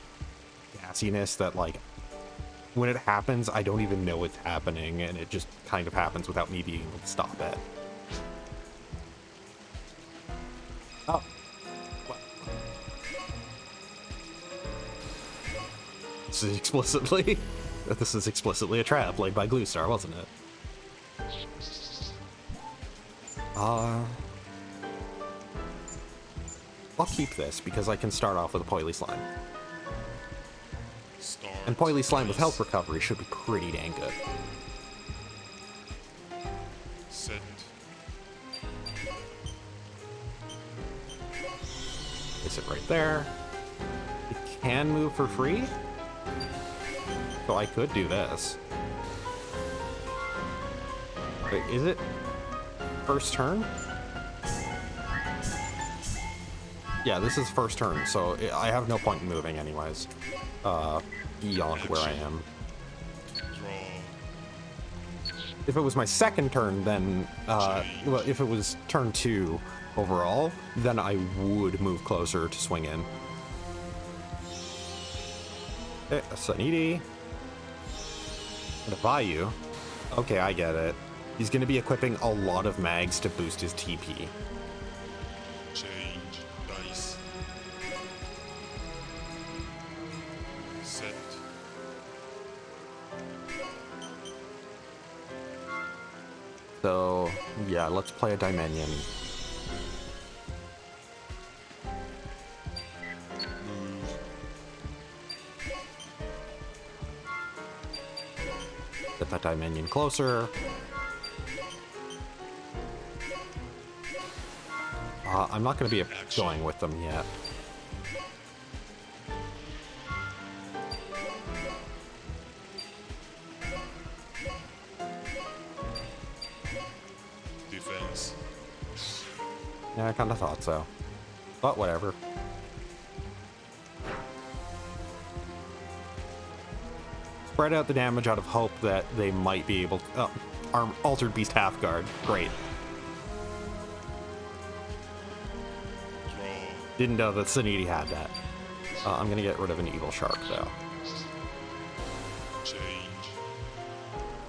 [SPEAKER 1] gassiness that, like, when it happens, I don't even know it's happening, and it just kind of happens without me being able to stop it. Oh. What? This is explicitly a trap laid by Gluestar, wasn't it? I'll keep this because I can start off with a Poily Slime. And Poily Slime with health recovery should be pretty dang good.
[SPEAKER 2] Send.
[SPEAKER 1] Place it right there. It can move for free. So I could do this. Wait, is it first turn? Yeah, this is first turn, so I have no point in moving anyways. Beyond where I am. If it was my second turn, then, well, if it was turn 2 overall, then I would move closer to swing in. Okay, a Suniti. And a Bayou. Okay, I get it. He's going to be equipping a lot of mags to boost his TP.
[SPEAKER 2] Change dice. Set.
[SPEAKER 1] So, yeah, let's play a Dimension. Get that Dimension closer. I'm not going to be going with them yet.
[SPEAKER 2] Defense.
[SPEAKER 1] Yeah, I kind of thought so. But whatever. Spread out the damage out of hope that they might be able to... Oh, Altered Beast Half Guard. Great.
[SPEAKER 2] Draw.
[SPEAKER 1] Didn't know that Suniti had that. I'm going to get rid of an Evil Shark, though.
[SPEAKER 2] Change.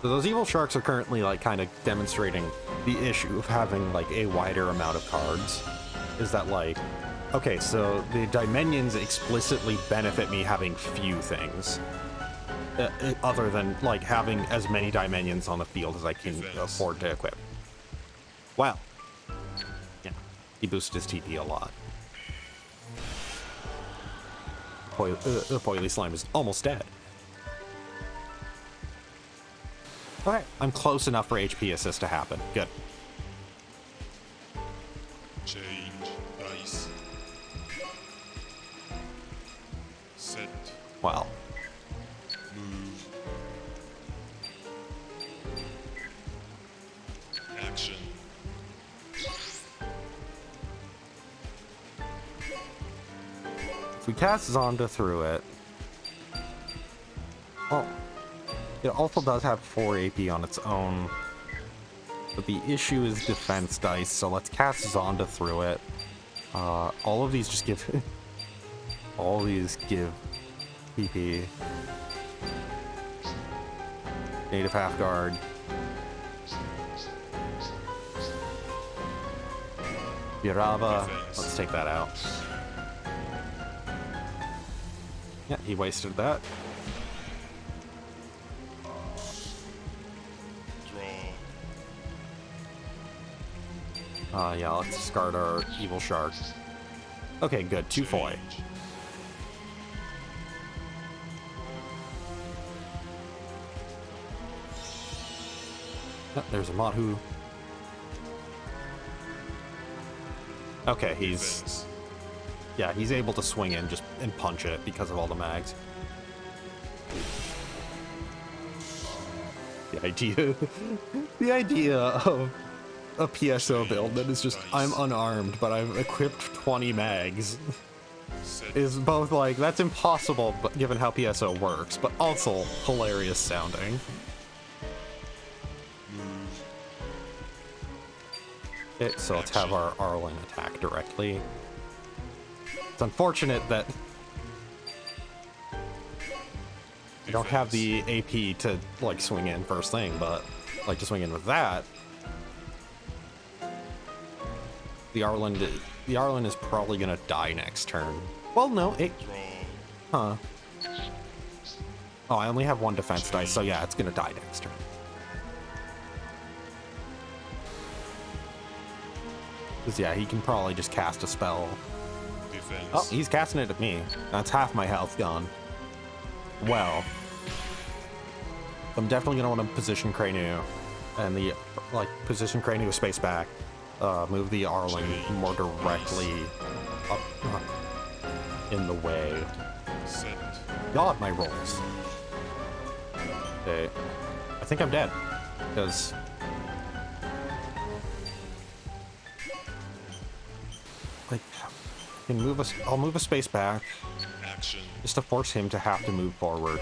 [SPEAKER 1] So those Evil Sharks are currently, like, kind of demonstrating the issue of having, like, a wider amount of cards. Is that, like... Okay, so the Dimensions explicitly benefit me having few things. Other than, like, having as many Dimensions on the field as I can afford to equip. Well. Yeah. He boosted his TP a lot. The Boily Slime is almost dead. Okay, I'm close enough for HP assist to happen. Good.
[SPEAKER 2] Change dice. Set.
[SPEAKER 1] Well.
[SPEAKER 2] Move. Action.
[SPEAKER 1] If we cast Zonda through it... Well, it also does have 4 AP on its own. But the issue is defense dice, so let's cast Zonda through it. All of these just give... all these give PP. Native Half Guard. Birava. Let's take that out. Yeah, he wasted that.
[SPEAKER 2] Draw.
[SPEAKER 1] Yeah, let's discard our Evil Shark. Okay, good. 2 foy.
[SPEAKER 2] Change.
[SPEAKER 1] Oh, there's a Madhu. Okay, he's...
[SPEAKER 2] Defense.
[SPEAKER 1] Yeah, he's able to swing in just and punch it because of all the mags. The idea... the idea of a PSO build that is just, I'm unarmed, but I've equipped 20 mags,
[SPEAKER 2] Set.
[SPEAKER 1] is both like, that's impossible, but given how PSO works, but also hilarious sounding.
[SPEAKER 2] Move.
[SPEAKER 1] Okay, so let's have our Arlen attack directly. It's unfortunate that I don't have the AP to, like, swing in first thing, but, like, to swing in with that, the Arlen is probably gonna die next turn. Well, no, it...
[SPEAKER 2] Draw.
[SPEAKER 1] Huh. Oh, I only have 1 defense dice, so yeah, it's gonna die next turn. Because, yeah, he can probably just cast a spell.
[SPEAKER 2] Defense.
[SPEAKER 1] Oh, he's casting it at me. That's half my health gone. Well. I'm definitely gonna want to position Cranu. And the, like, position Cranu a space back. Move the Arlen more directly up in the way.
[SPEAKER 2] Set.
[SPEAKER 1] God, my rolls. Okay. I think I'm dead. Because... like... I'll move a space back.
[SPEAKER 2] Action.
[SPEAKER 1] Just to force him to have to move forward.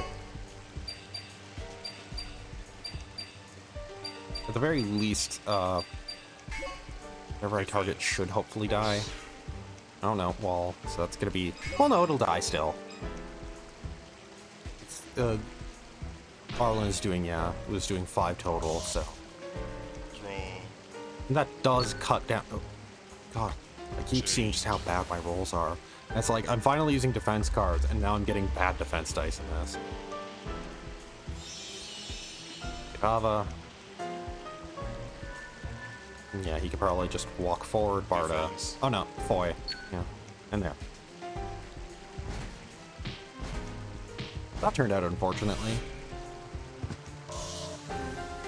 [SPEAKER 1] At the very least, whatever I target should hopefully die. I don't know, wall, so that's gonna be... well, no, it'll die still. Arlen is doing, yeah, it was doing 5 total, so...
[SPEAKER 2] Draw.
[SPEAKER 1] and that does cut down... oh, God, I keep seeing just how bad my rolls are. And it's like, I'm finally using defense cards, and now I'm getting bad defense dice in this. Kava. Yeah, he could probably just walk forward, Barda.
[SPEAKER 2] Defense.
[SPEAKER 1] Oh no, Foy. Yeah, and there. That turned out unfortunately.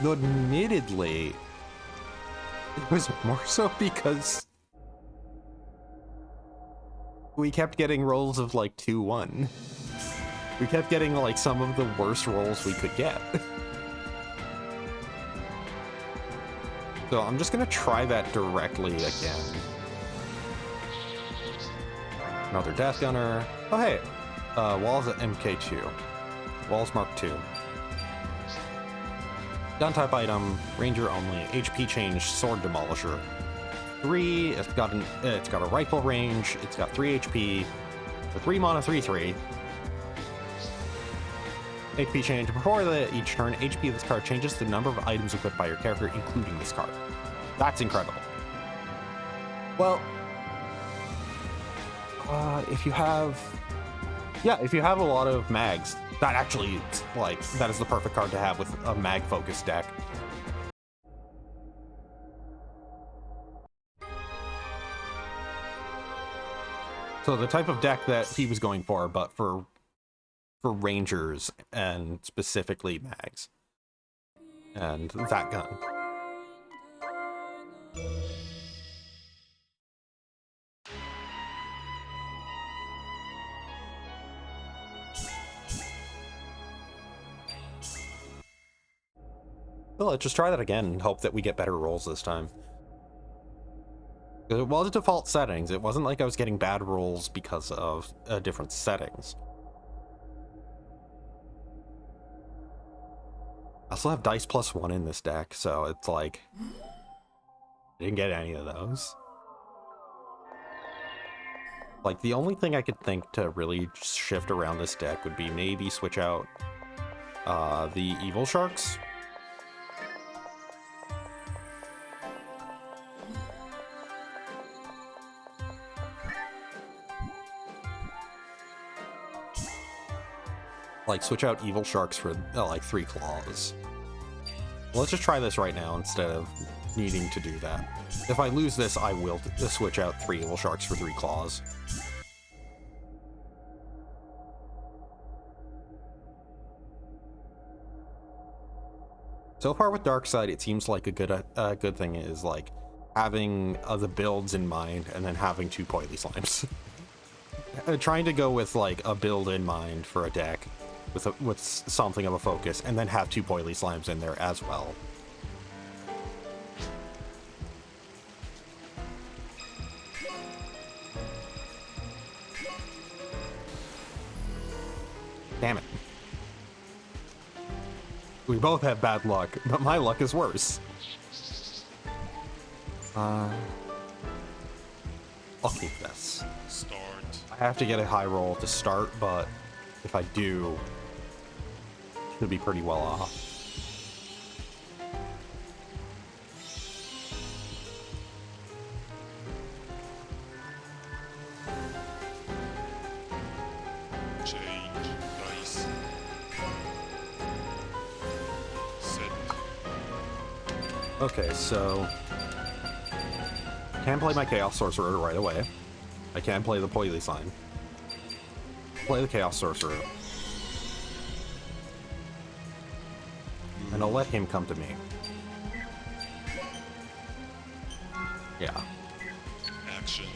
[SPEAKER 1] Though admittedly, it was more so because we kept getting rolls of like 2-1. We kept getting like some of the worst rolls we could get. So I'm just gonna try that directly again. Another Death Gunner. Oh hey, Wall's at MK2. Wall's Mark 2. Gun type item, Ranger only, HP change, Sword Demolisher. 3, it's got a rifle range, it's got 3 HP, for 3 mana, 3/3. HP change. Before each turn, HP of this card changes the number of items equipped by your character, including this card. That's incredible. Well, if you have a lot of mags, that actually, like, that is the perfect card to have with a mag-focused deck. So the type of deck that he was going for, but for rangers and specifically mags and that gun. Well, let's just try that again and hope that we get better rolls this time. It was default settings. It wasn't like I was getting bad rolls because of different settings. I also have dice +1 in this deck, so it's like I didn't get any of those. Like, the only thing I could think to really shift around this deck would be maybe switch out the Evil Sharks. Like, switch out Evil Sharks for, like, 3 claws. Well, let's just try this right now instead of needing to do that. If I lose this, I will switch out 3 Evil Sharks for 3 claws. So far with Darkside, it seems like a good thing is, like, having the builds in mind and then having 2 Poily Slimes. Trying to go with, like, a build in mind for a deck with something of a focus, and then have 2 Poily Slimes in there as well. Damn it. We both have bad luck, but my luck is worse. I'll keep this.
[SPEAKER 2] Start.
[SPEAKER 1] I have to get a high roll to start, but if I do, should be pretty well off.
[SPEAKER 2] Change. Dice. Set.
[SPEAKER 1] Okay, so I can play my Chaos Sorcerer right away. I can play the Poily Slime. Play the Chaos Sorcerer. And I'll let him come to me. Yeah.
[SPEAKER 2] Action.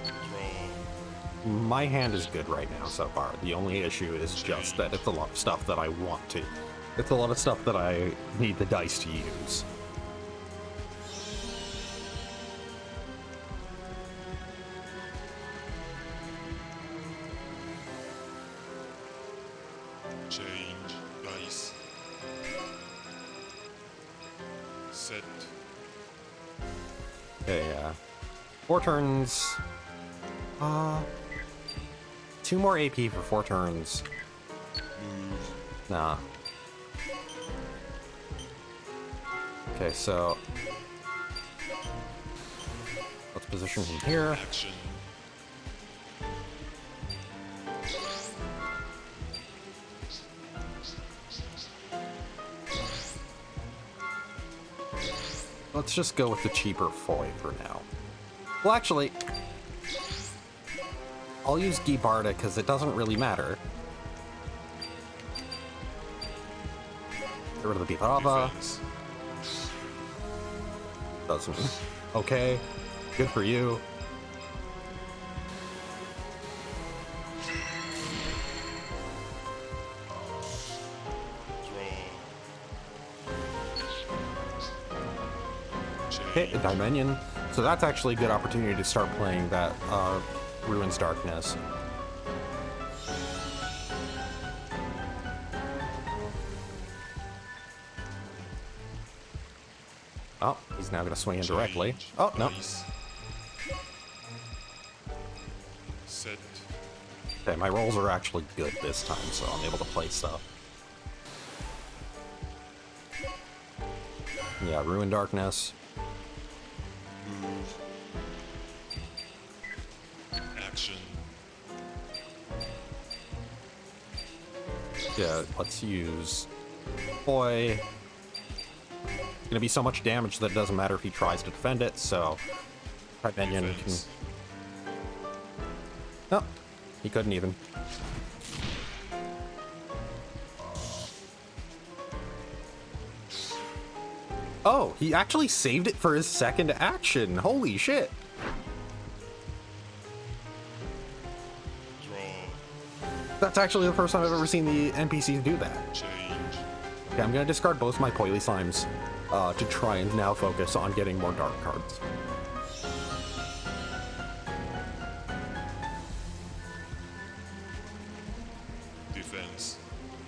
[SPEAKER 2] Draw.
[SPEAKER 1] my hand is good right now so far. The only issue is just that it's a lot of stuff that I want to. It's a lot of stuff that I need the dice to use.
[SPEAKER 2] Change dice. Set.
[SPEAKER 1] Okay, 4 turns. 2 more AP for 4 turns.
[SPEAKER 2] Move.
[SPEAKER 1] Nah. Okay, so let's position him here.
[SPEAKER 2] Action.
[SPEAKER 1] Let's just go with the cheaper foy for now. Well, actually, I'll use Gibarda because it doesn't really matter. Get rid of the Bifarava.
[SPEAKER 2] Defense.
[SPEAKER 1] Doesn't. Okay, good for you.
[SPEAKER 2] Draw.
[SPEAKER 1] Okay, a Dimension. So that's actually a good opportunity to start playing that Ruin's Darkness. Oh, he's now going to swing in directly.
[SPEAKER 2] Change
[SPEAKER 1] Oh, no.
[SPEAKER 2] dice. Set.
[SPEAKER 1] Okay, my rolls are actually good this time, so I'm able to play stuff. Yeah, Ruin Darkness.
[SPEAKER 2] Move. Action.
[SPEAKER 1] Yeah, let's use Boy. It's gonna be so much damage that it doesn't matter if he tries to defend it, so Minion can...
[SPEAKER 2] Defense.
[SPEAKER 1] No, he couldn't even. Oh, he actually saved it for his second action. Holy shit.
[SPEAKER 2] Draw.
[SPEAKER 1] That's actually the first time I've ever seen the NPCs do that.
[SPEAKER 2] Change.
[SPEAKER 1] Okay, I'm gonna discard both my Poily Slimes to try and now focus on getting more dark cards.
[SPEAKER 2] Defense.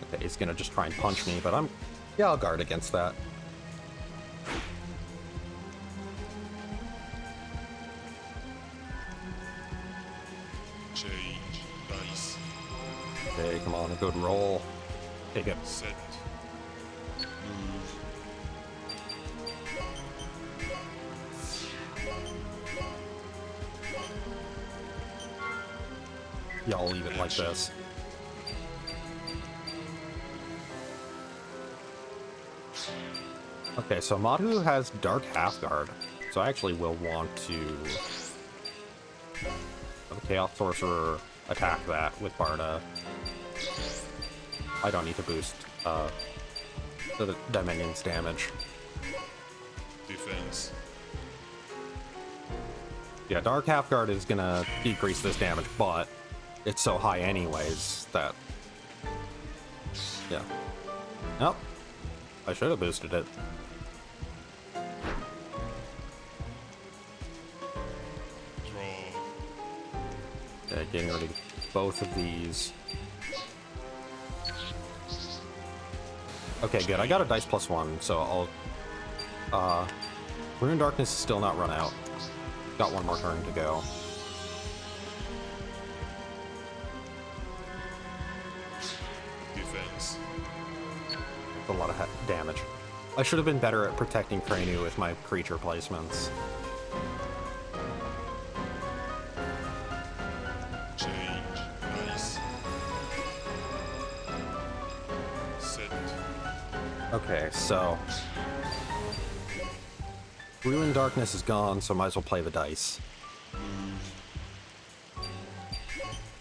[SPEAKER 1] Okay, he's gonna just try and punch me, but yeah, I'll guard against that.
[SPEAKER 2] Change dice.
[SPEAKER 1] Okay, come on, a good roll. Take it.
[SPEAKER 2] Set. Move.
[SPEAKER 1] Yeah, I'll leave it like
[SPEAKER 2] Action.
[SPEAKER 1] this. Okay, so Madhu has Dark Halfguard, so I actually will want to have a Chaos Sorcerer attack that with Barda. I don't need to boost the Dimension's damage.
[SPEAKER 2] Defense.
[SPEAKER 1] Yeah, Dark Halfguard is gonna decrease this damage, but it's so high anyways that... Yeah. Nope. I should have boosted it.
[SPEAKER 2] Draw.
[SPEAKER 1] Okay, getting rid of both of these. Okay, good. I got a dice +1, so I'll... Rune Darkness is still not run out. Got one more turn to go.
[SPEAKER 2] Defense.
[SPEAKER 1] A lot of damage. I should have been better at protecting Cranu with my creature placements.
[SPEAKER 2] Change dice. Set.
[SPEAKER 1] Okay, so... Ruin Darkness is gone, so might as well play the dice.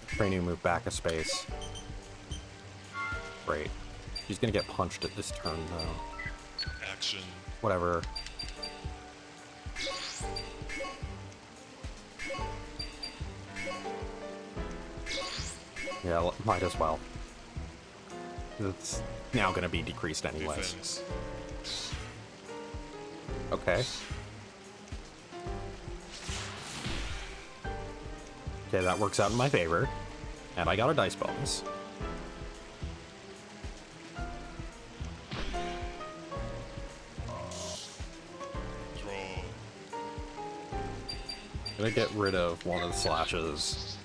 [SPEAKER 1] Cranu move back a space. Great. He's gonna get punched at this turn, though.
[SPEAKER 2] Action.
[SPEAKER 1] Whatever. Yeah, might as well. It's now going to be decreased anyways.
[SPEAKER 2] Defense.
[SPEAKER 1] Okay. Okay, that works out in my favor. And I got a dice bonus.
[SPEAKER 2] Draw.
[SPEAKER 1] Gonna get rid of one of the slashes.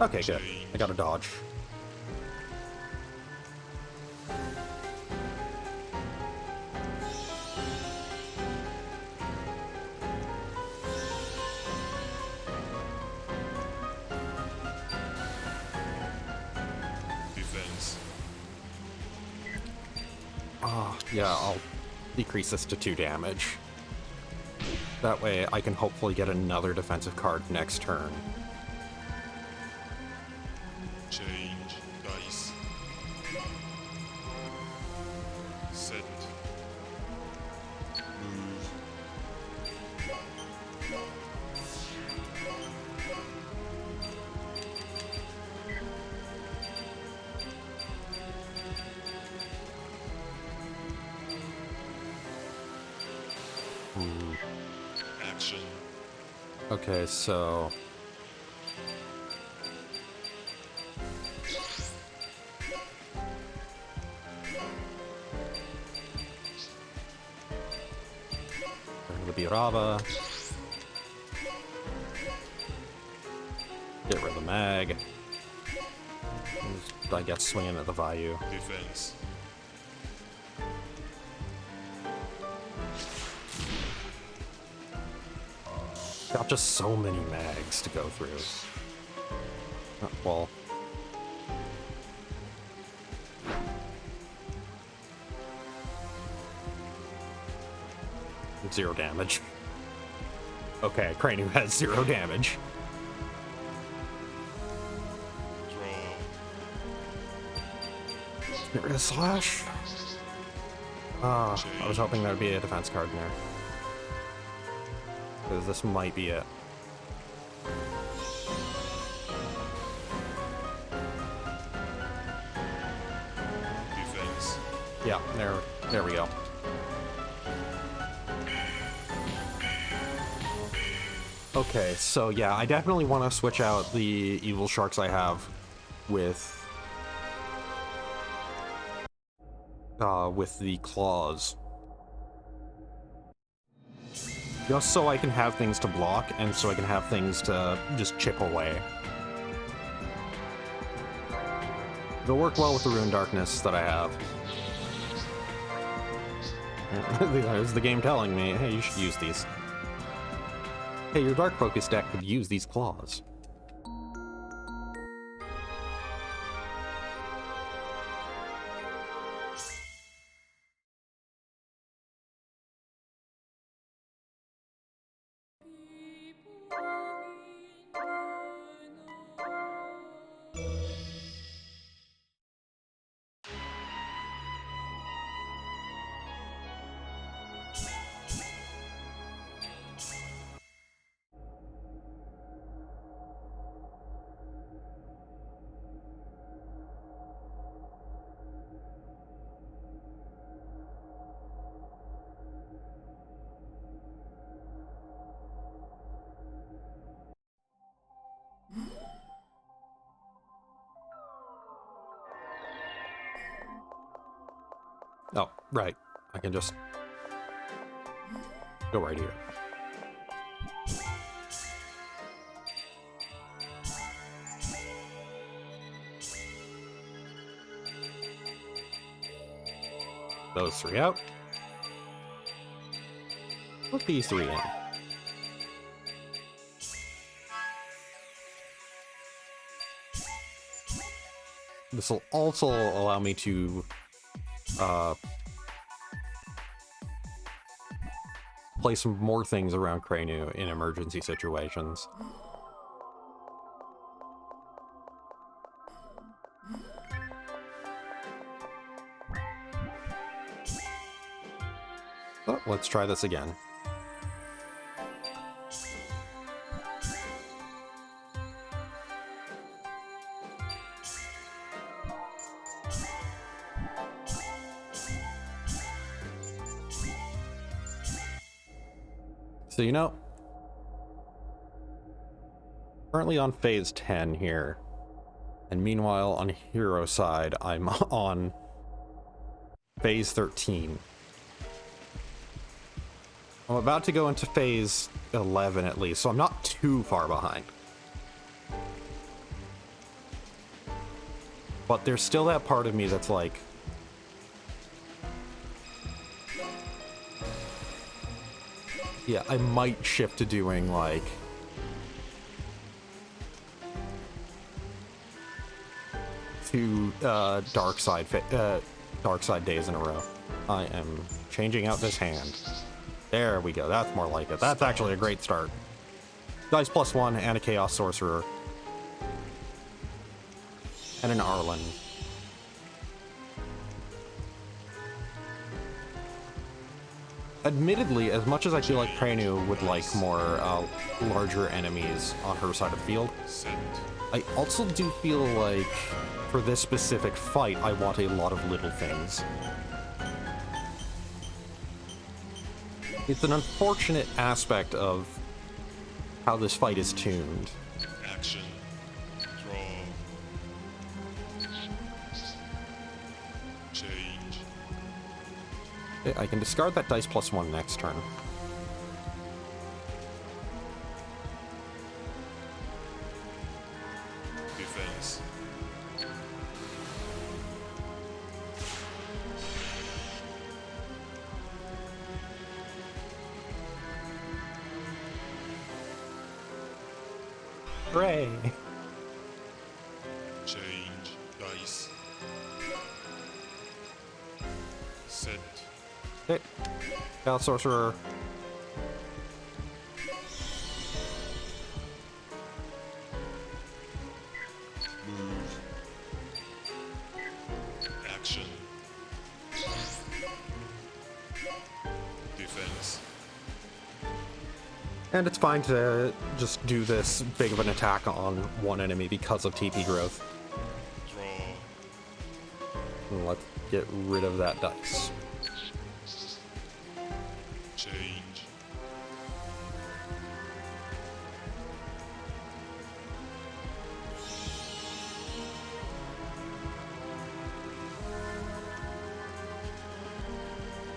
[SPEAKER 1] Okay, good. I got a dodge.
[SPEAKER 2] Defense.
[SPEAKER 1] Yeah, I'll decrease this to 2 damage. That way I can hopefully get another defensive card next turn.
[SPEAKER 2] Change dice. Set. Move. Action.
[SPEAKER 1] Okay, so... the Birava. Get rid of the mag. Just, I guess swinging at the Vayu.
[SPEAKER 2] Defense.
[SPEAKER 1] Got just so many mags to go through. Well... 0 damage. Okay, Cranu has 0 damage.
[SPEAKER 2] Draw.
[SPEAKER 1] Get rid of slash. I was hoping there would be a defense card in there. Because this might be it.
[SPEAKER 2] Defense.
[SPEAKER 1] Yeah, there we go. Okay, so yeah, I definitely want to switch out the evil sharks I have with the claws. Just so I can have things to block, and so I can have things to just chip away. It'll work well with the Rune Darkness that I have. There's the game telling me, hey, you should use these. Hey, your Dark Focus deck could use these claws. Oh, right. I can just go right here. Those 3 out. Put these 3 in. This will also allow me to play some more things around Cranu in emergency situations. So, let's try this again. So, you know, currently on phase 10 here. And meanwhile, on hero side, I'm on phase 13. I'm about to go into phase 11 at least, so I'm not too far behind. But there's still that part of me that's like, yeah, I might shift to doing like two Darkside days in a row. I am changing out this hand. There we go. That's more like it. That's actually a great start. Dice +1 and a Chaos Sorcerer. And an Arlen. Admittedly, as much as I feel like Pranu would like more larger enemies on her side of the field, I also do feel like for this specific fight, I want a lot of little things. It's an unfortunate aspect of how this fight is tuned.
[SPEAKER 2] Action. Draw. Change.
[SPEAKER 1] I can discard that dice +1 next turn.
[SPEAKER 2] Defense.
[SPEAKER 1] Hooray!
[SPEAKER 2] Change. Dice. Set.
[SPEAKER 1] Okay. Chaos Sorcerer.
[SPEAKER 2] Move. Action. Defense.
[SPEAKER 1] And it's fine to just do this big of an attack on one enemy because of TP growth.
[SPEAKER 2] Draw.
[SPEAKER 1] And let's get rid of that dice.
[SPEAKER 2] Change.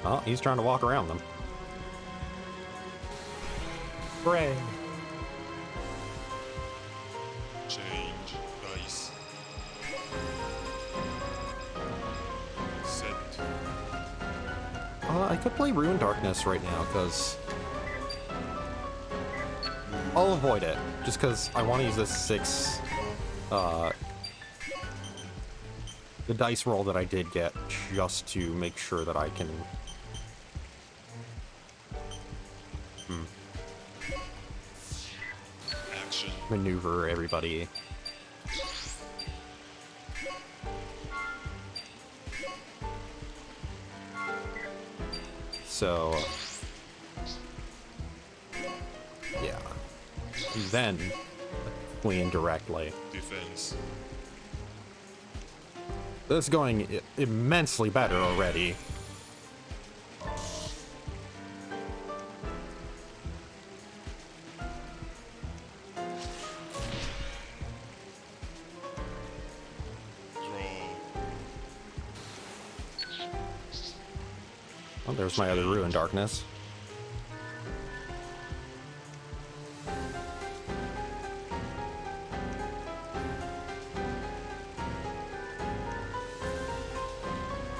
[SPEAKER 1] Oh, he's trying to walk around them. Hooray!
[SPEAKER 2] Change. Dice. Set.
[SPEAKER 1] I could play Ruin Darkness right now, because I'll avoid it, just because I want to use this 6, the dice roll that I did get, just to make sure that I can
[SPEAKER 2] Action.
[SPEAKER 1] maneuver everybody. So, yeah. Then, Queen directly.
[SPEAKER 2] Defense.
[SPEAKER 1] This is going immensely better already. Oh, there's my other Ruin Darkness.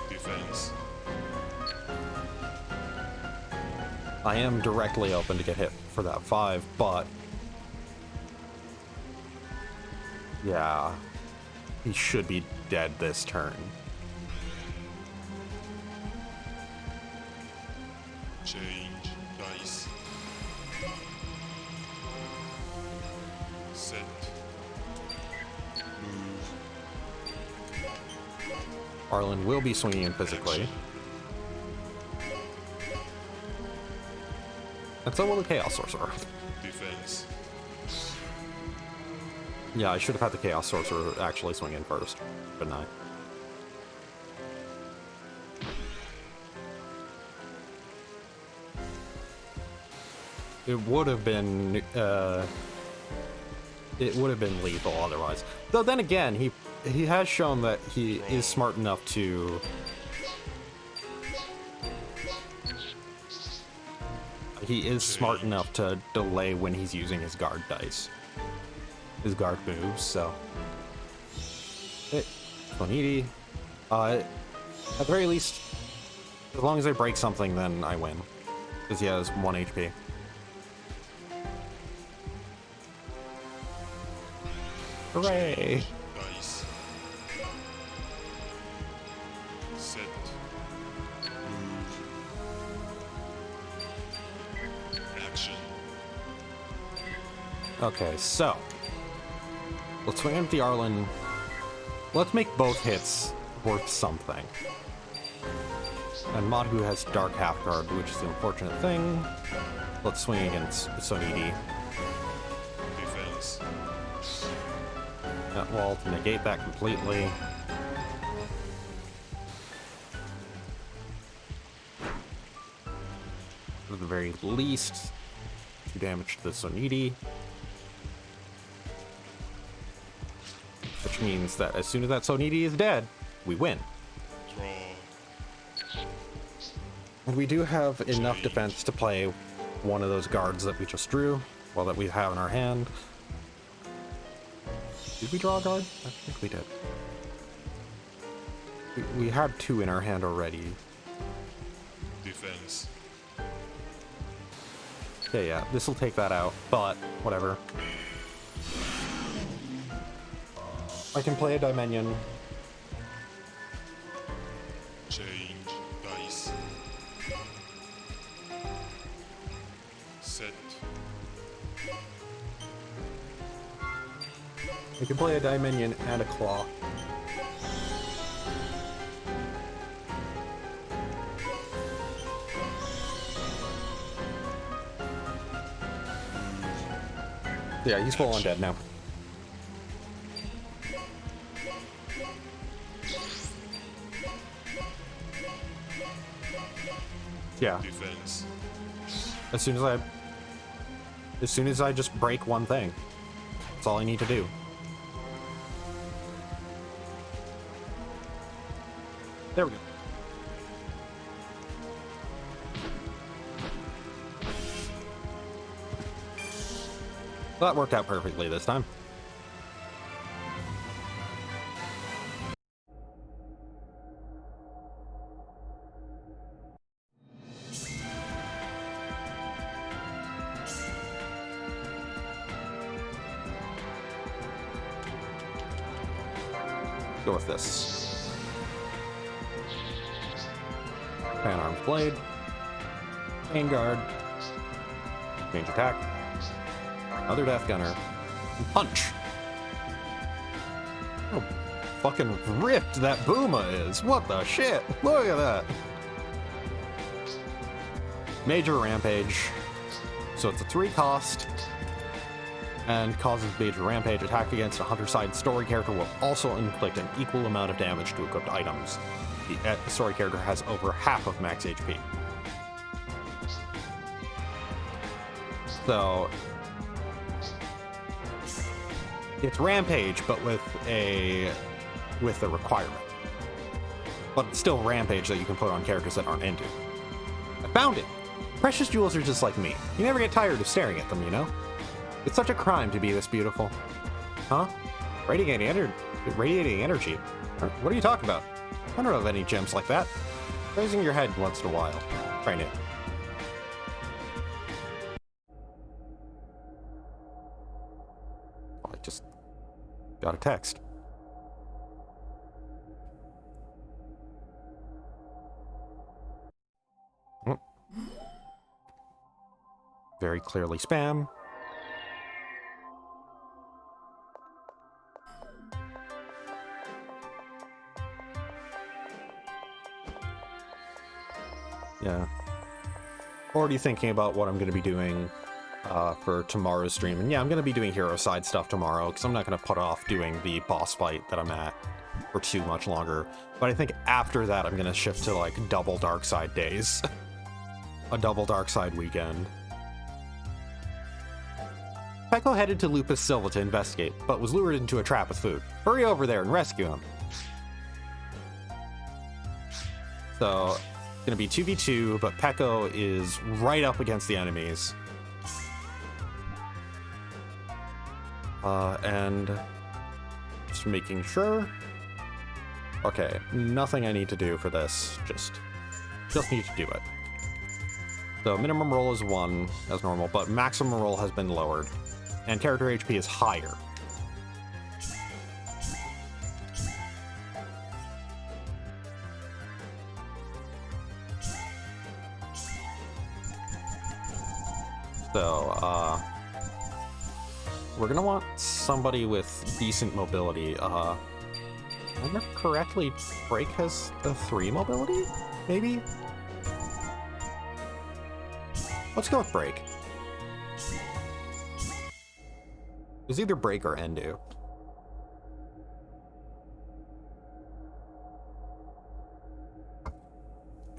[SPEAKER 2] Defense.
[SPEAKER 1] I am directly open to get hit for that 5, but yeah, he should be dead this turn.
[SPEAKER 2] Change. Dice. Set. Move.
[SPEAKER 1] Arlen will be swinging in physically.
[SPEAKER 2] Action.
[SPEAKER 1] And so will the Chaos Sorcerer.
[SPEAKER 2] Defense.
[SPEAKER 1] Yeah, I should have had the Chaos Sorcerer actually swing in first, but no. it would have been lethal otherwise. Though then again, he has shown that he is smart enough to delay when he's using his guard dice, his guard moves. So, Boniti. At the very least, as long as I break something, then I win, because he has 1 HP. Hooray!
[SPEAKER 2] Dice. Set. Action.
[SPEAKER 1] Okay, so let's swing at the Arlen. Let's make both hits worth something. And Madhu has Dark Half Guard, which is the unfortunate thing. Let's swing against Sonidi.
[SPEAKER 2] Defense.
[SPEAKER 1] Well, to negate that completely. At the very least, 2 damage to the Sonidi. Which means that as soon as that Sonidi is dead, we win.
[SPEAKER 2] Draw.
[SPEAKER 1] And we do have enough defense to play one of those guards that we just drew, well, that we have in our hand. Did we draw a guard? I think we did. We had 2 in our hand already.
[SPEAKER 2] Defense.
[SPEAKER 1] Okay, yeah, this will take that out, but whatever. I can play a Dimension.
[SPEAKER 2] Change dice. Set.
[SPEAKER 1] I can play a Dimension and a Claw. Yeah, he's full undead now. Yeah.
[SPEAKER 2] Defense.
[SPEAKER 1] As soon as I just break one thing, that's all I need to do. There we go. That worked out perfectly this time. Go with this. Pan Arms Blade. Main Guard. Change attack. Another Death Gunner. And punch! Oh, fucking ripped that Booma is! What the shit? Look at that! Major Rampage. So it's a 3 cost. And causes Major Rampage. Attack against a Hunter side story character will also inflict an equal amount of damage to equipped items. The story character has over half of max HP. So it's Rampage, but with a requirement. But it's still Rampage that you can put on characters that aren't into. I found it! Precious jewels are just like me. You never get tired of staring at them, you know? It's such a crime to be this beautiful. Huh? Radiating energy. What are you talking about? I don't have any gems like that. Raising your head once in a while. Right now. I just got a text. Very clearly spam. Yeah. Already thinking about what I'm going to be doing for tomorrow's stream. And yeah, I'm going to be doing hero side stuff tomorrow because I'm not going to put off doing the boss fight that I'm at for too much longer. But I think after that, I'm going to shift to like double Darkside days. A double Darkside weekend. Peko headed to Lupus Silva to investigate, but was lured into a trap with food. Hurry over there and rescue him. So, it's gonna be 2v2, but Peko is right up against the enemies. And just making sure. Okay, nothing I need to do for this. Just need to do it. So minimum roll is 1 as normal, but maximum roll has been lowered, and character HP is higher. So, we're gonna want somebody with decent mobility. If I remember correctly, Break has a 3 mobility? Maybe? Let's go with Break. It was either Break or Endu.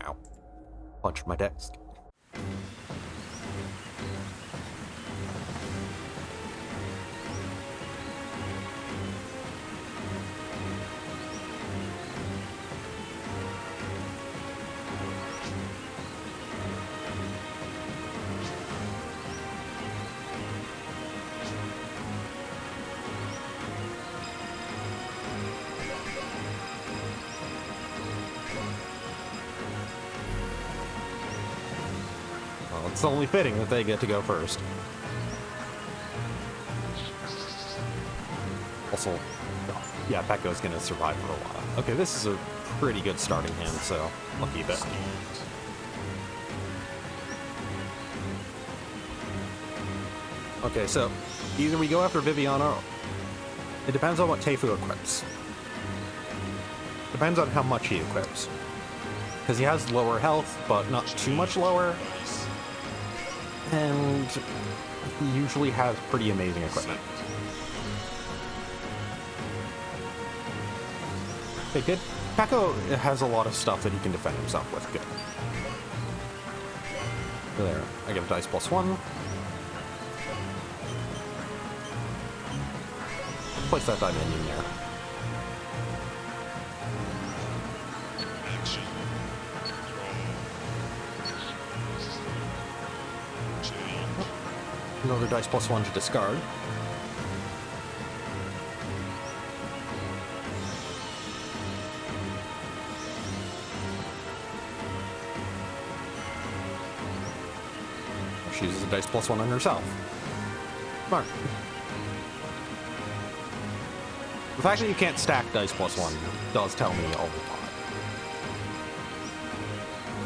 [SPEAKER 1] Ow. Punched my desk. It's only fitting that they get to go first. Also, yeah, Peko's gonna survive for a while. Okay, this is a pretty good starting hand, so lucky bit. Okay, so either we go after Viviana, it depends on what Teifu equips. Depends on how much he equips. Because he has lower health, but not too much lower. And he usually has pretty amazing equipment. Okay, good. Peko has a lot of stuff that he can defend himself with. Good. There. I give dice +1. Place that die minion there.
[SPEAKER 2] Action. Draw. Change.
[SPEAKER 1] Another dice +1 to discard. She uses a dice +1 on herself. Smart. The fact that you can't stack dice +1 does tell me a lot.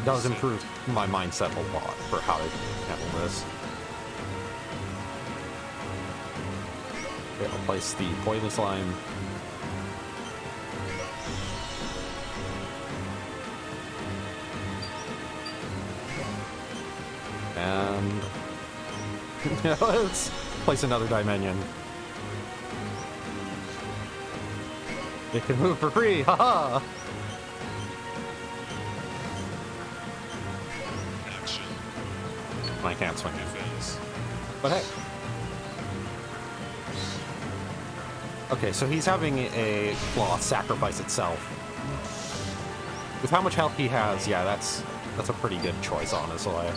[SPEAKER 1] Does improve my mindset a lot for how to handle this. Okay, I'll place the Poison Slime. And let's place another Dimension. It can move for free, haha!
[SPEAKER 2] Action.
[SPEAKER 1] I can't swing it.
[SPEAKER 2] Defense.
[SPEAKER 1] But hey. Okay, so he's having a claw sacrifice itself. With how much health he has, yeah, that's a pretty good choice, honestly.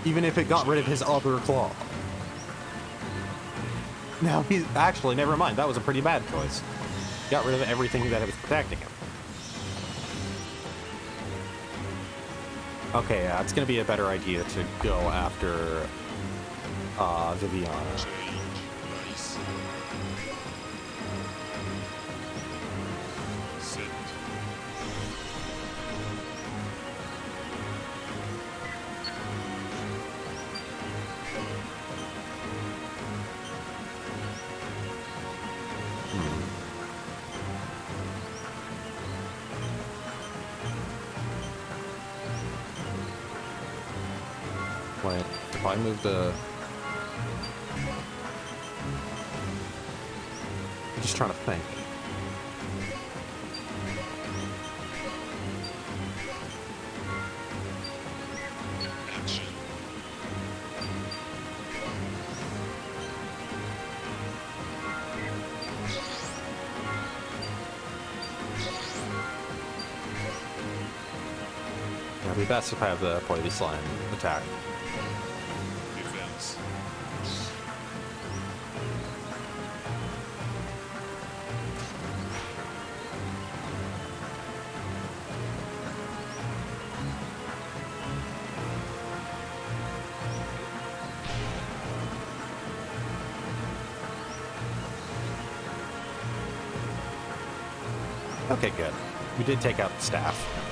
[SPEAKER 1] Even if it got rid of his other claw. Now he's actually, never mind, that was a pretty bad choice. Got rid of everything that was protecting him. Okay, yeah, it's gonna be a better idea to go after Viviana.
[SPEAKER 2] Change. Dice. Set.
[SPEAKER 1] Wait, if I move the... I'm just trying to think.
[SPEAKER 2] Action.
[SPEAKER 1] best if I have the Poily Slime attack.
[SPEAKER 2] Defense.
[SPEAKER 1] Okay, good. We did take out the staff.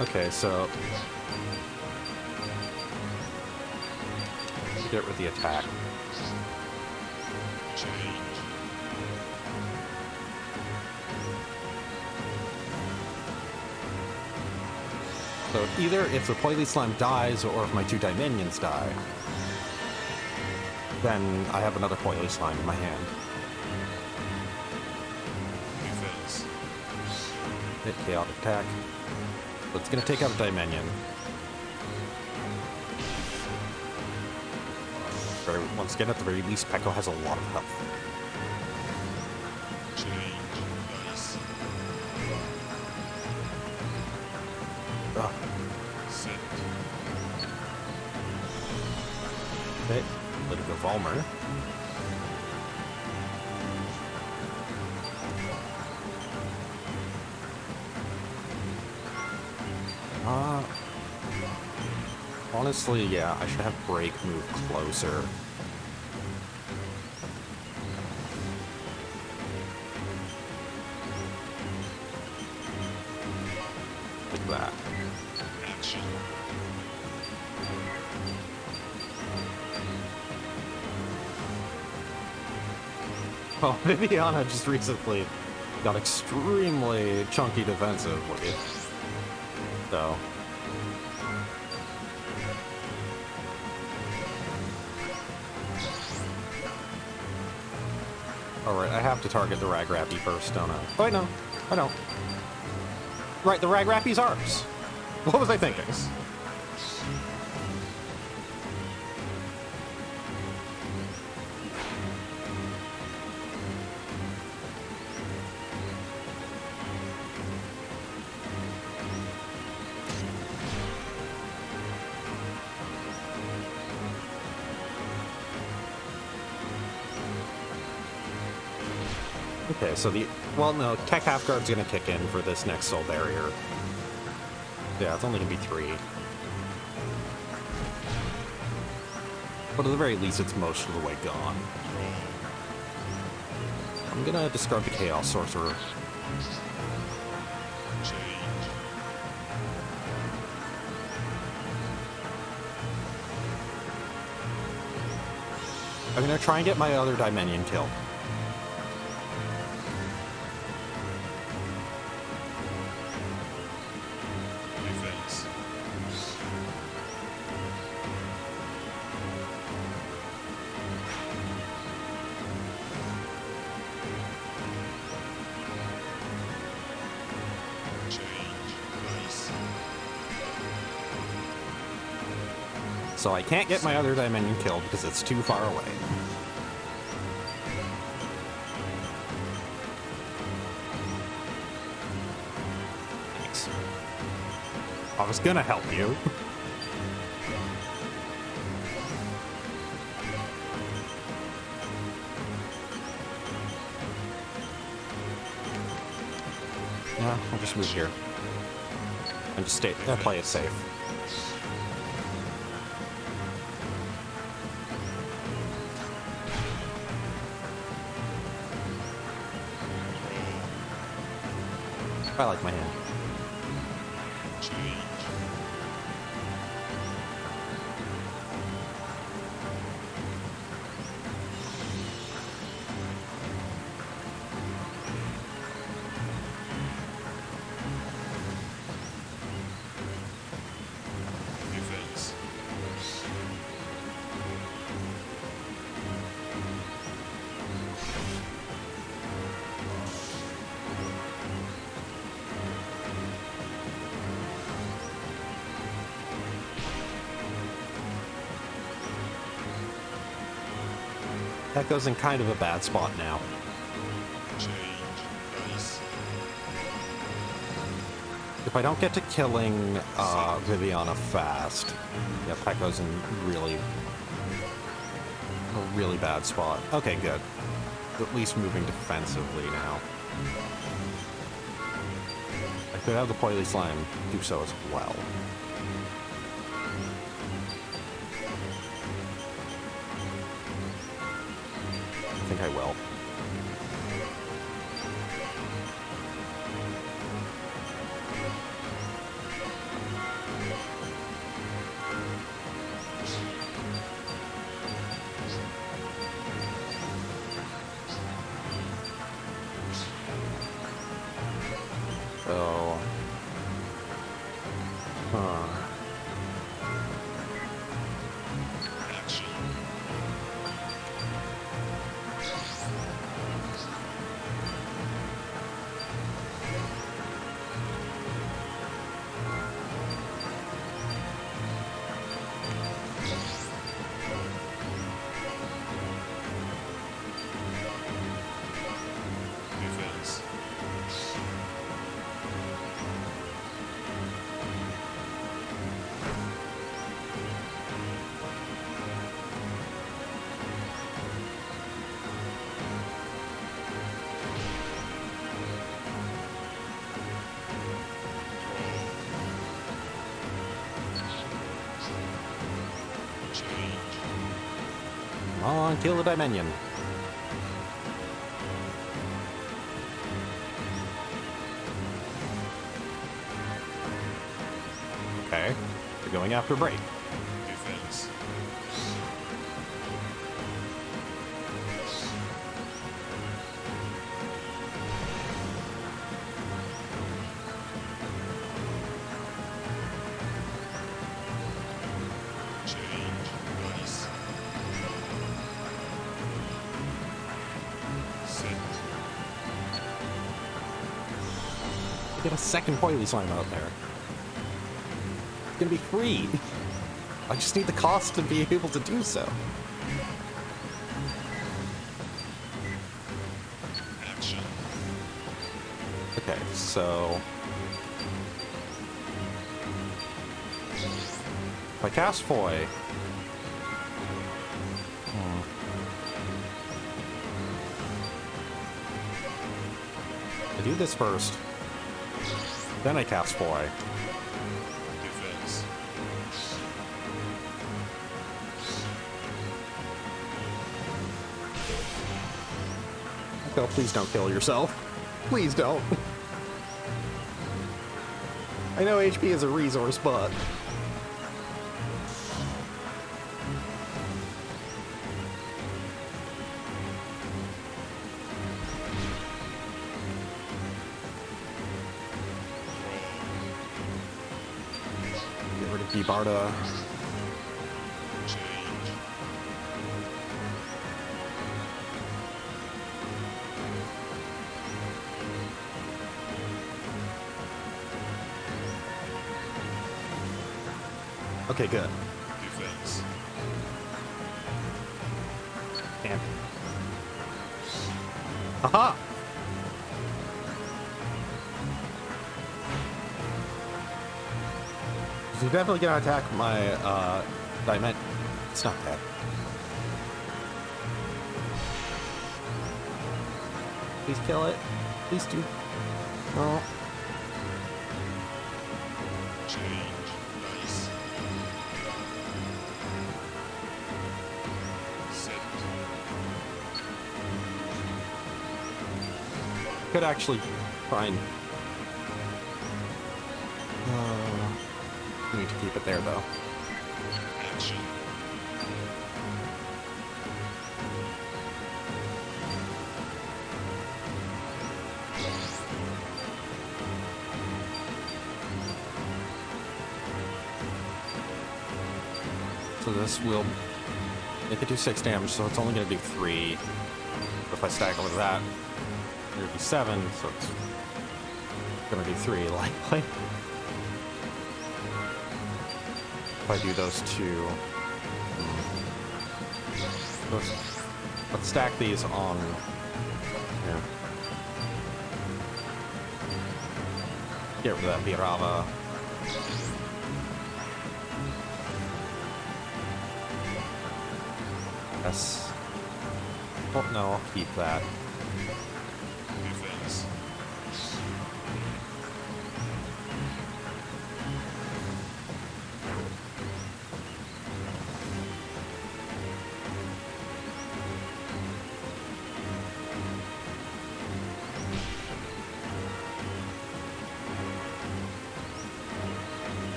[SPEAKER 1] Okay, so get rid of the attack.
[SPEAKER 2] Change.
[SPEAKER 1] So either if the Poily Slime dies or if my 2 Diminions die, then I have another Poily Slime in my hand.
[SPEAKER 2] Defense.
[SPEAKER 1] Hit chaotic attack. So it's gonna take out a Diminion. Once again, at the very least, Pekko has a lot of health.
[SPEAKER 2] Change. Dice.
[SPEAKER 1] Ugh.
[SPEAKER 2] Set.
[SPEAKER 1] Okay, let it go Volmer. Honestly, yeah, I should have Break move closer. Like that.
[SPEAKER 2] Action.
[SPEAKER 1] Well, Viviana just recently got extremely chunky defensively. So. Alright, I have to target the Ragrappy first, don't I? Oh, wait, no. I don't. Right, the Ragrappy's ours. What was I thinking? Okay, so well, no, Tech Half Guard's gonna kick in for this next Soul Barrier. Yeah, it's only gonna be 3. But at the very least, it's most of the way gone. I'm gonna discard the Chaos Sorcerer.
[SPEAKER 2] Change.
[SPEAKER 1] I'm gonna try and get my other Diminion killed.
[SPEAKER 2] Defense. Change. Dice.
[SPEAKER 1] So I can't get my other Diminion killed because it's too far away. Thanks. I was gonna help you. Yeah, I'll just move here. And just play it safe. I like my hand.
[SPEAKER 2] Change. Defense.
[SPEAKER 1] That goes in kind of a bad spot now.
[SPEAKER 2] Change. Dice.
[SPEAKER 1] If I don't get to killing Viviana fast, yeah, Pekko's in a really bad spot. Okay, good. At least moving defensively now. I could have the Poily Slime do so as well. I think I will. So,
[SPEAKER 2] Action. Defense. Change.
[SPEAKER 1] come on, kill the Dimension. Okay, we're going after break.
[SPEAKER 2] Defense. Change. Dice. Set.
[SPEAKER 1] Get a second Poily Slime out there. It's gonna be free. I just need the cost to be able to do so.
[SPEAKER 2] Action.
[SPEAKER 1] Okay, so if I cast Foy, I do this first, then I cast Foy.
[SPEAKER 2] Defense.
[SPEAKER 1] Oh, please don't kill yourself. Please don't. I know HP is a resource, but get rid of Gibarda.
[SPEAKER 2] Change.
[SPEAKER 1] Okay, good.
[SPEAKER 2] Defense.
[SPEAKER 1] Damn. Haha! You're definitely gonna attack my, Diamond. It's not dead. Please kill it. Please do. Oh.
[SPEAKER 2] Change. Dice. Set.
[SPEAKER 1] Could actually try and... I need to keep it there, though.
[SPEAKER 2] Action.
[SPEAKER 1] So this will make it do 6 damage, so it's only going to do 3. If I stack it with that, it'll be 7, so it's going to do 3 likely. If I do those two... Let's stack these on here. Get rid of that Pirava. Yes. Oh no, I'll keep that.
[SPEAKER 2] Defense.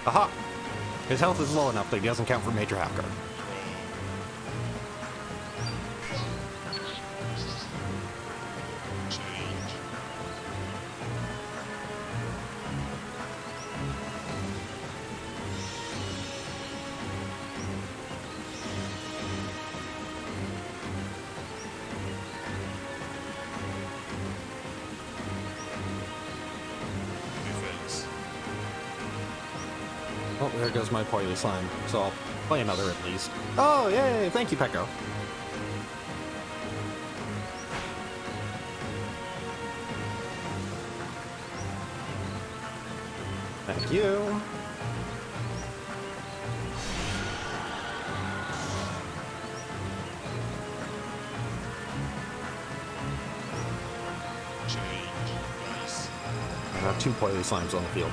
[SPEAKER 1] Aha! His health is low enough that he doesn't count for major half guard.
[SPEAKER 2] Change. Defense.
[SPEAKER 1] Oh, there goes my Poily Slime, so I'll play another at least. Oh, yay! Thank you, Pekko. Thank you.
[SPEAKER 2] Change. Nice.
[SPEAKER 1] I have 2 Poily Slimes on the field.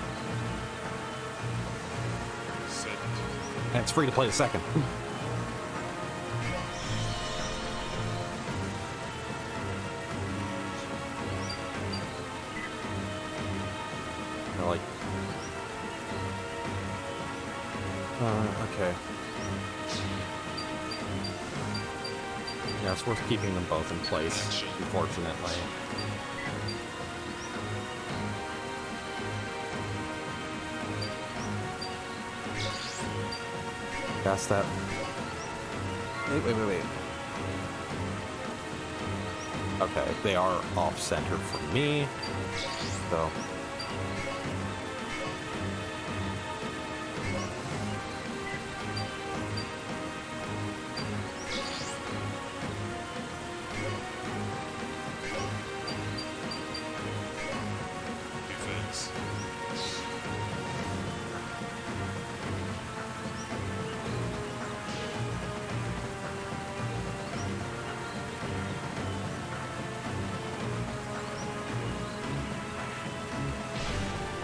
[SPEAKER 2] Set.
[SPEAKER 1] And it's free to play the second. I like... okay. Yeah, it's worth keeping them both in place, unfortunately. That's that. Wait. Okay, they are off-center for me, so...
[SPEAKER 2] Defense.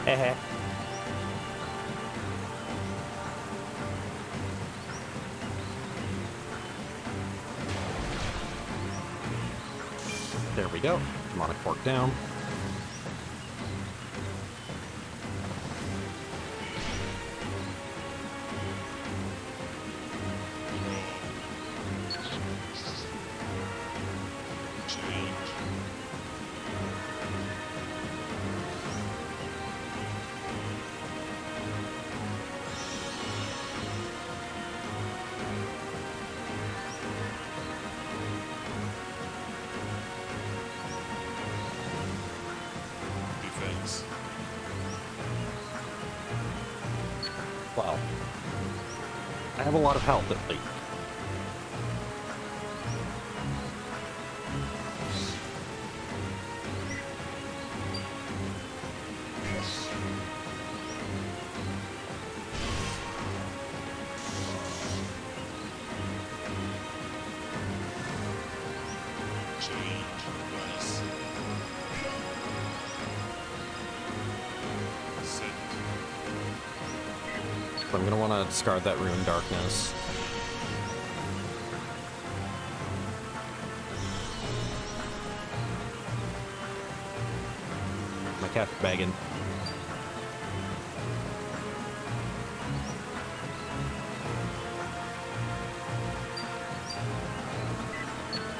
[SPEAKER 1] Heh. There we go. Demonic Fork down.
[SPEAKER 2] Change. Defense.
[SPEAKER 1] Wow. I have a lot of health at least.
[SPEAKER 2] Change. Nice. Set.
[SPEAKER 1] So I'm gonna want to discard that Rune Darkness. My cat's begging.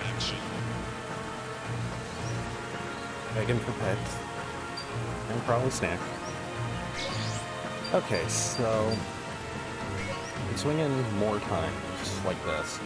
[SPEAKER 2] Action.
[SPEAKER 1] Begging for pets. And probably snack. Okay, so... I'm swinging more times, like this.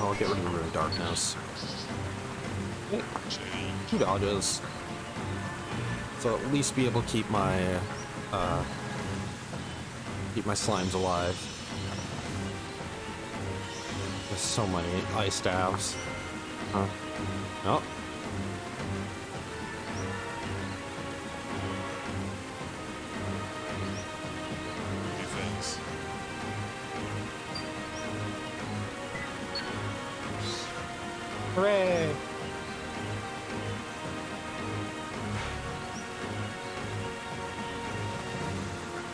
[SPEAKER 1] I'll get rid of the Ruined Darkness. Okay, 2 dodges. So at least be able to keep my slimes alive. There's so many ice staves. Huh. Oh.
[SPEAKER 2] Defense.
[SPEAKER 1] Hooray!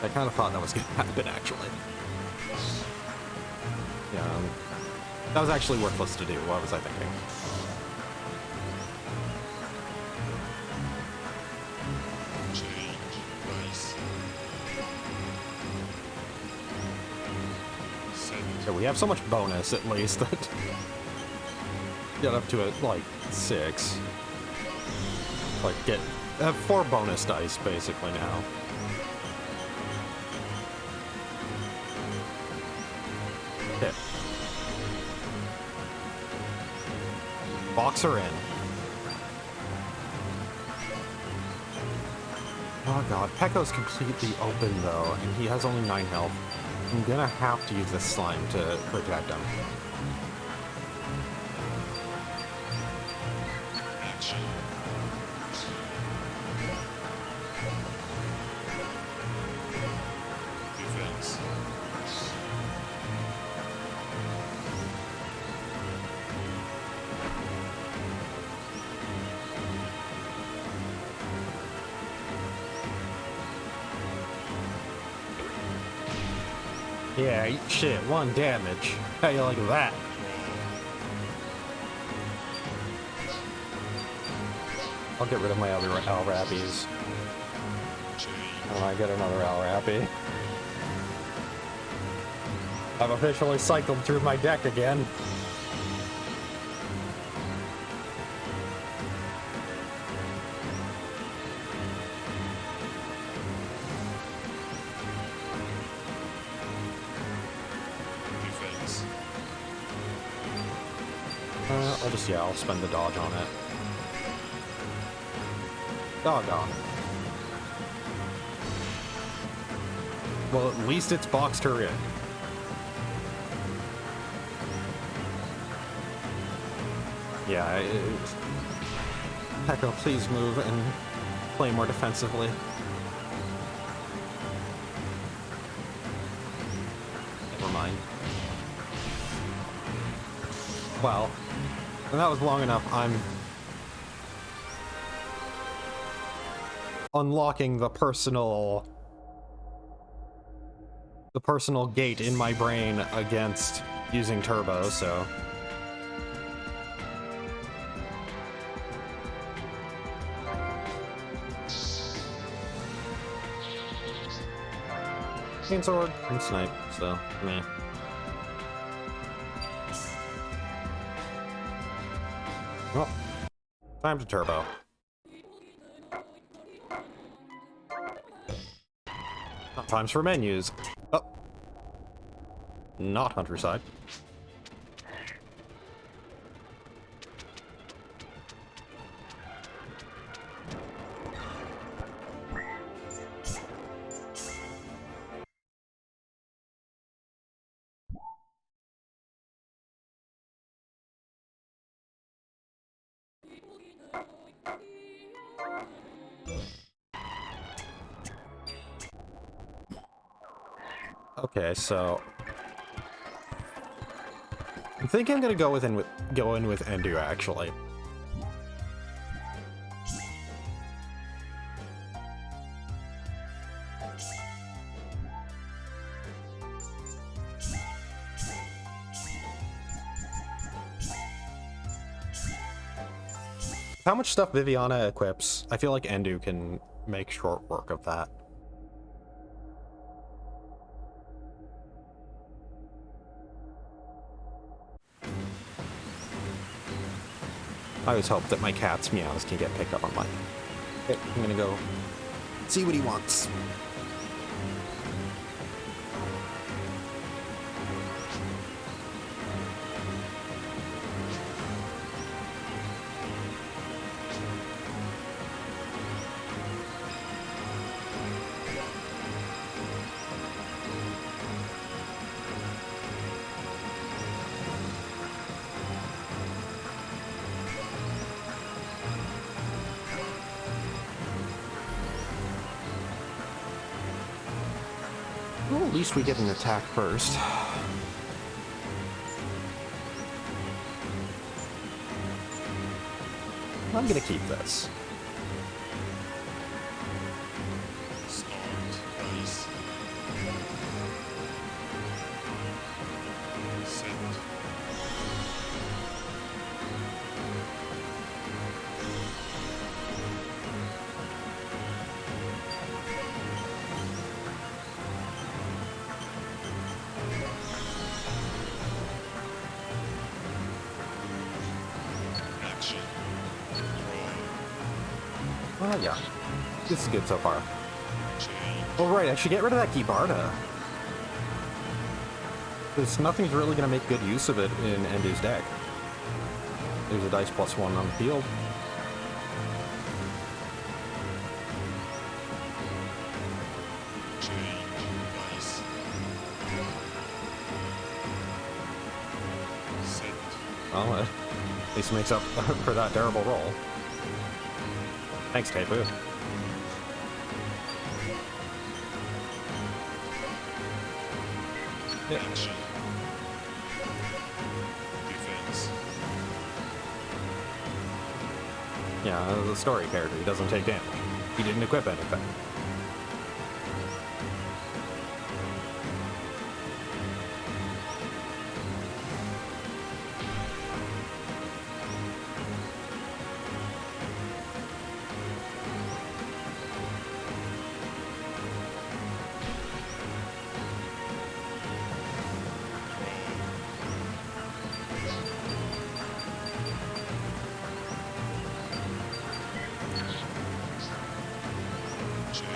[SPEAKER 1] I kind of thought that was going to happen, actually. Yeah, that was actually worthless to do. What was I thinking?
[SPEAKER 2] Change. Rise. Set.
[SPEAKER 1] So we have so much bonus, at least, that get up to it like 6. Like have 4 bonus dice basically now. Hit. Boxer in. Oh god, Pekko's completely open though, and he has only 9 health. I'm gonna have to use this slime to protect him.
[SPEAKER 2] Action. Defense.
[SPEAKER 1] Yeah, eat shit, 1 damage. How you like that? I'll get rid of my other Alrappies.
[SPEAKER 2] Change.
[SPEAKER 1] And I get another Alrappy. I've officially cycled through my deck again.
[SPEAKER 2] Defense.
[SPEAKER 1] I'll spend the dodge on it. Doggone. Well, at least it's boxed her in. Yeah, Pekko, please move and play more defensively. Never mind. Well, and that was long enough. I'm unlocking the personal gate in my brain against using turbo, so Sword and snipe, so meh. Well, time to turbo. Times for menus. Oh. Not Hunterside. Okay, so I think I'm gonna go in with Endu actually. How much stuff Viviana equips, I feel like Endu can make short work of that. I always hope that my cat's meows can get picked up on mic. Okay, I'm gonna go see what he wants. least we get an attack first. I'm gonna keep this.
[SPEAKER 2] Start. Ice. Set. Action. Draw.
[SPEAKER 1] Oh yeah, this is good so far.
[SPEAKER 2] Change.
[SPEAKER 1] Oh right, I should get rid of that Gibarda. Because nothing's really going to make good use of it in Endu's deck. There's a dice +1 on the field.
[SPEAKER 2] Change. Ice. Set.
[SPEAKER 1] Well, at least makes up for that terrible roll. Thanks, Taifu. Yeah.
[SPEAKER 2] Action. Defense.
[SPEAKER 1] Yeah, the story character, he doesn't take damage. He didn't equip anything.
[SPEAKER 2] Change.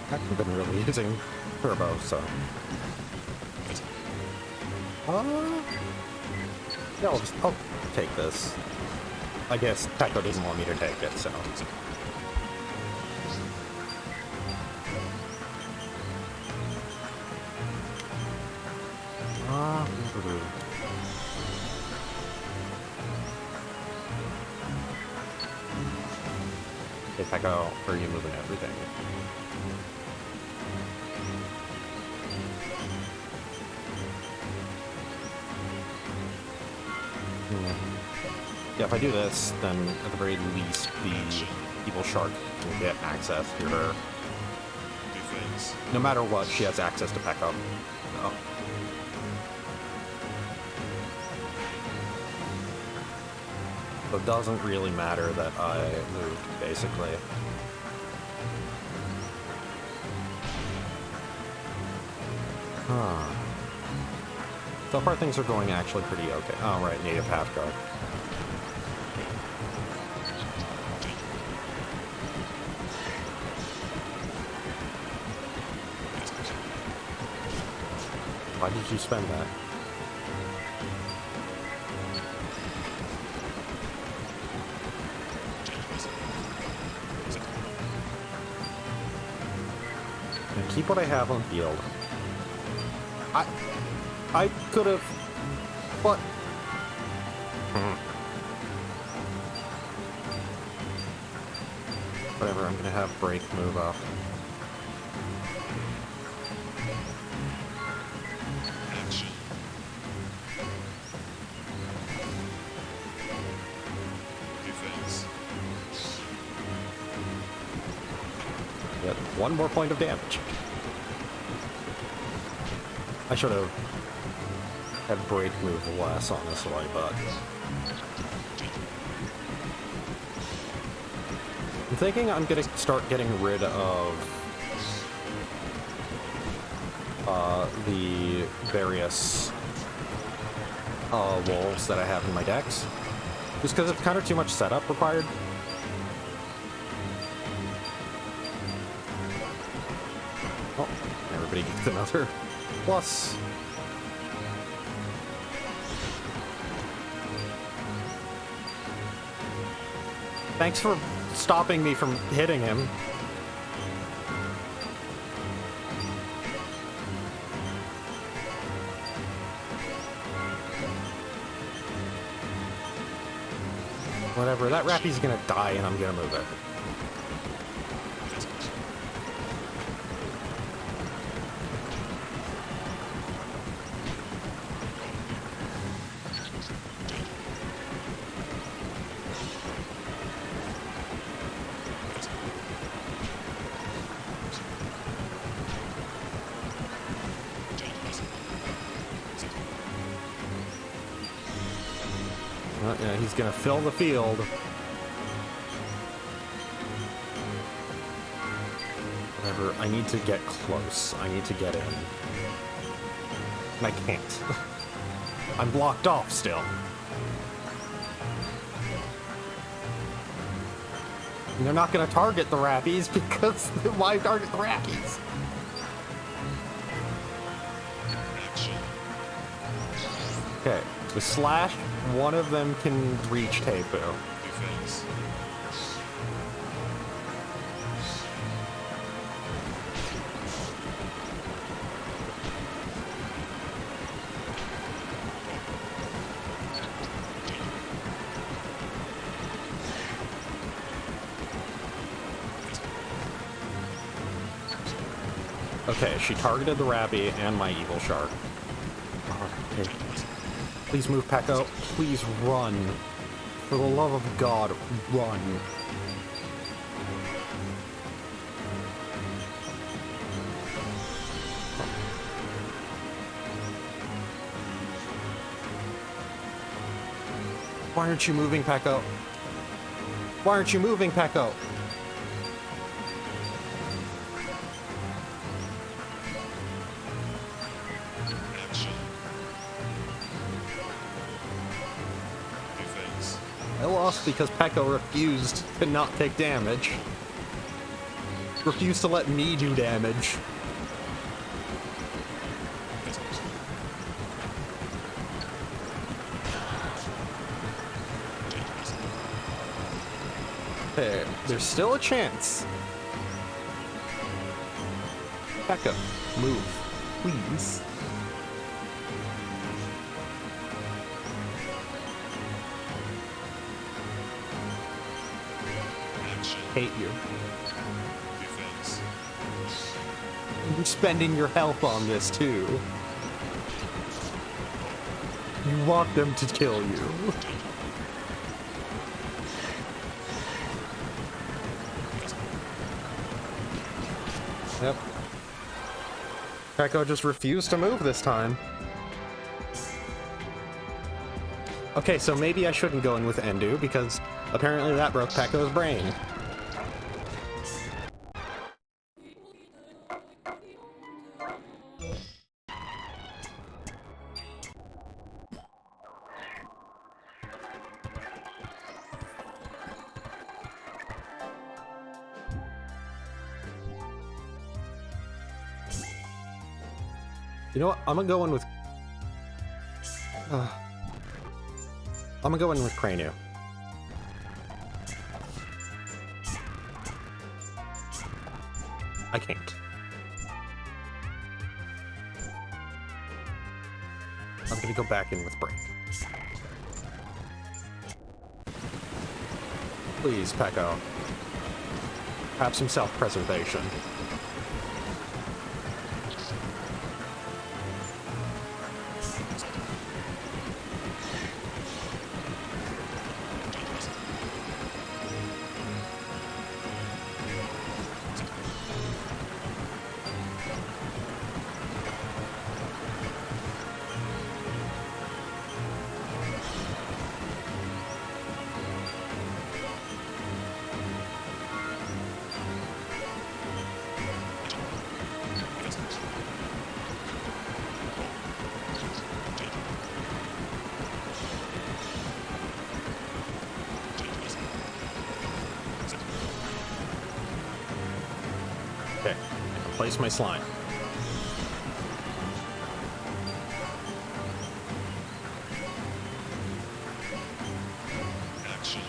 [SPEAKER 1] I haven't been really using Turbo, so... Yeah, I'll take this. I guess Taco didn't want me to take it, so... Okay, Taco, are you moving everything? Yeah, if I do this, then at the very least the evil shark can get access to her.
[SPEAKER 2] Defense.
[SPEAKER 1] No matter what, she has access to Pekka. So. So it doesn't really matter that I moved, basically. Huh. So far things are going actually pretty okay. Oh, right, native half guard. Why did you spend that? And keep what I have on field. I could have... What? Whatever, I'm gonna have break move up.
[SPEAKER 2] Action. Defense.
[SPEAKER 1] Get one more point of damage. I should have had break move less, honestly, but... I'm thinking I'm gonna start getting rid of the various wolves that I have in my decks. Just because it's kind of too much setup required. Oh, everybody gets another plus. Thanks for stopping me from hitting him. Whatever, that Rappy's gonna die and I'm gonna move it. Yeah, he's gonna fill the field. Whatever, I need to get close. I need to get in. And I can't. I'm blocked off still. And they're not gonna target the Rappies because why target the Rappies? Okay, with Slash, one of them can reach Tapu.
[SPEAKER 2] Defense.
[SPEAKER 1] Okay, she targeted the Rappy and my Evil Shark. Okay. Please move, Pekko. Please run. For the love of God, run. Why aren't you moving, Pekko? Why aren't you moving, Pekko?
[SPEAKER 2] Action. Defense.
[SPEAKER 1] I lost because Pekko refused to not take damage. Refused to let me do damage. Hey, there's still a chance. Pekko, move, please.
[SPEAKER 2] Action.
[SPEAKER 1] Hate you.
[SPEAKER 2] Defense.
[SPEAKER 1] You're spending your health on this too. You want them to kill you. Yep. Pekko just refused to move this time. Okay, so maybe I shouldn't go in with Endu, because apparently that broke Pekko's brain. You know what? I'm gonna go in with... I'm gonna go in with Cranu. I can't. I'm gonna go back in with Break. Please, Pekko. Have some self-preservation. Okay, I can place my slime.
[SPEAKER 2] Action.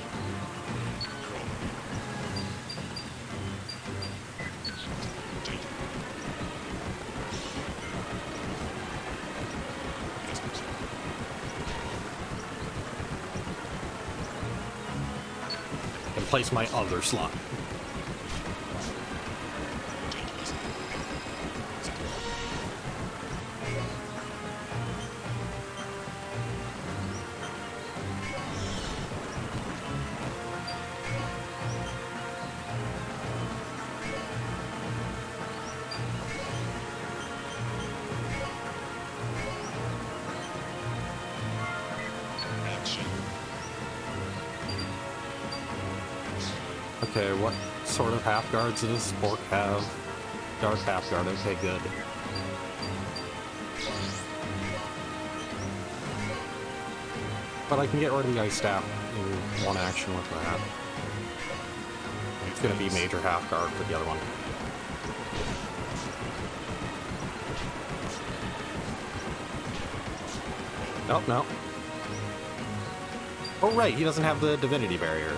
[SPEAKER 1] replace my other slot.
[SPEAKER 2] Action.
[SPEAKER 1] Okay, what sort of half guards does Spork have? Dark half guard, okay, good. But I can get rid of the ice staff in one action with that. It's gonna be major half guard for the other one. Nope, no. Oh right, he doesn't have the divinity barrier.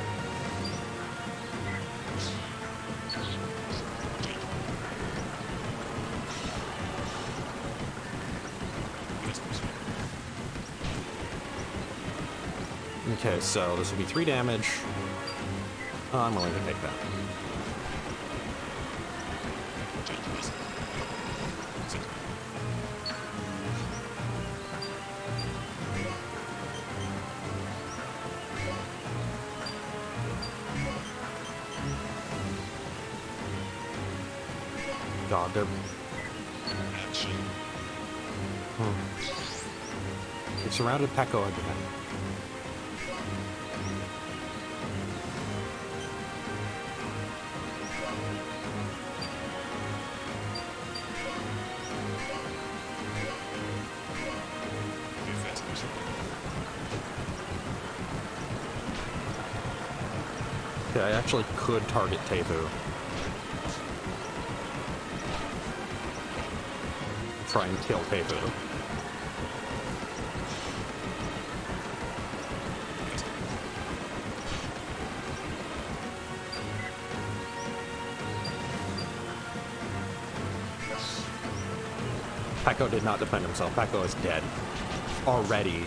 [SPEAKER 1] Okay, so this will be 3 damage. I'm willing to take that. God, they're...
[SPEAKER 2] Action.
[SPEAKER 1] They've surrounded Peko again.
[SPEAKER 2] Defense.
[SPEAKER 1] Okay, I actually could target Tefu. Try and kill Tefu. Peko did not defend himself. Peko is dead. Already.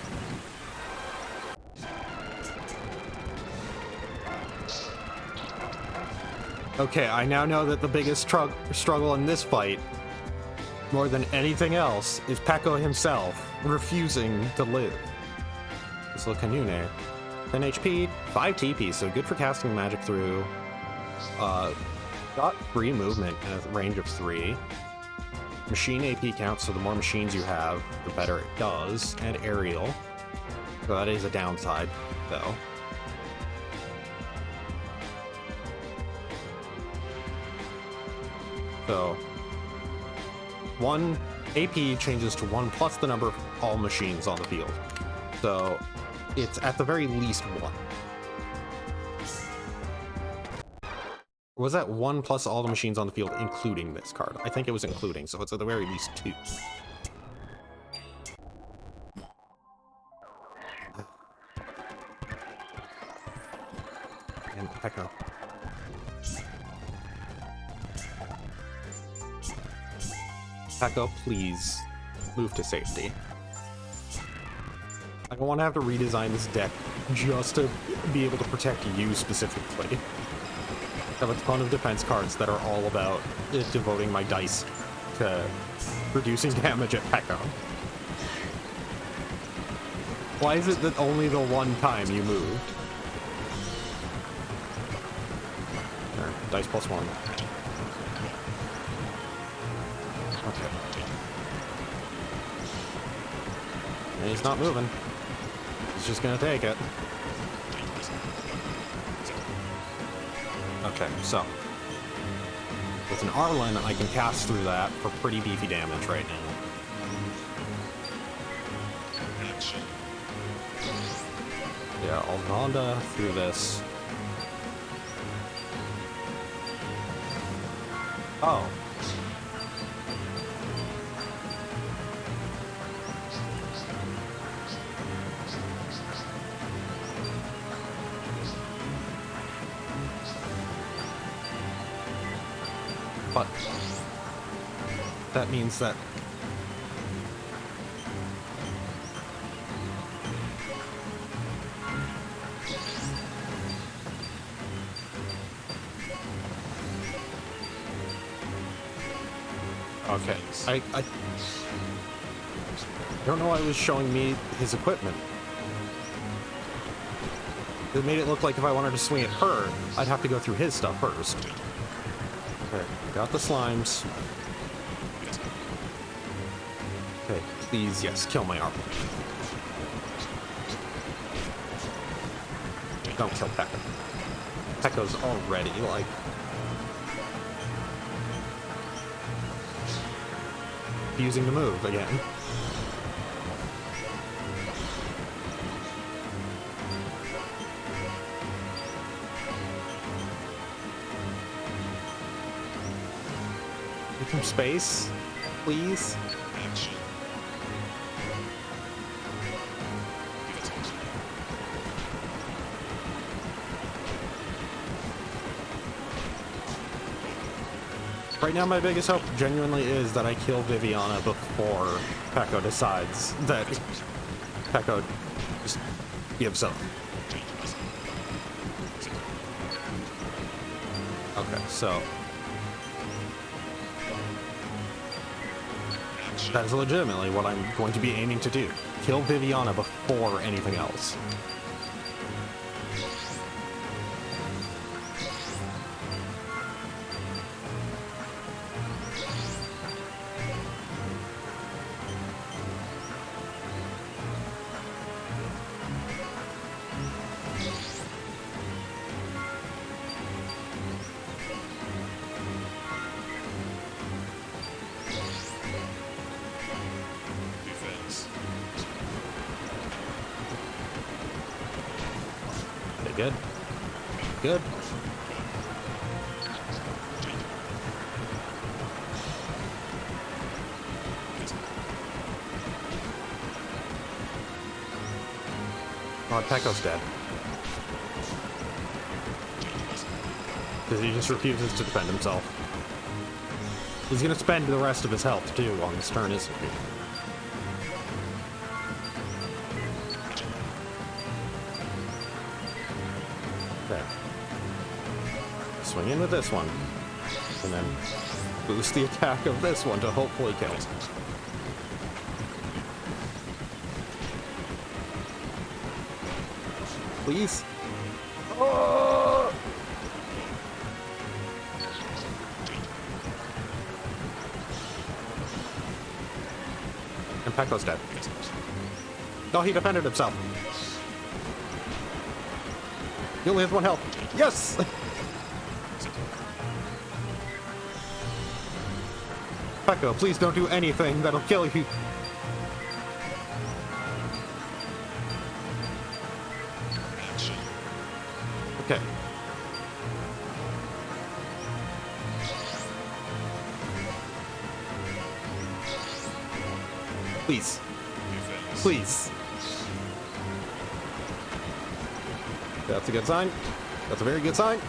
[SPEAKER 1] Okay, I now know that the biggest struggle in this fight, more than anything else, is Peko himself refusing to live. This little Kanune. 10 HP, 5 TP, so good for casting magic through. Got free movement at a range of 3. Machine AP counts, so the more machines you have, the better it does. And aerial. So that is a downside, though. So, 1 AP changes to 1 plus the number of all machines on the field. So, it's at the very least 1. Or was that 1 plus all the machines on the field, including this card? I think it was including, so it's at the very least 2. And Peko. Peko, please move to safety. I don't want to have to redesign this deck just to be able to protect you specifically. I have a ton of defense cards that are all about devoting my dice to reducing damage at Peko. Why is it that only the one time you moved? There, dice plus 1. Okay. And he's not moving. He's just gonna take it. Okay, so. With an Arlen, I can cast through that for pretty beefy damage right now.
[SPEAKER 2] Action.
[SPEAKER 1] Yeah, I'll Vonda through this. Oh. But that means that Okay. I don't know why it was showing me his equipment. It made it look like if I wanted to swing at her, I'd have to go through his stuff first. Okay, got the slimes. Okay, please, yes, kill my armor. Don't kill Pekka. Pekka's already, like... using the move again. Some space, please.
[SPEAKER 2] Action.
[SPEAKER 1] Right now, my biggest hope genuinely is that I kill Viviana before Pekka decides that Pekka just gives up. Okay, so that is legitimately what I'm going to be aiming to do. Kill Viviana before anything else.
[SPEAKER 2] Defense.
[SPEAKER 1] Okay, good. Good. Oh, Pekka's dead. Because he just refuses to defend himself. He's gonna spend the rest of his health, too, on this turn, isn't he? Okay. Swing in with this one. And then boost the attack of this one to hopefully kill. Please? Oh! And Pekka's dead. Oh, he defended himself. He only has one health. Yes! Pekka, please don't do anything that'll kill you.
[SPEAKER 2] Action.
[SPEAKER 1] Okay. Please.
[SPEAKER 2] Defense.
[SPEAKER 1] Please. That's a good sign. That's a very good sign.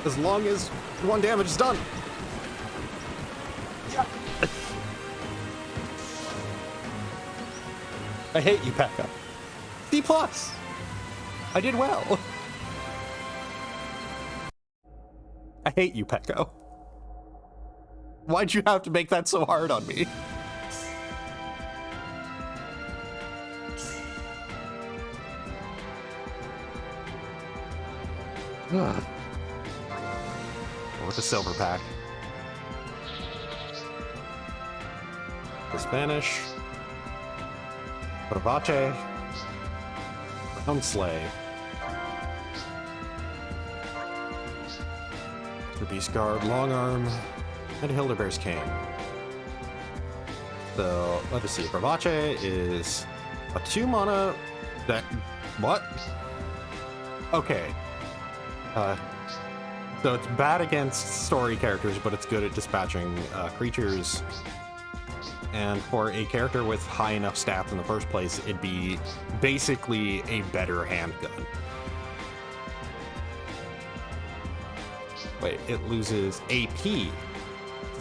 [SPEAKER 1] As long as one damage is done. Yeah. I hate you, Pekka. C+. I did well. I hate you, Pekka. Why'd you have to make that so hard on me? With the silver pack. The Spanish. Bravace. Round Slay. The Beast Guard, Long Arm, and Hildebear's Cane. So, let's see. Bravace is a 2-mana that. What? Okay. So it's bad against story characters, but it's good at dispatching creatures. And for a character with high enough stats in the first place, it'd be basically a better handgun. Wait, it loses AP,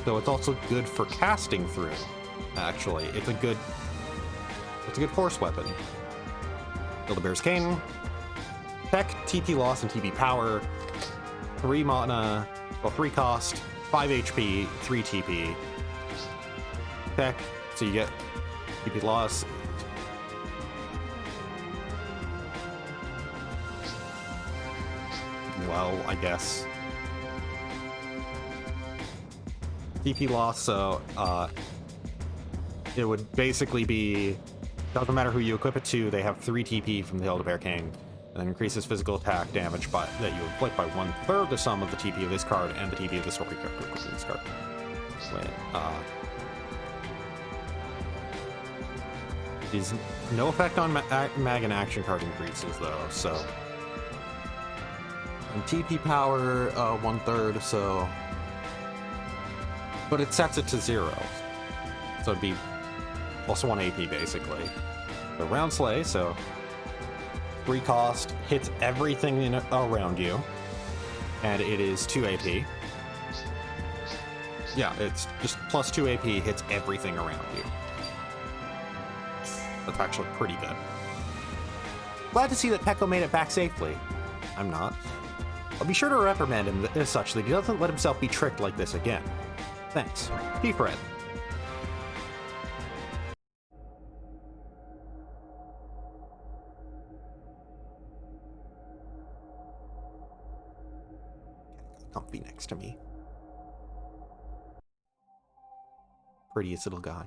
[SPEAKER 1] so it's also good for casting through. Actually, it's a good force weapon. Hildebear's Cane, Tech, TP loss, and TP power. 3 mana, well, 3 cost, 5 HP, 3 TP. Okay, so you get TP loss. Well, I guess. TP loss, so it would basically be, doesn't matter who you equip it to, they have 3 TP from the Hill of Bear King, and then increases physical attack damage that you inflict by 1/3 the sum of the TP of this card and the TP of the story character equipping this card. Wait, is no effect on mag and action card increases though, so. And TP power, 1/3, so. But it sets it to 0. So it'd be +1 AP basically. The round slay, so 3 cost, hits everything around you, and it is 2 AP. Yeah, it's just +2 AP, hits everything around you. That's actually pretty good. Glad to see that Pecco made it back safely. I'm not. I'll be sure to reprimand him as such that he doesn't let himself be tricked like this again. Thanks. P-Fred. Comfy next to me. Prettiest little guy.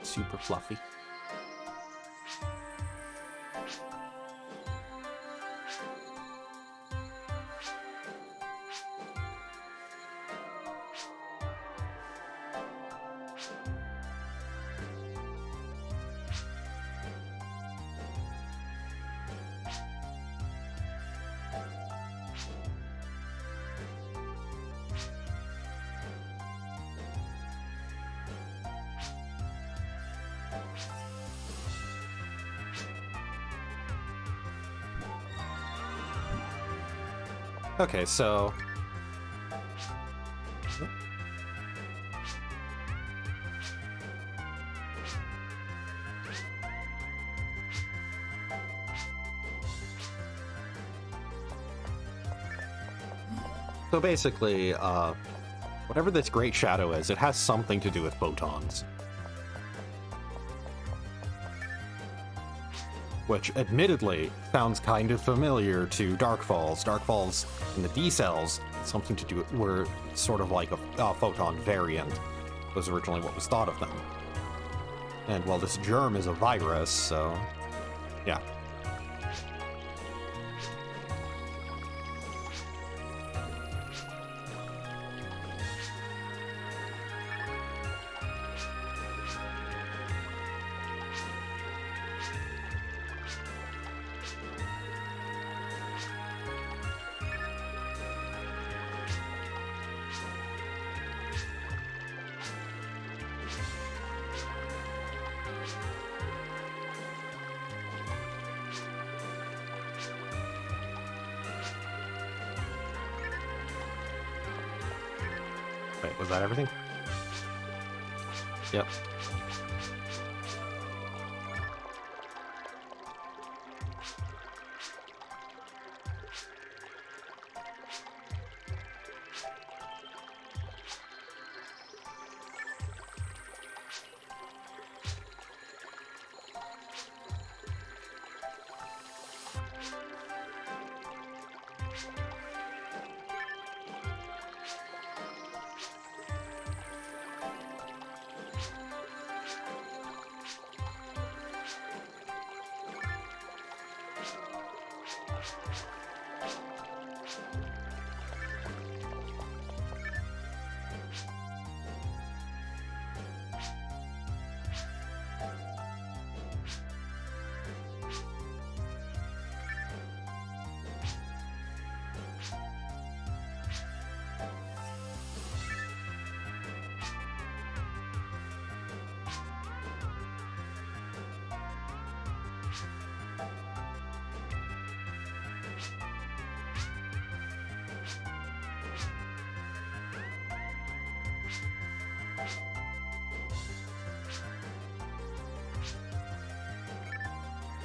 [SPEAKER 1] Super fluffy. Okay, so basically, whatever this Great Shadow is, it has something to do with photons. Which, admittedly, sounds kind of familiar to Darkfalls. Darkfalls in the D cells, something to do were sort of like a photon variant, was originally what was thought of them. And well, this germ is a virus, so yeah. Wait, was that everything? Yep.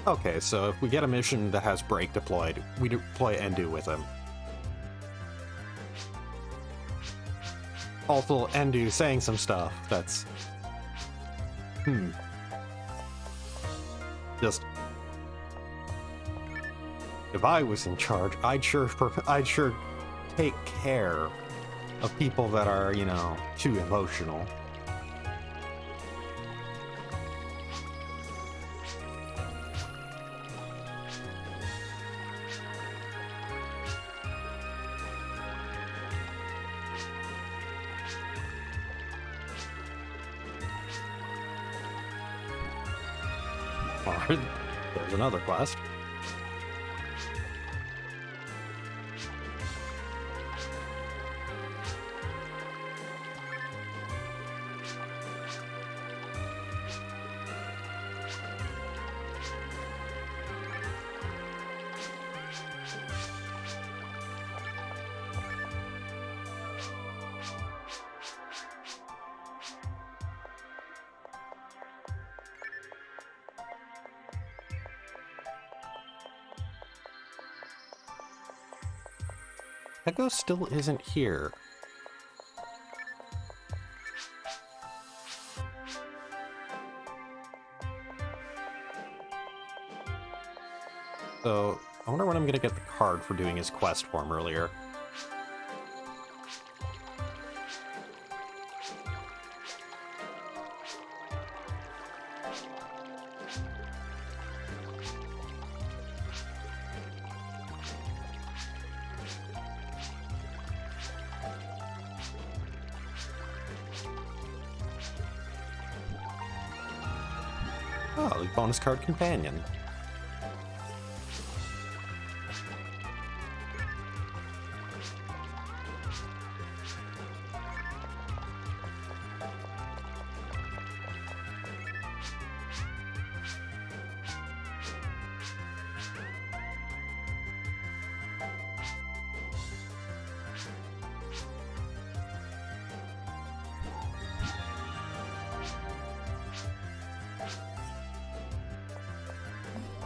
[SPEAKER 1] Okay, so if we get a mission that has Break deployed, we deploy Endu with him. Also, Endu saying some stuff that's... Just... If I was in charge, I'd sure take care of people that are, you know, too emotional. There's another quest. Echo still isn't here. So, I wonder when I'm gonna get the card for doing his quest for him earlier. Oh, the bonus card companion.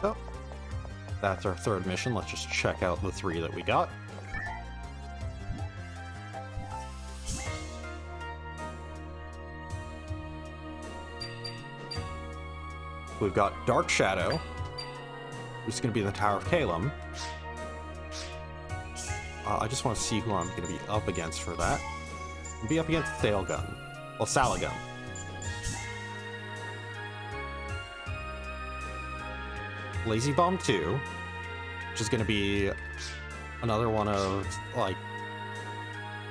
[SPEAKER 1] Oh, that's our third mission. Let's just check out the 3 that we got. We've got Dark Shadow, who's going to be in the Tower of Kalem. I just want to see who I'm going to be up against for that. I'll be up against Thalegun. Well, Salagun. Lazy Bomb 2, which is going to be another one of, like,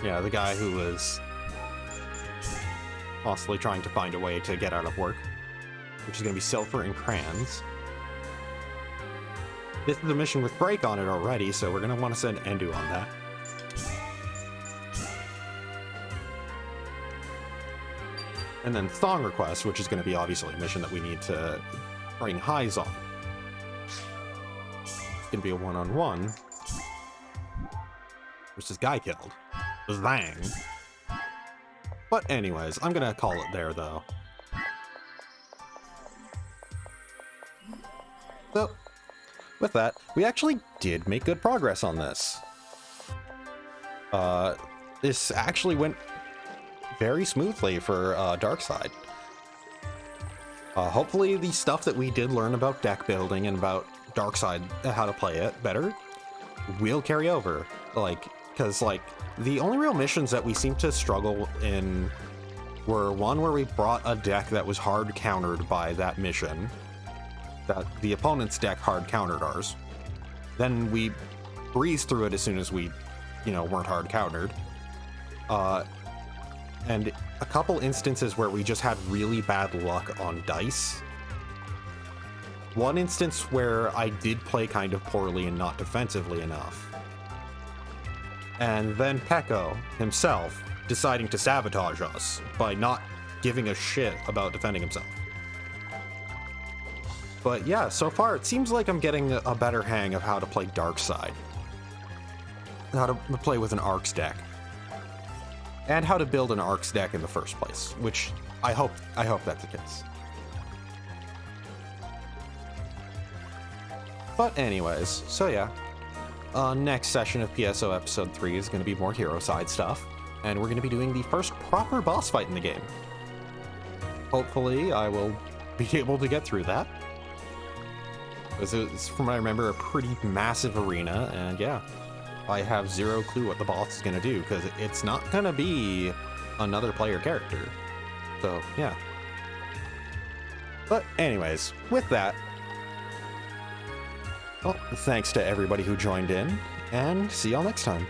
[SPEAKER 1] yeah, the guy who was constantly trying to find a way to get out of work, which is going to be Silver and Crayons. This is a mission with Break on it already, so we're going to want to send Endu on that. And then Song Request, which is going to be obviously a mission that we need to bring highs on. It's going to be a one-on-one versus Guy Killed. Zang. But anyways, I'm going to call it there, though. So, with that, we actually did make good progress on this. This actually went very smoothly for Darkside. Hopefully the stuff that we did learn about deck building and about Darkside, how to play it better, will carry over. Like, because, like, the only real missions that we seem to struggle in were one where we brought a deck that was hard countered by that mission. That the opponent's deck hard countered ours. Then we breezed through it as soon as we, you know, weren't hard countered. And a couple instances where we just had really bad luck on dice. One instance where I did play kind of poorly and not defensively enough. And then Pekko himself deciding to sabotage us by not giving a shit about defending himself. But yeah, so far it seems like I'm getting a better hang of how to play Darkside. How to play with an Arcs deck. And how to build an Arcs deck in the first place, which I hope that's the case. But anyways, so yeah. Next session of PSO Episode 3 is going to be more hero side stuff, and we're going to be doing the first proper boss fight in the game. Hopefully, I will be able to get through that. Because it's, from what I remember, a pretty massive arena, and yeah, I have zero clue what the boss is going to do, because it's not going to be another player character. So, yeah. But anyways, with that, well, thanks to everybody who joined in, and see y'all next time.